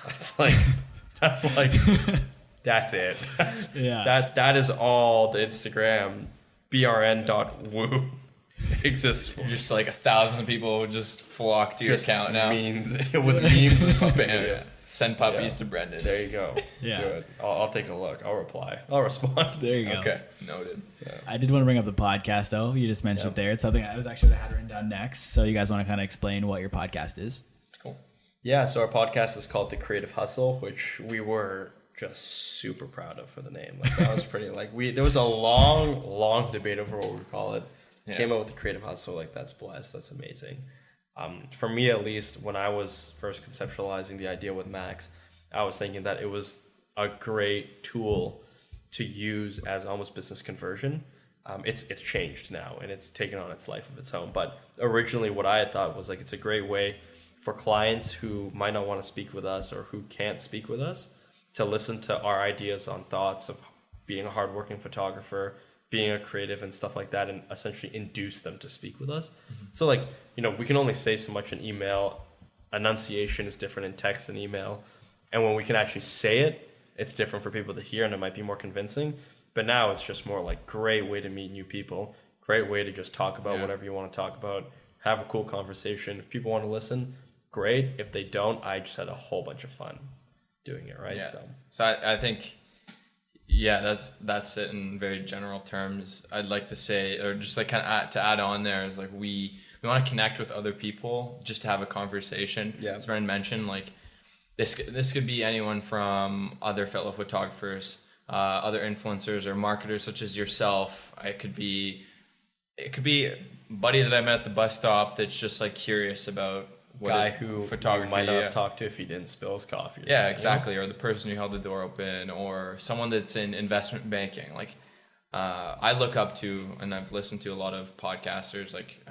Speaker 3: that's like that's it. That is all the Instagram brn.woo exists for.
Speaker 2: Just like 1,000 people would just flock to your account now.
Speaker 3: Memes with memes.
Speaker 2: Spam. Send puppies to Brendan.
Speaker 3: There you go.
Speaker 4: Yeah.
Speaker 3: Do it. I'll take a look. I'll reply. I'll respond.
Speaker 4: There you go.
Speaker 2: Okay, noted.
Speaker 4: I did want to bring up the podcast, though. You just mentioned it there. It's something I had written down next. So you guys want to kind of explain what your podcast is?
Speaker 2: Cool.
Speaker 3: Yeah, so our podcast is called The Creative Hustle, which we were just super proud of for the name. Like that was pretty there was a long debate over what we call it.
Speaker 2: Yeah.
Speaker 3: Came out with The Creative Hustle, like that's blessed, that's amazing. For me at least, when I was first conceptualizing the idea with Max, I was thinking that it was a great tool to use as almost business conversion. It's changed now and it's taken on its life of its own. But originally what I had thought was like it's a great way for clients who might not want to speak with us or who can't speak with us to listen to our ideas on thoughts of being a hardworking photographer, being a creative and stuff like that, and essentially induce them to speak with us. So like, we can only say so much in email. Enunciation is different in text and email. And when we can actually say it, it's different for people to hear and it might be more convincing. But now it's just more like great way to meet new people, great way to just talk about whatever you want to talk about, have a cool conversation. If people want to listen, great. If they don't, I just had a whole bunch of fun doing it, right?
Speaker 2: Yeah. So I think, that's it in very general terms. I'd like to say, or just like kind of to add on there, is like we want to connect with other people just to have a conversation. Yeah. As Brendan mentioned, like this could be anyone from other fellow photographers, other influencers or marketers such as yourself. It could be a buddy that I met at the bus stop that's just like curious about
Speaker 3: guy who
Speaker 2: photography
Speaker 3: might not have talked to if he didn't spill his coffee.
Speaker 2: Yeah, exactly. Or the person who held the door open, or someone that's in investment banking. Like I look up to, and I've listened to a lot of podcasters, like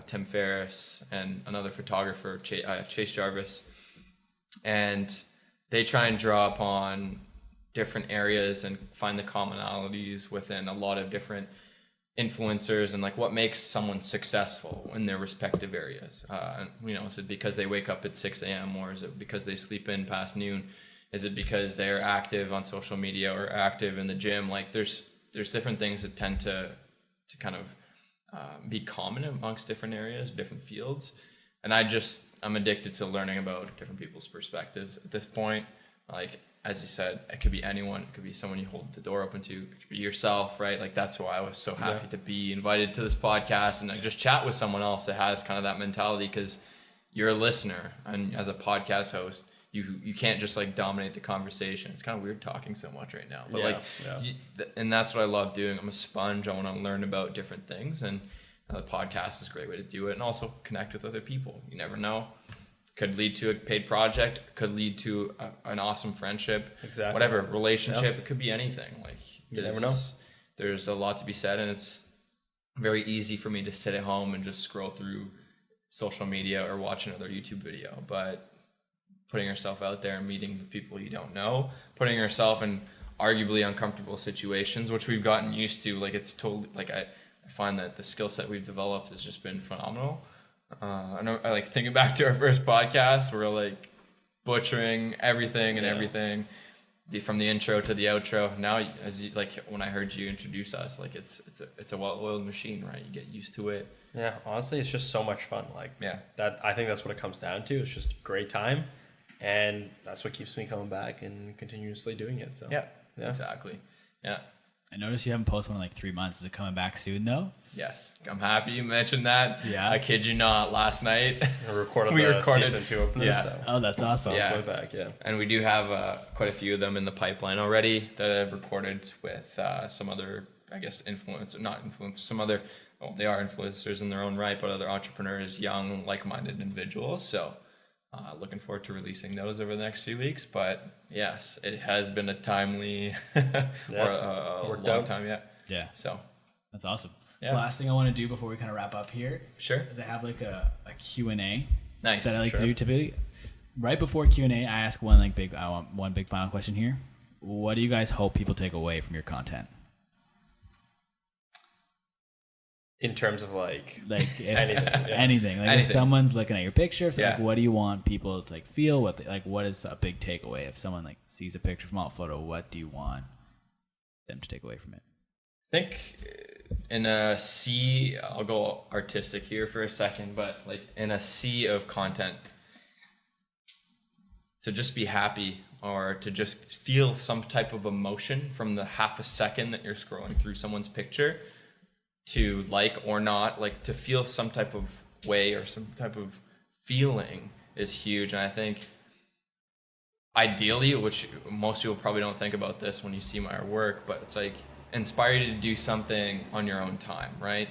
Speaker 2: Tim Ferriss and another photographer, Chase Jarvis, and they try and draw upon different areas and find the commonalities within a lot of different influencers and like what makes someone successful in their respective areas. Is it because they wake up at 6 a.m. or is it because they sleep in past noon? Is it because they're active on social media or active in the gym? Like there's different things that tend to kind of be common amongst different areas, different fields. And I'm addicted to learning about different people's perspectives at this point. Like as you said, it could be anyone. It could be someone you hold the door open to. It could be yourself, right? Like that's why I was so happy to be invited to this podcast and like just chat with someone else that has kind of that mentality, because you're a listener, and as a podcast host, you can't just like dominate the conversation. It's kind of weird talking so much right now, but and that's what I love doing. I'm a sponge. I want to learn about different things, and the podcast is a great way to do it, and also connect with other people. You never know. Could lead to a paid project, could lead to an awesome friendship, whatever, relationship. It could be anything. Like
Speaker 3: you never know.
Speaker 2: There's a lot to be said, and it's very easy for me to sit at home and just scroll through social media or watch another YouTube video. But putting yourself out there and meeting with people you don't know, putting yourself in arguably uncomfortable situations, which we've gotten used to, like it's totally like I find that the skill set we've developed has just been phenomenal. I know, I like thinking back to our first podcast, we're like butchering everything and everything, from the intro to the outro. Now, as you, like when I heard you introduce us, like it's a well-oiled machine, right? You get used to it.
Speaker 3: Yeah, honestly, it's just so much fun. Like that, I think that's what it comes down to. It's just a great time, and that's what keeps me coming back and continuously doing it. So
Speaker 2: yeah, exactly. Yeah.
Speaker 4: I noticed you haven't posted one in like 3 months. Is it coming back soon though?
Speaker 2: Yes, I'm happy you mentioned that.
Speaker 4: Yeah,
Speaker 2: I kid you not. Last night
Speaker 3: we recorded season 2 opener.
Speaker 2: Yeah.
Speaker 3: So.
Speaker 4: Oh, that's awesome.
Speaker 2: Yeah.
Speaker 3: Way back. Yeah.
Speaker 2: And we do have quite a few of them in the pipeline already that I've recorded with some other, I guess, some other. Well, they are influencers in their own right, but other entrepreneurs, young, like-minded individuals. So, looking forward to releasing those over the next few weeks. But yes, it has been a timely or a long time.
Speaker 4: Yeah.
Speaker 2: So
Speaker 4: that's awesome.
Speaker 2: Yeah.
Speaker 4: The last thing I want to do before we kind of wrap up here, is I have like a Q&A
Speaker 2: nice
Speaker 4: that I like to do typically. Right before Q&A, I ask one big final question here. What do you guys hope people take away from your content?
Speaker 3: In terms of like
Speaker 4: anything. Like if someone's looking at your picture, so like what do you want people to like feel? What is a big takeaway? If someone like sees a picture from Alt Photo, what do you want them to take away from it?
Speaker 2: I think in a sea, I'll go artistic here for a second, but like in a sea of content, to just be happy or to just feel some type of emotion from the half a second that you're scrolling through someone's picture, to like or not, like to feel some type of way or some type of feeling is huge. And I think ideally, which most people probably don't think about this when you see my work, but it's like inspire you to do something on your own time, right?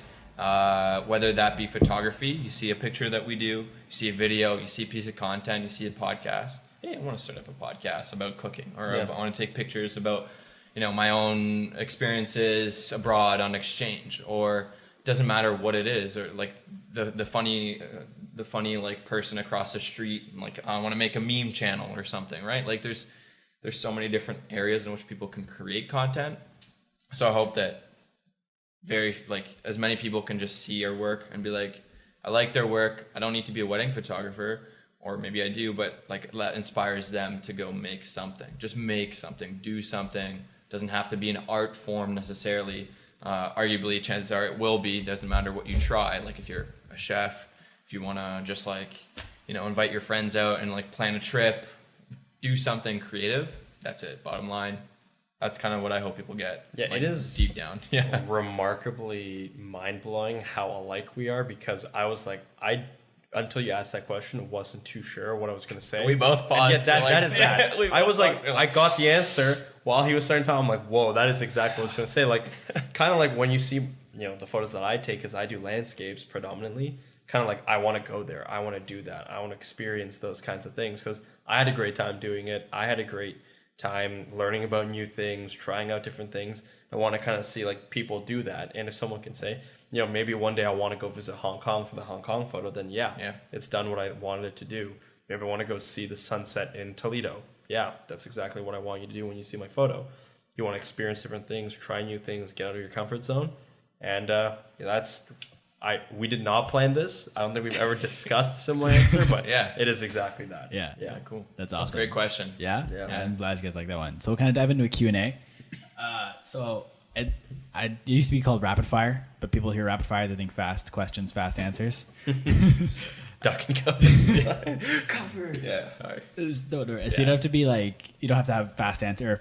Speaker 2: Whether that be photography, you see a picture that we do, you see a video, you see a piece of content, you see a podcast. Hey, I want to start up a podcast about cooking, or I want to take pictures about, my own experiences abroad on exchange, or it doesn't matter what it is, or like the funny like person across the street, and like I want to make a meme channel or something, right? Like there's so many different areas in which people can create content. So I hope that as many people can just see our work and be like, I like their work. I don't need to be a wedding photographer, or maybe I do, but like that inspires them to go make something. Just make something, do something. Doesn't have to be an art form necessarily. Arguably, chances are it will be. Doesn't matter what you try. Like if you're a chef, if you want to just like, invite your friends out and like plan a trip, do something creative. That's it. Bottom line. That's kind of what I hope people get.
Speaker 3: Yeah,
Speaker 2: like,
Speaker 3: it is
Speaker 2: deep down. Yeah,
Speaker 3: remarkably mind-blowing how alike we are, because I was like, until you asked that question, wasn't too sure what I was going to say.
Speaker 2: We both paused.
Speaker 3: That is that. I was like, I got the answer while he was starting to talk. I'm like, whoa, that is exactly what I was going to say. Like, kind of like when you see, the photos that I take, because I do landscapes predominantly, kind of like I want to go there. I want to do that. I want to experience those kinds of things, because I had a great time doing it. I had a great time learning about new things, trying out different things. I want to kind of see like people do that. And if someone can say, maybe one day I want to go visit Hong Kong for the Hong Kong photo, then it's done what I wanted it to do. Maybe I want to go see the sunset in Toledo. Yeah, that's exactly what I want you to do when you see my photo. You want to experience different things, try new things, get out of your comfort zone. And we did not plan this. I don't think we've ever discussed a similar answer, but it is exactly that.
Speaker 4: Yeah,
Speaker 2: cool.
Speaker 4: That's awesome.
Speaker 2: That's a great question.
Speaker 4: Yeah, I'm glad you guys like that one. So we'll kind of dive into a Q&A. It used to be called rapid fire, but people hear rapid fire, they think fast questions, fast answers.
Speaker 3: duck and cover. Cover. Yeah. All right.
Speaker 4: No, so you don't have to be like, you don't have to have fast answers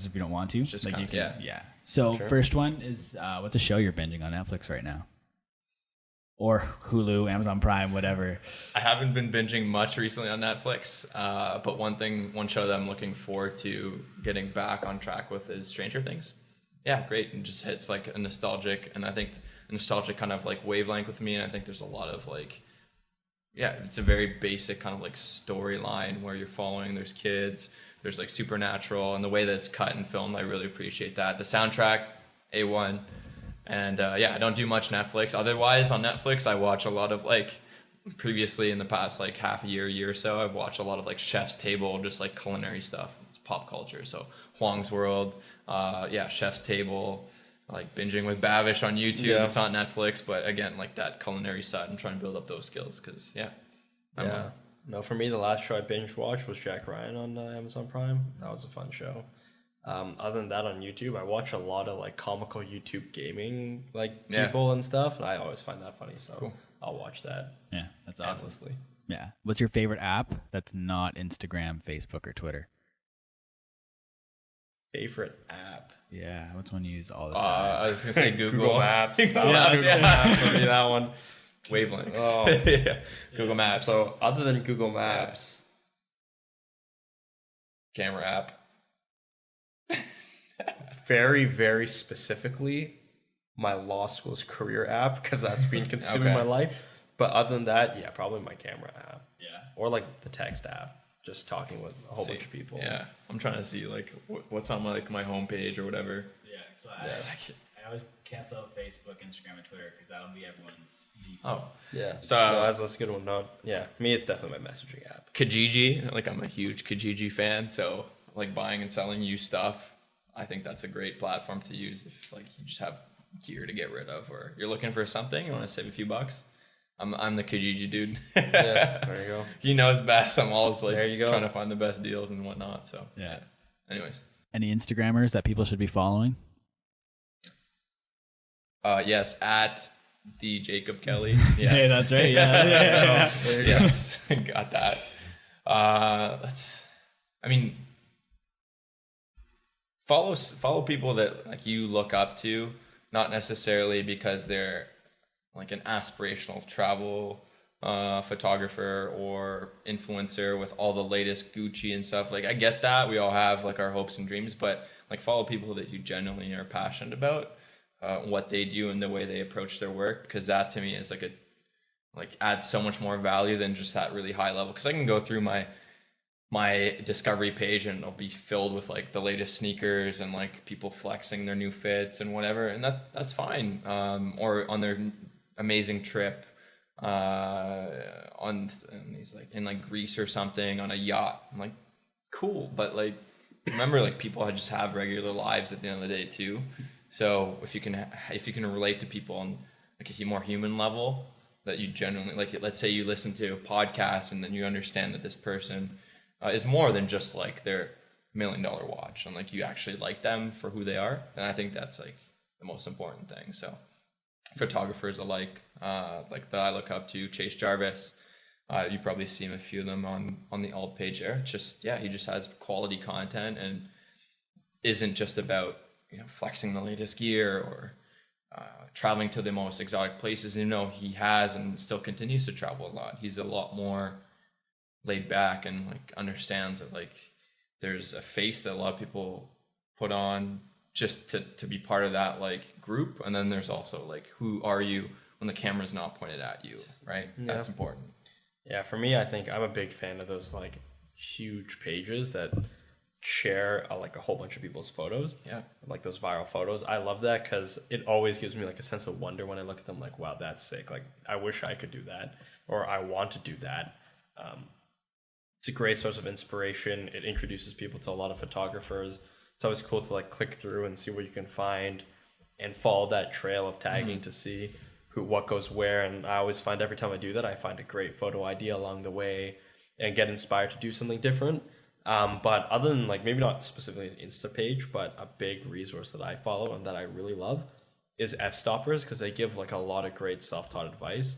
Speaker 4: if you don't want to.
Speaker 2: Just
Speaker 4: like
Speaker 2: kinda,
Speaker 4: you can,
Speaker 2: yeah.
Speaker 4: So
Speaker 3: Sure.
Speaker 4: first one is what's a show you're binging on Netflix right now, or Hulu, Amazon Prime, whatever.
Speaker 2: I haven't been binging much recently on Netflix, but one show that I'm looking forward to getting back on track with is Stranger Things. Yeah, great. And just hits like a nostalgic, and I think a nostalgic kind of like wavelength with me. And I think there's a lot of like, yeah, it's a very basic kind of like storyline where you're following. There's kids, there's like supernatural, and the way that it's cut and filmed, I really appreciate that. The soundtrack, A1. And yeah, I don't do much Netflix. Otherwise, on Netflix, I watch a lot of like, previously in the past like half a year or so, I've watched a lot of like Chef's Table, just like culinary stuff. It's pop culture. So Huang's World, yeah, Chef's Table, like binging with Bavish on YouTube.
Speaker 3: Yeah.
Speaker 2: It's not Netflix, but again, like that culinary side and trying to build up those skills because, yeah.
Speaker 3: Yeah. No, for me, the last show I binge watched was Jack Ryan on Amazon Prime. That was a fun show. Other than that, on YouTube, I watch a lot of like comical YouTube gaming like people and stuff, and I always find that funny. So I'll watch that.
Speaker 4: Yeah, that's awesome.
Speaker 3: Endlessly.
Speaker 4: Yeah. What's your favorite app that's not Instagram, Facebook, or Twitter?
Speaker 3: Favorite app?
Speaker 4: Yeah, what's one you use all the time?
Speaker 2: I was gonna say Google
Speaker 3: Maps.
Speaker 2: Google
Speaker 3: Maps would be that one.
Speaker 2: Wavelengths.
Speaker 3: Oh.
Speaker 2: Yeah. Google Maps.
Speaker 3: So other than Google Maps,
Speaker 2: Camera app.
Speaker 3: very, very specifically, my law school's career app, because that's been consuming my life. But other than that, yeah, probably my camera app.
Speaker 4: Yeah.
Speaker 3: Or like the text app, just talking with a whole bunch of people.
Speaker 2: Yeah, I'm trying to see like what's on like my homepage or whatever.
Speaker 4: Yeah, so I always cancel Facebook, Instagram, and Twitter because that'll be everyone's default.
Speaker 2: Oh,
Speaker 3: Yeah.
Speaker 2: So,
Speaker 3: no, that's a good one. No, yeah, me, it's definitely my messaging app.
Speaker 2: Kijiji, like I'm a huge Kijiji fan, so like buying and selling used stuff, I think that's a great platform to use if like you just have gear to get rid of or you're looking for something, you want to save a few bucks. I'm the Kijiji dude.
Speaker 3: Yeah, there you go.
Speaker 2: He knows best. I'm always like
Speaker 3: There you go.
Speaker 2: trying to find the best deals and whatnot. So
Speaker 4: Yeah.
Speaker 2: Anyways,
Speaker 4: Any Instagrammers that people should be following?
Speaker 2: yes, at the Jacob Kelly. Yes.
Speaker 4: Hey, that's right. Yeah.
Speaker 2: Yes, got that. I mean, follow people that like you look up to, not necessarily because they're like an aspirational travel photographer or influencer with all the latest Gucci and stuff. Like I get that, we all have like our hopes and dreams, but like follow people that you genuinely are passionate about, what they do and the way they approach their work, because that to me is like adds so much more value than just that really high level. Because I can go through my discovery page and it'll be filled with like the latest sneakers and like people flexing their new fits and whatever, and that's fine. Or on their amazing trip on these like in like Greece or something on a yacht. I'm like, cool, but like remember like people just have regular lives at the end of the day too. So if you can relate to people on like a more human level, that you genuinely like, let's say you listen to a podcast and then you understand that this person is more than just like their $1 million watch, and like you actually like them for who they are, then I think that's like the most important thing. So photographers alike, like that I look up to, Chase Jarvis, you probably seen a few of them on the alt page there. It's just, yeah, he just has quality content and isn't just about, you know, flexing the latest gear or traveling to the most exotic places. You know, he has and still continues to travel a lot. He's a lot more laid back and like understands that like there's a face that a lot of people put on just to be part of that like group, and then there's also like who are you when the camera's not pointed at you, right?
Speaker 3: Yeah.
Speaker 2: That's important.
Speaker 3: Yeah, for me, I think I'm a big fan of those like huge pages that share like a whole bunch of people's photos.
Speaker 2: Yeah,
Speaker 3: like those viral photos. I love that because it always gives me like a sense of wonder when I look at them. Like, wow, that's sick. Like, I wish I could do that, or I want to do that. It's a great source of inspiration. It introduces people to a lot of photographers. It's always cool to like click through and see what you can find and follow that trail of tagging to see what goes where. And I always find every time I do that, I find a great photo idea along the way and get inspired to do something different. But other than like maybe not specifically an Insta page, but a big resource that I follow and that I really love is F-Stoppers, because they give like a lot of great self-taught advice.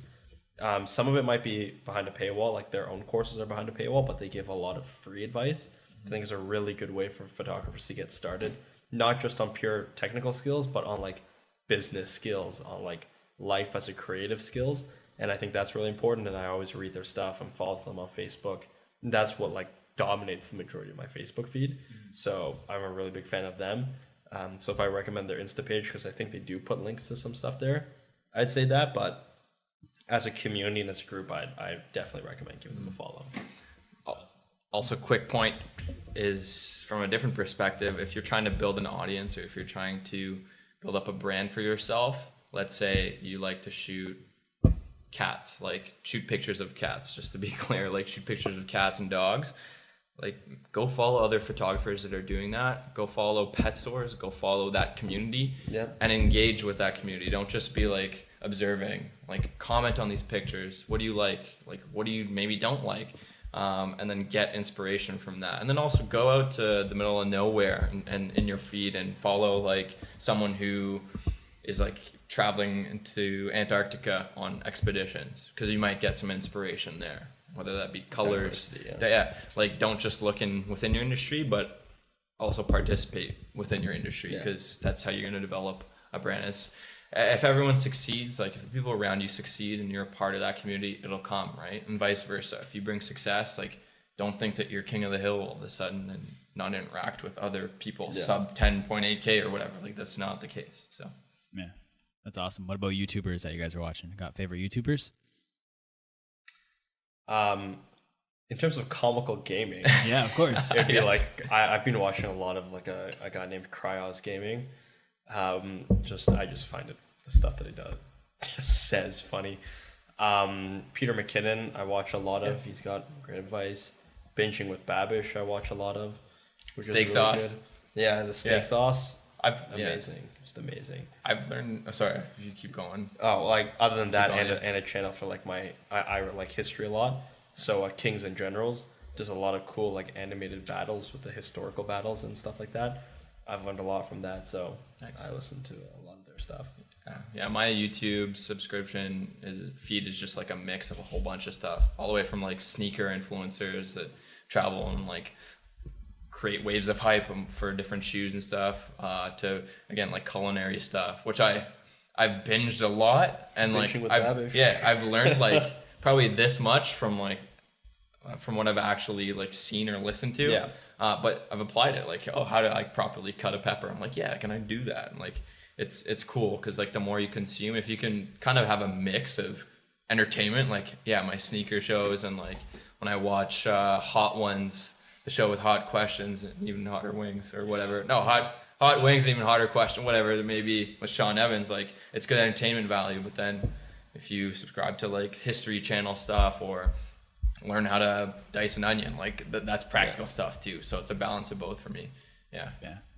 Speaker 3: Some of it might be behind a paywall, like their own courses are behind a paywall, but they give a lot of free advice. I think it's a really good way for photographers to get started, not just on pure technical skills, but on like business skills, on like life as a creative skills. And I think that's really important. And I always read their stuff and follow them on Facebook. And that's what like dominates the majority of my Facebook feed. So I'm a really big fan of them. So if I recommend their Insta page, because I think they do put links to some stuff there, I'd say that. But as a community and as a group, I definitely recommend giving them a follow.
Speaker 2: Also, quick point is from a different perspective. If you're trying to build an audience, or if you're trying to build up a brand for yourself, let's say you like to shoot cats, like shoot pictures of cats, just to be clear, like shoot pictures of cats and dogs. Like, go follow other photographers that are doing that. Go follow pet stores. Go follow that community, and engage with that community. Don't just be like observing. Like, comment on these pictures. What do you like? Like, what do you maybe don't like? And then get inspiration from that. And then also go out to the middle of nowhere and in your feed and follow like someone who is like traveling into Antarctica on expeditions, because you might get some inspiration there. Whether that be colors, like don't just look within your industry, but also participate within your industry, because that's how you're going to develop a brand. If everyone succeeds, like if the people around you succeed and you're a part of that community, it'll come, right? And vice versa. If you bring success, like don't think that you're king of the hill all of a sudden and not interact with other people sub 10.8K or whatever. Like that's not the case. So
Speaker 4: yeah, that's awesome. What about YouTubers that you guys are watching? Got favorite YouTubers?
Speaker 3: In terms of comical gaming,
Speaker 4: Yeah, of course.
Speaker 3: it'd be like I've been watching a lot of like a guy named Cryos Gaming. I just find the stuff that he does just says funny. Peter McKinnon, I watch a lot of. He's got great advice. Binging with Babish, I watch a lot of.
Speaker 2: Steak sauce.
Speaker 3: Good. Yeah, the steak sauce.
Speaker 2: Amazing.
Speaker 3: Just amazing.
Speaker 2: I've learned. Sorry, if you keep going.
Speaker 3: Oh, like other than that,
Speaker 2: going,
Speaker 3: and a channel for like I like history a lot. So Kings and Generals, just a lot of cool like animated battles with the historical battles and stuff like that. I've learned a lot from that, so nice. I listen to a lot of their stuff.
Speaker 2: Yeah, my YouTube subscription feed is just like a mix of a whole bunch of stuff, all the way from like sneaker influencers that travel and like create waves of hype for different shoes and stuff, to again like culinary stuff, which I've binged a lot, and
Speaker 3: Binging
Speaker 2: like I've learned like probably this much from what I've actually like seen or listened to.
Speaker 3: Yeah.
Speaker 2: But I've applied it, like, how do I properly cut a pepper? I'm like, yeah, can I do that? And like, it's cool, because like the more you consume, if you can kind of have a mix of entertainment, like my sneaker shows, and like when I watch Hot Ones, the show with hot questions and even hotter wings or whatever. No, hot wings, and even hotter question, whatever it may be with Sean Evans, like it's good entertainment value. But then if you subscribe to like History Channel stuff or learn how to dice an onion, like that's practical stuff too. So it's a balance of both for me. Yeah.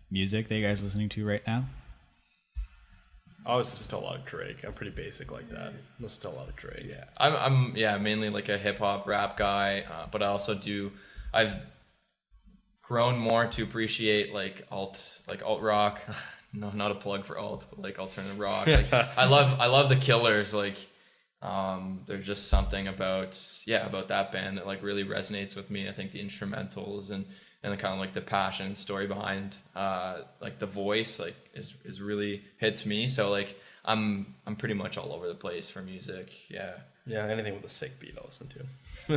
Speaker 4: Music that you guys listening to right now?
Speaker 3: I always listen to a lot of Drake. I'm pretty basic like that. Listen to a lot of Drake.
Speaker 2: Yeah, I'm mainly like a hip hop rap guy, but I also I've grown more to appreciate like alt rock. No, not a plug for alt, but like alternative rock. Like, I love the Killers. Like, there's just something about that band that like really resonates with me. I think the instrumentals and the kind of like the passion story behind like the voice like is really hits me. So like I'm pretty much all over the place for music.
Speaker 3: Yeah, anything with a sick beat I'll listen to.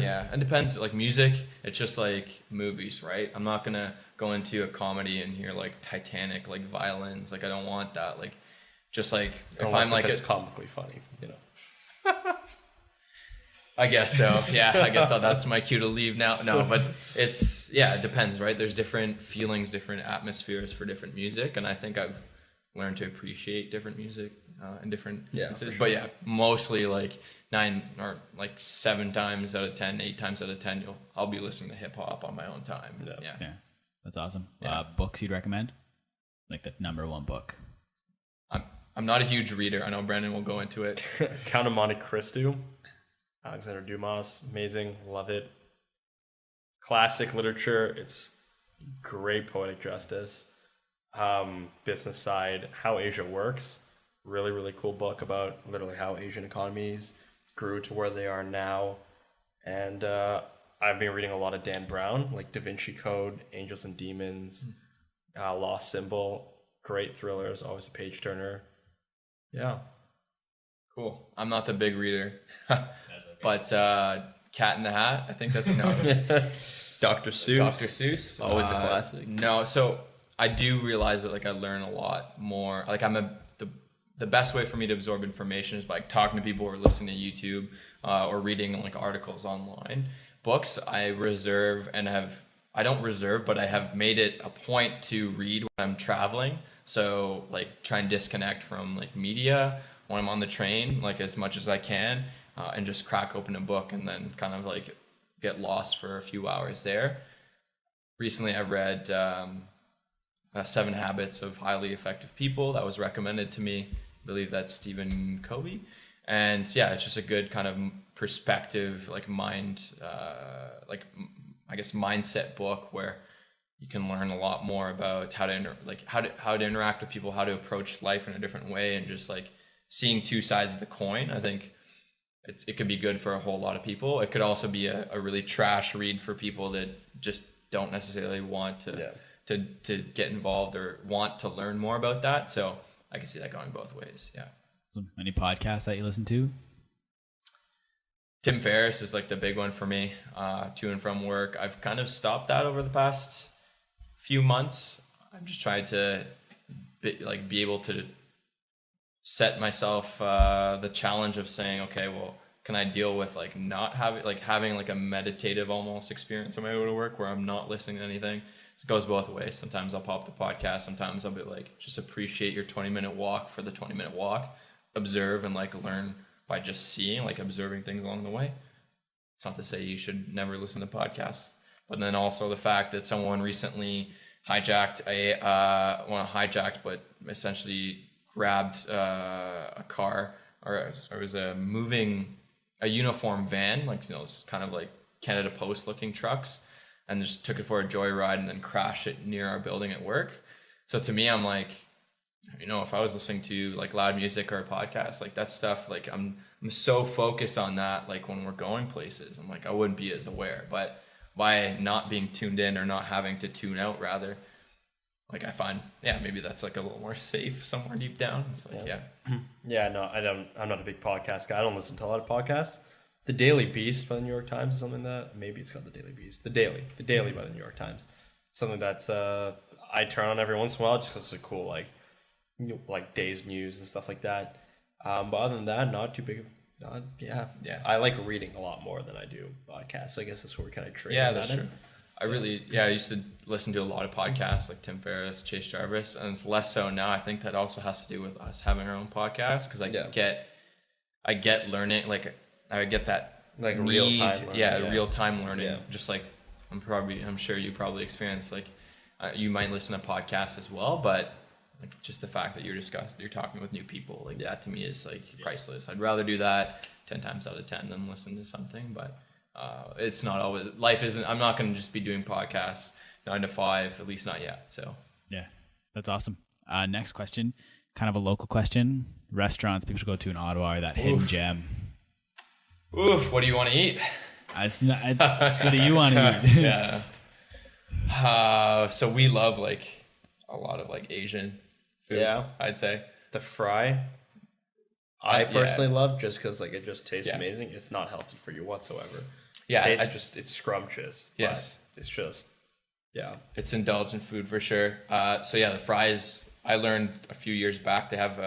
Speaker 2: Yeah, it depends. Like music, it's just like movies, right? I'm not gonna go into a comedy and hear like Titanic like violins. Like I don't want that. Like just like
Speaker 3: if it's comically funny, you know.
Speaker 2: I guess so. Yeah, I guess that's my cue to leave now. No, but it depends, right? There's different feelings, different atmospheres for different music, and I think I've learned to appreciate different music in different instances. Sure. But mostly like 9 or like 7 times out of 10, 8 times out of 10, I'll be listening to hip hop on my own time.
Speaker 4: Yeah, that's awesome. Books you'd recommend? Like the number one book?
Speaker 2: I'm not a huge reader. I know Brendan will go into it.
Speaker 3: Count of Monte Cristo. Alexander Dumas, amazing, love it. Classic literature, it's great poetic justice. Business side, How Asia Works, really, really cool book about literally how Asian economies grew to where they are now. And I've been reading a lot of Dan Brown, like Da Vinci Code, Angels and Demons, Lost Symbol. Great thrillers, always a page turner. Yeah.
Speaker 2: Cool. I'm not the big reader, but Cat in the Hat, I think that's
Speaker 3: Dr. Seuss.
Speaker 2: Dr. Seuss.
Speaker 3: Always a classic.
Speaker 2: No, so I do realize that like I learn a lot more. Like the best way for me to absorb information is by talking to people or listening to YouTube or reading like articles online. Books I reserve and I don't reserve, but I have made it a point to read when I'm traveling. So like try and disconnect from like media when I'm on the train, like as much as I can, and just crack open a book and then kind of like get lost for a few hours there. Recently, I've read 7 Habits of Highly Effective People. That was recommended to me. I believe that's Stephen Covey. And yeah, it's just a good kind of perspective, like I guess mindset book where you can learn a lot more about how to interact with people, how to approach life in a different way, and just like seeing two sides of the coin. I think it could be good for a whole lot of people. It could also be a really trash read for people that just don't necessarily want to get involved or want to learn more about that. So I can see that going both ways. Yeah.
Speaker 4: Any podcasts that you listen to?
Speaker 2: Tim Ferriss is like the big one for me, to and from work. I've kind of stopped that over the past few months. I'm just trying to be able to set myself the challenge of saying, okay, well, can I deal with like not having like a meditative almost experience on my way to work where I'm not listening to anything? So it goes both ways. Sometimes I'll pop the podcast. Sometimes I'll be like, just appreciate your 20-minute walk for the 20-minute walk, observe and like learn by just seeing, like observing things along the way. It's not to say you should never listen to podcasts, but then also the fact that someone recently but essentially grabbed a car, or it was a uniform van, like those kind of like Canada Post looking trucks, and just took it for a joyride and then crashed it near our building at work. So to me, I'm like, if I was listening to like loud music or a podcast, like that stuff, like I'm so focused on that, like when we're going places, I'm like, I wouldn't be as aware. But by not being tuned in or not having to tune out, rather, like I find, maybe that's like a little more safe somewhere deep down. It's like,
Speaker 3: No, I'm not a big podcast guy. I don't listen to a lot of podcasts. The Daily Beast by the New York Times is something that, maybe it's called the Daily Beast. The Daily by the New York Times. Something that's I turn on every once in a while just because it's a cool like day's news and stuff like that. But other than that, not too big. I like reading a lot more than I do podcasts. So I guess that's where we kind of trade.
Speaker 2: Yeah, that's true. I used to listen to a lot of podcasts like Tim Ferriss, Chase Jarvis, and it's less so now. I think that also has to do with us having our own podcast, because I get learning, like I get that
Speaker 3: like real time learning.
Speaker 2: Real time learning. Just like I'm sure you probably experience, like you might listen to podcasts as well, but like just the fact that you're talking with new people, like that to me is like priceless. I'd rather do that 10 times out of 10 than listen to something, but it's not always, I'm not going to just be doing podcasts 9 to 5, at least not yet. So
Speaker 4: yeah, that's awesome. Next question, kind of a local question. Restaurants people should go to in Ottawa are that hidden gem.
Speaker 2: Oof, what do you want to eat?
Speaker 4: It's what do you want to eat?
Speaker 2: Yeah. So we love like a lot of like Asian food. Yeah, I'd say
Speaker 3: the fry. I personally love just because like it just tastes amazing. It's not healthy for you whatsoever.
Speaker 2: Yeah,
Speaker 3: it's scrumptious.
Speaker 2: Yes,
Speaker 3: it's just
Speaker 2: it's indulgent food for sure. So yeah, the fries. I learned a few years back they have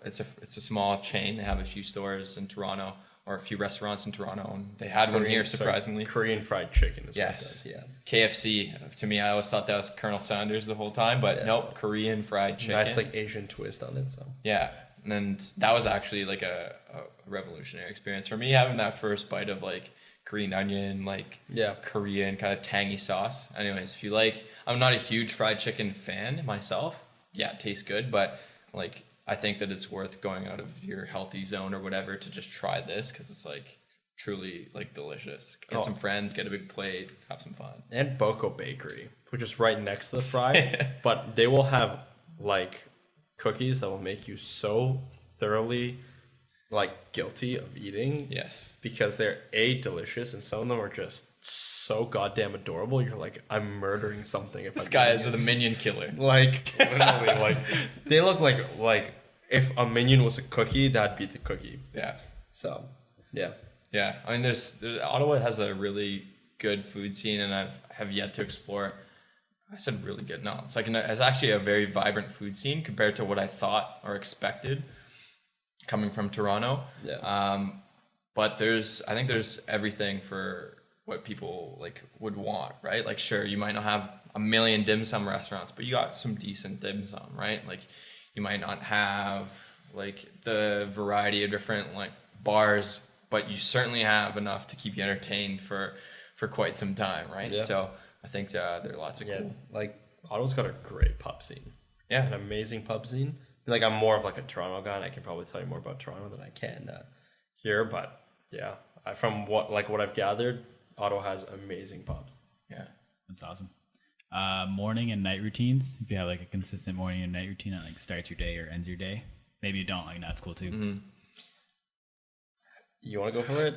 Speaker 2: it's a small chain. They have a few stores in Toronto, or a few restaurants in Toronto, and they had one here surprisingly.
Speaker 3: Korean fried chicken is
Speaker 2: yes. What it does. Yeah. KFC. To me, I always thought that was Colonel Sanders the whole time, but nope, Korean fried chicken.
Speaker 3: Nice like Asian twist on it. So
Speaker 2: yeah, and that was actually like a revolutionary experience for me, having that first bite of like Korean onion, like Korean kind of tangy sauce. Anyways, if you like, I'm not a huge fried chicken fan myself. Yeah, it tastes good, but like I think that it's worth going out of your healthy zone or whatever to just try this, because it's like truly like delicious. Get some friends, get a big plate, have some fun.
Speaker 3: And Boko Bakery, which is right next to the fry, but they will have like cookies that will make you so thoroughly like guilty of eating.
Speaker 2: Yes.
Speaker 3: Because they're delicious, and some of them are just so goddamn adorable. You're like, I'm murdering something if
Speaker 2: This
Speaker 3: I'm
Speaker 2: guy
Speaker 3: eating
Speaker 2: is
Speaker 3: it.
Speaker 2: the minion killer.
Speaker 3: Like literally, like they look like if a minion was a cookie, that'd be the cookie.
Speaker 2: Yeah.
Speaker 3: So yeah.
Speaker 2: Yeah. I mean, Ottawa has a really good food scene, and I have yet to explore. I said really good. No, it's actually a very vibrant food scene compared to what I thought or expected coming from Toronto.
Speaker 3: Yeah.
Speaker 2: But I think there's everything for what people like would want, right? Like, sure, you might not have a million dim sum restaurants, but you got some decent dim sum, right? Like, you might not have like the variety of different like bars, but you certainly have enough to keep you entertained for quite some time, right?
Speaker 3: Yeah.
Speaker 2: So I think there are lots of cool.
Speaker 3: Like Ottawa's got a great pub scene.
Speaker 2: Yeah.
Speaker 3: An amazing pub scene. Like I'm more of like a Toronto guy, and I can probably tell you more about Toronto than I can here. But yeah, from what I've gathered, Ottawa has amazing pubs.
Speaker 2: Yeah.
Speaker 4: That's awesome. Morning and night routines. If you have like a consistent morning and night routine that like starts your day or ends your day, maybe you don't. Like that's cool too.
Speaker 2: Mm-hmm.
Speaker 3: You want to go for it?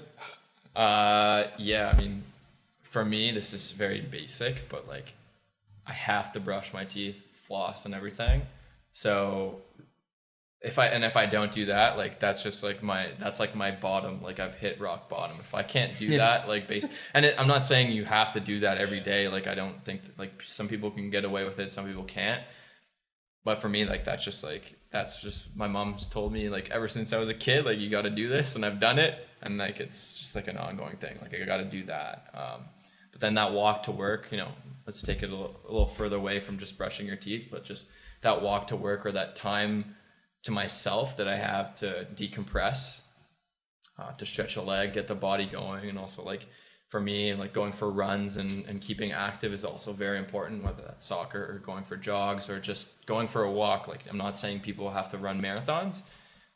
Speaker 2: Yeah. I mean, for me, this is very basic, but like, I have to brush my teeth, floss, and everything. So if I don't do that, like that's just like my bottom. Like I've hit rock bottom. If I can't do that, like I'm not saying you have to do that every day. Like I don't think that, like some people can get away with it, some people can't. But for me, like that's just my mom's told me like ever since I was a kid, like you got to do this, and I've done it, and like it's just like an ongoing thing. Like I got to do that. But then that walk to work, let's take it a little further away from just brushing your teeth, but just that walk to work or that time to myself that I have to decompress, to stretch a leg, get the body going. And also like for me, like going for runs and keeping active is also very important, whether that's soccer or going for jogs or just going for a walk. Like I'm not saying people have to run marathons,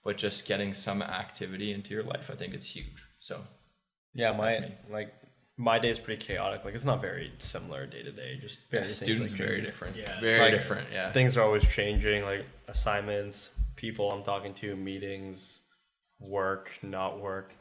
Speaker 2: but just getting some activity into your life, I think it's huge. So
Speaker 3: yeah,
Speaker 2: me.
Speaker 3: My day is pretty chaotic. Like it's not very similar day to day. Just various things,
Speaker 2: students
Speaker 3: like,
Speaker 2: very
Speaker 3: just-
Speaker 2: different.
Speaker 4: Yeah.
Speaker 2: Very
Speaker 3: Like,
Speaker 2: different. Yeah.
Speaker 3: Things are always changing, like assignments, people I'm talking to, meetings, work, not work.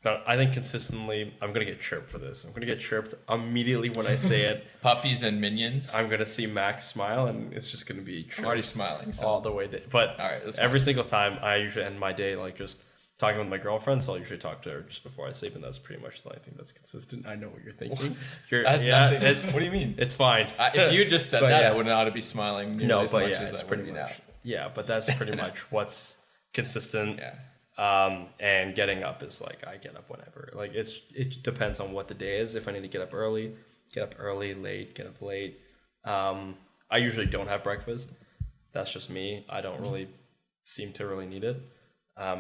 Speaker 3: But I think consistently, I'm gonna get chirped for this. I'm gonna get chirped immediately when I say it.
Speaker 2: Puppies and minions.
Speaker 3: I'm gonna see Max smile, and it's just gonna be
Speaker 2: I'm already
Speaker 3: chirps
Speaker 2: smiling. So.
Speaker 3: all the way. But
Speaker 2: All right, that's
Speaker 3: every single time, I usually end my day like just talking with my girlfriend. So I'll usually talk to her just before I sleep, and that's pretty much the only thing that's consistent. I know what you're thinking.
Speaker 2: That's nothing. What do you mean?
Speaker 3: It's fine.
Speaker 2: If you just said
Speaker 3: But
Speaker 2: that,
Speaker 3: yeah.
Speaker 2: I would not be smiling nearly
Speaker 3: No,
Speaker 2: as
Speaker 3: but
Speaker 2: much
Speaker 3: yeah,
Speaker 2: as
Speaker 3: it's
Speaker 2: I would
Speaker 3: pretty
Speaker 2: be
Speaker 3: much.
Speaker 2: now.
Speaker 3: Yeah, but that's pretty much what's consistent.
Speaker 2: Yeah.
Speaker 3: And getting up is like I get up whenever. Like it depends on what the day is. If I need to get up early, late, get up late. I usually don't have breakfast. That's just me. I don't really seem to really need it.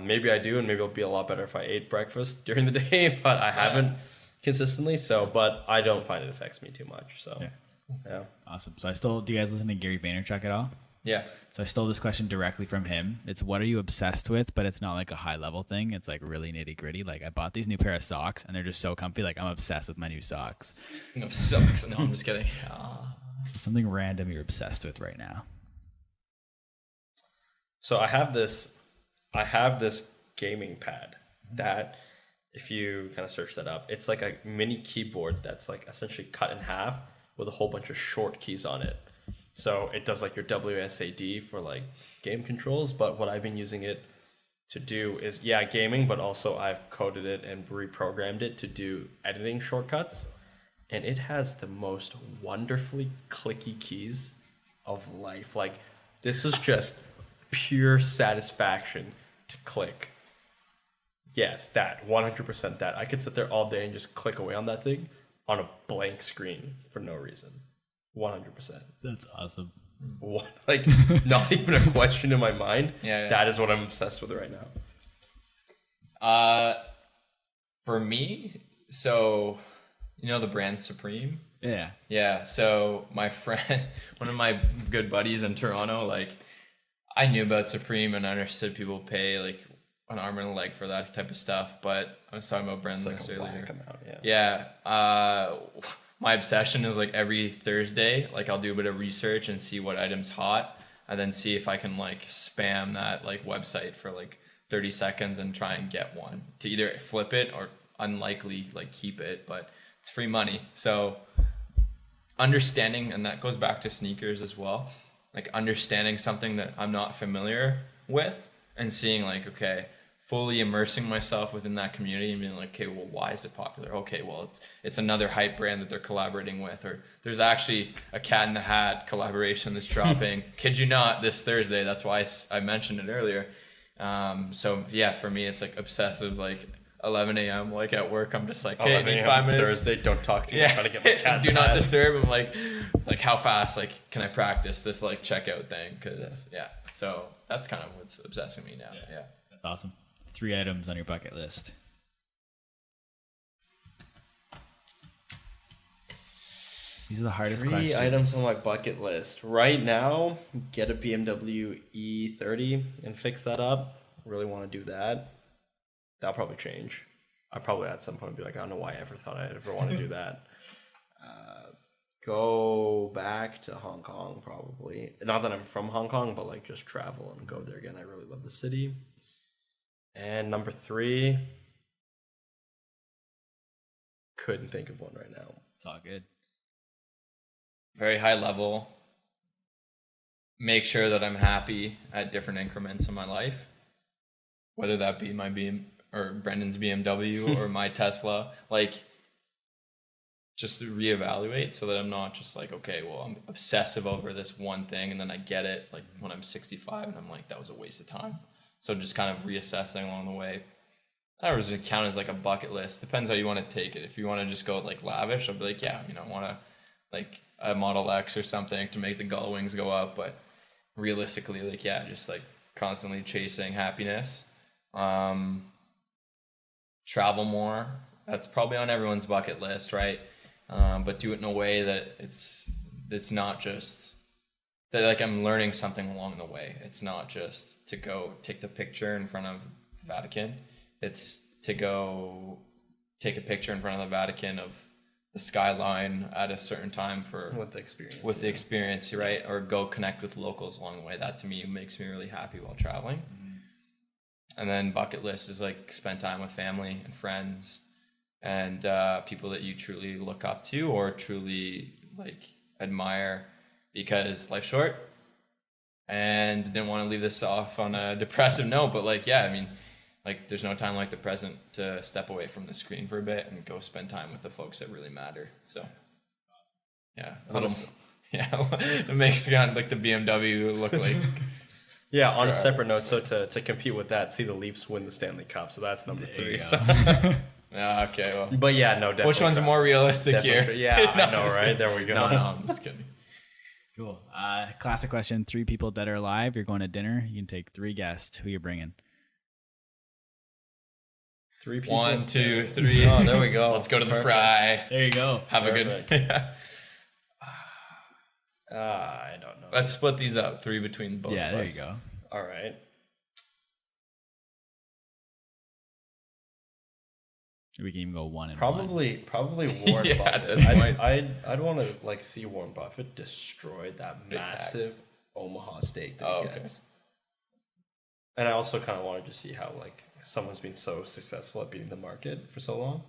Speaker 3: Maybe I do, and maybe it'll be a lot better if I ate breakfast during the day, but I haven't consistently. So, but I don't find it affects me too much. So, yeah.
Speaker 4: Awesome. So do you guys listen to Gary Vaynerchuk at all?
Speaker 2: Yeah.
Speaker 4: So I stole this question directly from him. It's what are you obsessed with? But it's not like a high level thing. It's like really nitty gritty. Like I bought these new pair of socks and they're just so comfy. Like I'm obsessed with my new socks.
Speaker 2: No, sucks. No, I'm just kidding.
Speaker 4: Something random you're obsessed with right now.
Speaker 3: So I have this gaming pad that if you kind of search that up, it's like a mini keyboard that's like essentially cut in half with a whole bunch of short keys on it. So it does like your WSAD for like game controls, but what I've been using it to do is gaming, but also I've coded it and reprogrammed it to do editing shortcuts. And it has the most wonderfully clicky keys of life. Like this is just pure satisfaction to click. Yes, that 100% that. I could sit there all day and just click away on that thing on a blank screen for no reason. 100%.
Speaker 4: That's awesome.
Speaker 3: What, like not even a question in my mind.
Speaker 2: Yeah.
Speaker 3: That is what I'm obsessed with right now.
Speaker 2: For me, so the brand Supreme.
Speaker 4: Yeah.
Speaker 2: Yeah. So my friend, one of my good buddies in Toronto, like I knew about Supreme and I understood people pay like an arm and a leg for that type of stuff, but I was talking about brands
Speaker 3: It's like
Speaker 2: this
Speaker 3: a
Speaker 2: earlier.
Speaker 3: whack amount,
Speaker 2: Yeah. My obsession is like every Thursday, like I'll do a bit of research and see what item's hot, and then see if I can like spam that like website for like 30 seconds and try and get one, to either flip it or unlikely like keep it, but it's free money. So understanding, and that goes back to sneakers as well, like understanding something that I'm not familiar with and seeing like, okay, fully immersing myself within that community and being like, okay, well, why is it popular? Okay, well, it's another hype brand that they're collaborating with, or there's actually a Cat in the Hat collaboration that's dropping. Kid you not, this Thursday. That's why I mentioned it earlier. So yeah, for me, it's like obsessive, like 11 a.m. like at work, I'm just like, okay, I need 5 minutes.
Speaker 3: Thursday, don't talk to me.
Speaker 2: Yeah,
Speaker 3: I'm trying to get my
Speaker 2: it's
Speaker 3: cat
Speaker 2: like,
Speaker 3: in
Speaker 2: do
Speaker 3: the
Speaker 2: not
Speaker 3: hat.
Speaker 2: disturb. I'm like how fast like can I practice this like checkout thing? Because yeah, so that's kind of what's obsessing me now. Yeah.
Speaker 4: That's awesome. 3 items on your bucket list. These are the hardest
Speaker 3: 3
Speaker 4: questions.
Speaker 3: items on my bucket list right now: get a BMW E30 and fix that up. Really want to do that. That'll probably change. I probably at some point be like, I don't know why I ever thought I'd ever want to do that. Go back to Hong Kong, probably. Not that I'm from Hong Kong, but like just travel and go there again. I really love the city. And number 3, couldn't think of one right now.
Speaker 4: It's all good.
Speaker 2: Very high level. Make sure that I'm happy at different increments in my life, whether that be my Brendan's BMW or my Tesla. Like, just to reevaluate so that I'm not just like, okay, well, I'm obsessive over this one thing and then I get it like when I'm 65 and I'm like, that was a waste of time. So just kind of reassessing along the way. I don't really count as like a bucket list. Depends how you want to take it. If you want to just go like lavish, I'll be like, yeah, I want to like a Model X or something to make the gull wings go up. But realistically, like, yeah, just like constantly chasing happiness. Travel more. That's probably on everyone's bucket list, right? But do it in a way that it's not just that like I'm learning something along the way. It's not just to go take the picture in front of the Vatican. It's to go take a picture in front of the Vatican of the skyline at a certain time
Speaker 3: With the experience.
Speaker 2: the experience, right? Or go connect with locals along the way. That to me makes me really happy while traveling. Mm-hmm. And then bucket list is like spend time with family and friends and people that you truly look up to or truly like admire, because life's short. And didn't want to leave this off on a depressive note, but like, yeah, I mean, like there's no time like the present to step away from the screen for a bit and go spend time with the folks that really matter. So yeah, it makes kind of like the BMW look like.
Speaker 3: Yeah, on a separate note, so to compete with that, see the Leafs win the Stanley Cup, so that's number 3.
Speaker 2: Yeah, okay, well.
Speaker 3: But yeah, no, definitely.
Speaker 2: Which one's more realistic here?
Speaker 3: Yeah,
Speaker 2: No,
Speaker 3: I know, right?
Speaker 2: kidding.
Speaker 3: There we go.
Speaker 2: No, I'm just kidding.
Speaker 4: Cool. Classic question. 3 people dead or alive. You're going to dinner. You can take 3 guests. Who you bringing?
Speaker 3: 3 people.
Speaker 2: 1, 2, 3.
Speaker 3: Oh, there we go.
Speaker 2: Let's go to the
Speaker 3: Perfect.
Speaker 2: fry.
Speaker 4: There you go.
Speaker 2: Have
Speaker 3: Perfect.
Speaker 2: a good. Yeah.
Speaker 3: I don't know.
Speaker 2: Let's split these up. 3 between both.
Speaker 4: Yeah,
Speaker 2: of
Speaker 4: there
Speaker 2: us.
Speaker 4: you go.
Speaker 3: All right.
Speaker 4: We can even go 1 and 1.
Speaker 3: Probably Warren
Speaker 2: Yeah,
Speaker 3: Buffett.
Speaker 2: at this point.
Speaker 3: I'd want to like see Warren Buffett destroy that
Speaker 2: Big pack.
Speaker 3: massive Omaha steak that he
Speaker 2: Okay.
Speaker 3: gets. And I also kind of wanted to see how like someone's been so successful at beating the market for so long.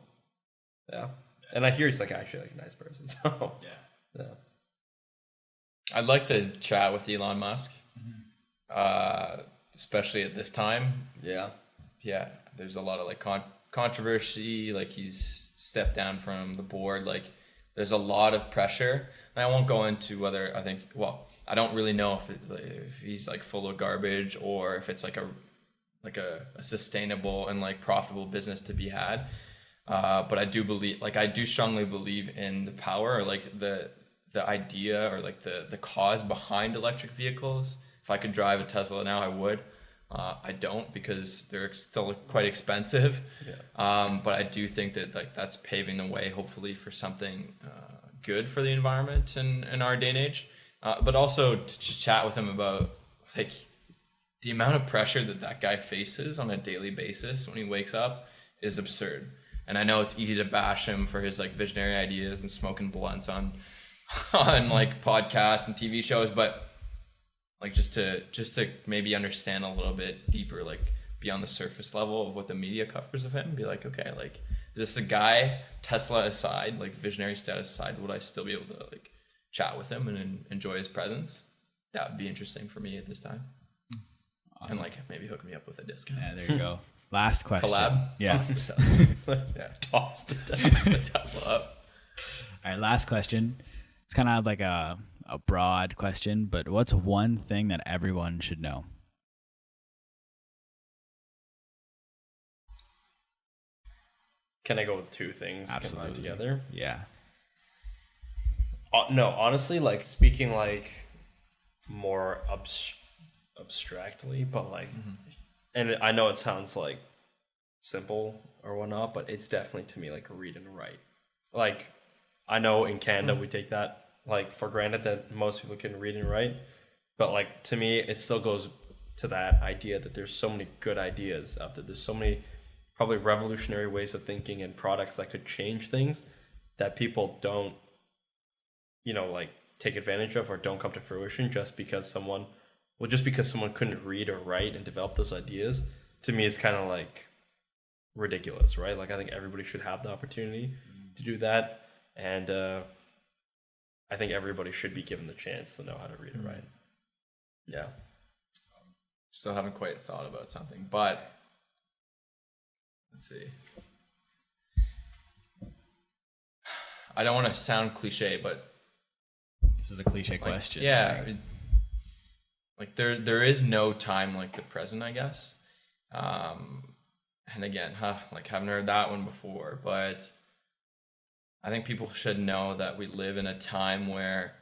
Speaker 3: Yeah. And I hear he's like actually like a nice person. So yeah.
Speaker 2: I'd like to chat with Elon Musk, especially at this time.
Speaker 3: Yeah.
Speaker 2: Yeah, there's a lot of like controversy. Like he's stepped down from the board. Like there's a lot of pressure. And I won't go into whether I don't really know if he's like full of garbage or if it's like a sustainable and like profitable business to be had. But I do strongly believe in the power or like the idea or like the cause behind electric vehicles. If I could drive a Tesla now, I would. I don't, because they're still quite expensive. Yeah. But I do think that like that's paving the way, hopefully, for something good for the environment in our day and age. But also to chat with him about like the amount of pressure that guy faces on a daily basis when he wakes up is absurd. And I know it's easy to bash him for his like visionary ideas and smoking blunts on like podcasts and TV shows, but like just to maybe understand a little bit deeper, like be on the surface level of what the media covers of him and be like, okay, like, is this a guy, Tesla aside, like visionary status aside, would I still be able to like chat with him and enjoy his presence? That would be interesting for me at this time. Awesome. And like maybe hook me up with a discount.
Speaker 4: Yeah, there you go. Last question.
Speaker 2: Collab.
Speaker 4: Yeah.
Speaker 2: Toss the Tesla.
Speaker 3: Yeah, toss the
Speaker 2: Toss the Tesla up.
Speaker 4: All right, last question. It's kind of like a broad question, but what's one thing that everyone should know?
Speaker 3: Can I go with two things combined together?
Speaker 4: Yeah.
Speaker 3: No, honestly, like speaking like more abstractly, but like, and I know it sounds like simple or whatnot, but it's definitely to me like read and write. Like, I know in Canada we take that like for granted that most people can read and write, but like to me it still goes to that idea that there's so many good ideas out there. There's so many probably revolutionary ways of thinking and products that could change things that people don't, like take advantage of or don't come to fruition just because someone couldn't read or write and develop those ideas. To me, is kind of like ridiculous, right? Like I think everybody should have the opportunity to do that, and I think everybody should be given the chance to know how to read and write. Yeah.
Speaker 2: Still haven't quite thought about something, but let's see. I don't want to sound cliche, but
Speaker 4: This is a cliche question.
Speaker 2: Yeah. Like there is no time like the present, I guess. And again, like haven't heard that one before, but I think people should know that we live in a time where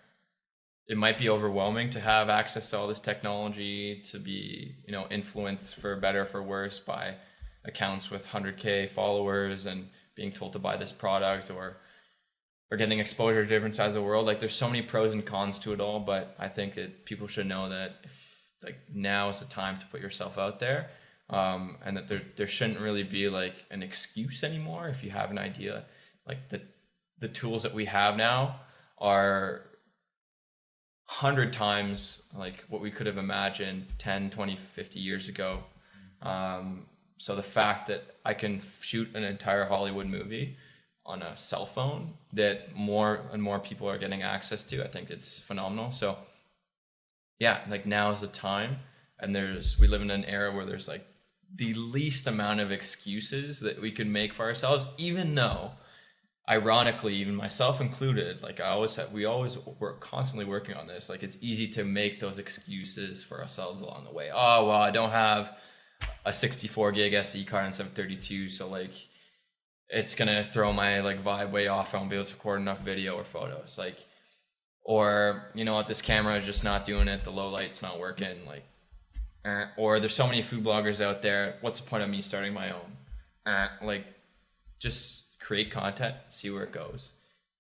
Speaker 2: it might be overwhelming to have access to all this technology, to be, influenced for better or for worse by accounts with 100K followers and being told to buy this product or getting exposure to different sides of the world. Like there's so many pros and cons to it all, but I think that people should know that now is the time to put yourself out there, and that there shouldn't really be like an excuse anymore if you have an idea. Like the tools that we have now are 100 times like what we could have imagined 10, 20, 50 years ago. So the fact that I can shoot an entire Hollywood movie on a cell phone that more and more people are getting access to, I think it's phenomenal. So yeah, like now is the time, and we live in an era where there's like the least amount of excuses that we could make for ourselves, even though ironically, even myself included, like we're constantly working on this. Like it's easy to make those excuses for ourselves along the way. Oh, well, I don't have a 64 gig SD card instead of 32. So like, it's going to throw my like vibe way off. I won't be able to record enough video or photos. Like, or what, this camera is just not doing it. The low light's not working. Like, or there's so many food bloggers out there. What's the point of me starting my own? Like, just create content, see where it goes,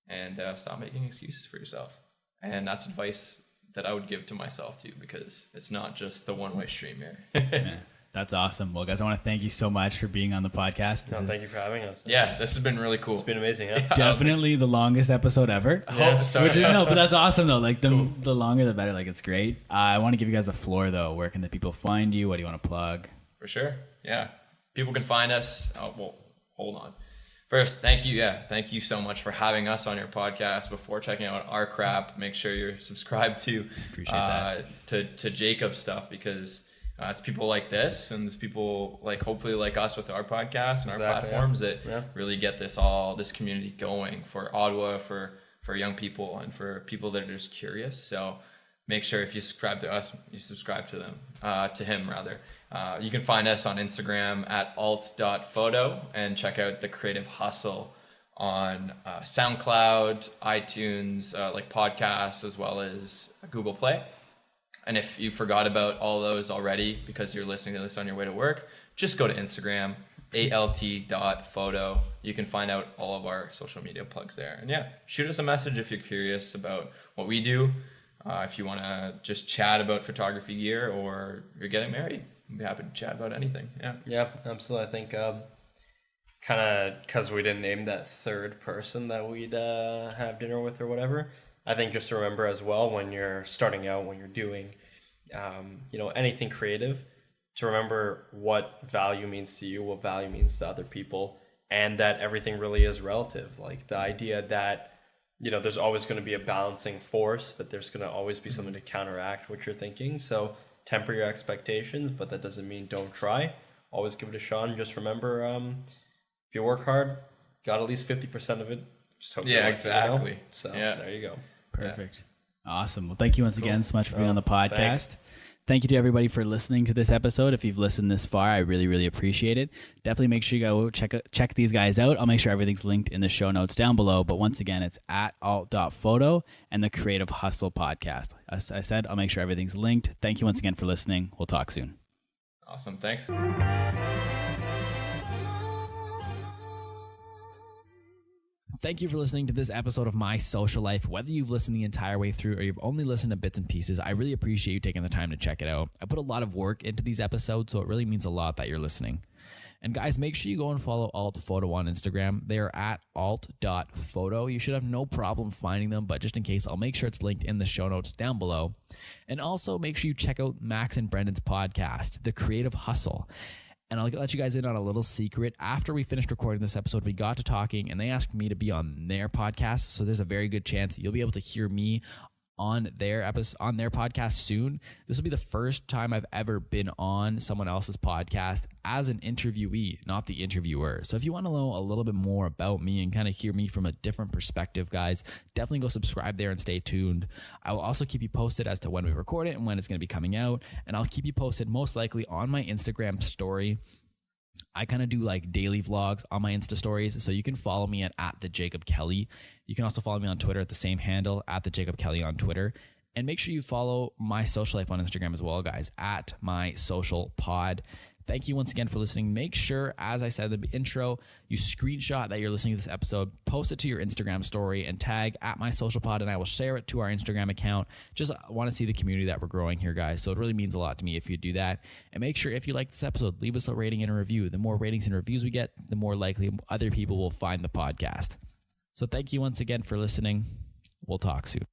Speaker 2: and stop making excuses for yourself. And that's advice that I would give to myself too, because it's not just the one-way stream here.
Speaker 4: Yeah, that's awesome. Well, guys, I want to thank you so much for being on the podcast.
Speaker 3: Thank you for having us.
Speaker 2: Yeah, this has been really cool.
Speaker 3: It's been amazing. Yeah?
Speaker 4: Definitely the longest episode ever.
Speaker 2: I hope so.
Speaker 4: But that's awesome though. Like the longer the better. Like it's great. I want to give you guys the floor though. Where can the people find you? What do you want to plug?
Speaker 2: For sure. Yeah, people can find us. Well, hold on. First, thank you. Yeah, thank you so much for having us on your podcast. Before checking out our crap, make sure you're subscribed to to Jacob's stuff, because it's people like this, and there's people like hopefully like us with our podcast and our platforms that really get this community going for Ottawa, for young people, and for people that are just curious. So make sure if you subscribe to us, you subscribe to them, to him rather. You can find us on Instagram at alt.photo, and check out The Creative Hustle on SoundCloud, iTunes, like podcasts, as well as Google Play. And if you forgot about all those already because you're listening to this on your way to work, just go to Instagram, alt.photo. You can find out all of our social media plugs there. And yeah, shoot us a message if you're curious about what we do. If you want to just chat about photography gear, or you're getting married, I'd be happy to chat about anything.
Speaker 3: Yeah, absolutely. I think kind of because we didn't name that third person that we'd have dinner with or whatever, I think just to remember as well, when you're starting out, when you're doing anything creative, to remember what value means to you, what value means to other people, and that everything really is relative. Like the idea that, there's always going to be a balancing force, that there's going to always be something to counteract what you're thinking. So temper your expectations, but that doesn't mean don't try. Always give it a shot, and just remember, if you work hard, got at least 50% of it. Just hope you're lucky,
Speaker 2: exactly.
Speaker 3: So there you go.
Speaker 4: Perfect. Awesome. Well, thank you once again so much for being on the podcast.
Speaker 3: Thanks.
Speaker 4: Thank you to everybody for listening to this episode. If you've listened this far, I really, really appreciate it. Definitely make sure you go check these guys out. I'll make sure everything's linked in the show notes down below. But once again, it's at alt.photo and the Creative Hustle podcast. As I said, I'll make sure everything's linked. Thank you once again for listening. We'll talk soon.
Speaker 2: Awesome. Thanks.
Speaker 1: Thank you for listening to this episode of My Social Life. Whether you've listened the entire way through or you've only listened to bits and pieces, I really appreciate you taking the time to check it out. I put a lot of work into these episodes, so it really means a lot that you're listening. And guys, make sure you go and follow Alt Photo on Instagram. They are at alt.photo. You should have no problem finding them, but just in case, I'll make sure it's linked in the show notes down below. And also make sure you check out Max and Brendan's podcast, The Creative Hustle. And I'll let you guys in on a little secret. After we finished recording this episode, we got to talking and they asked me to be on their podcast. So there's a very good chance you'll be able to hear me on their podcast soon. This will be the first time I've ever been on someone else's podcast as an interviewee, not the interviewer. So if you want to know a little bit more about me and kind of hear me from a different perspective, guys, definitely go subscribe there and stay tuned. I will also keep you posted as to when we record it and when it's going to be coming out. And I'll keep you posted most likely on my Instagram story. I kind of do like daily vlogs on my Insta stories, so you can follow me at the Jacob Kelly. You can also follow me on Twitter at the same handle, at the Jacob Kelly on Twitter. And make sure you follow My Social Life on Instagram as well, guys, at My Social Pod. Thank you once again for listening. Make sure, as I said in the intro, you screenshot that you're listening to this episode, post it to your Instagram story, and tag at My Social Pod, and I will share it to our Instagram account. Just want to see the community that we're growing here, guys. So it really means a lot to me if you do that. And make sure, if you like this episode, leave us a rating and a review. The more ratings and reviews we get, the more likely other people will find the podcast. So thank you once again for listening. We'll talk soon.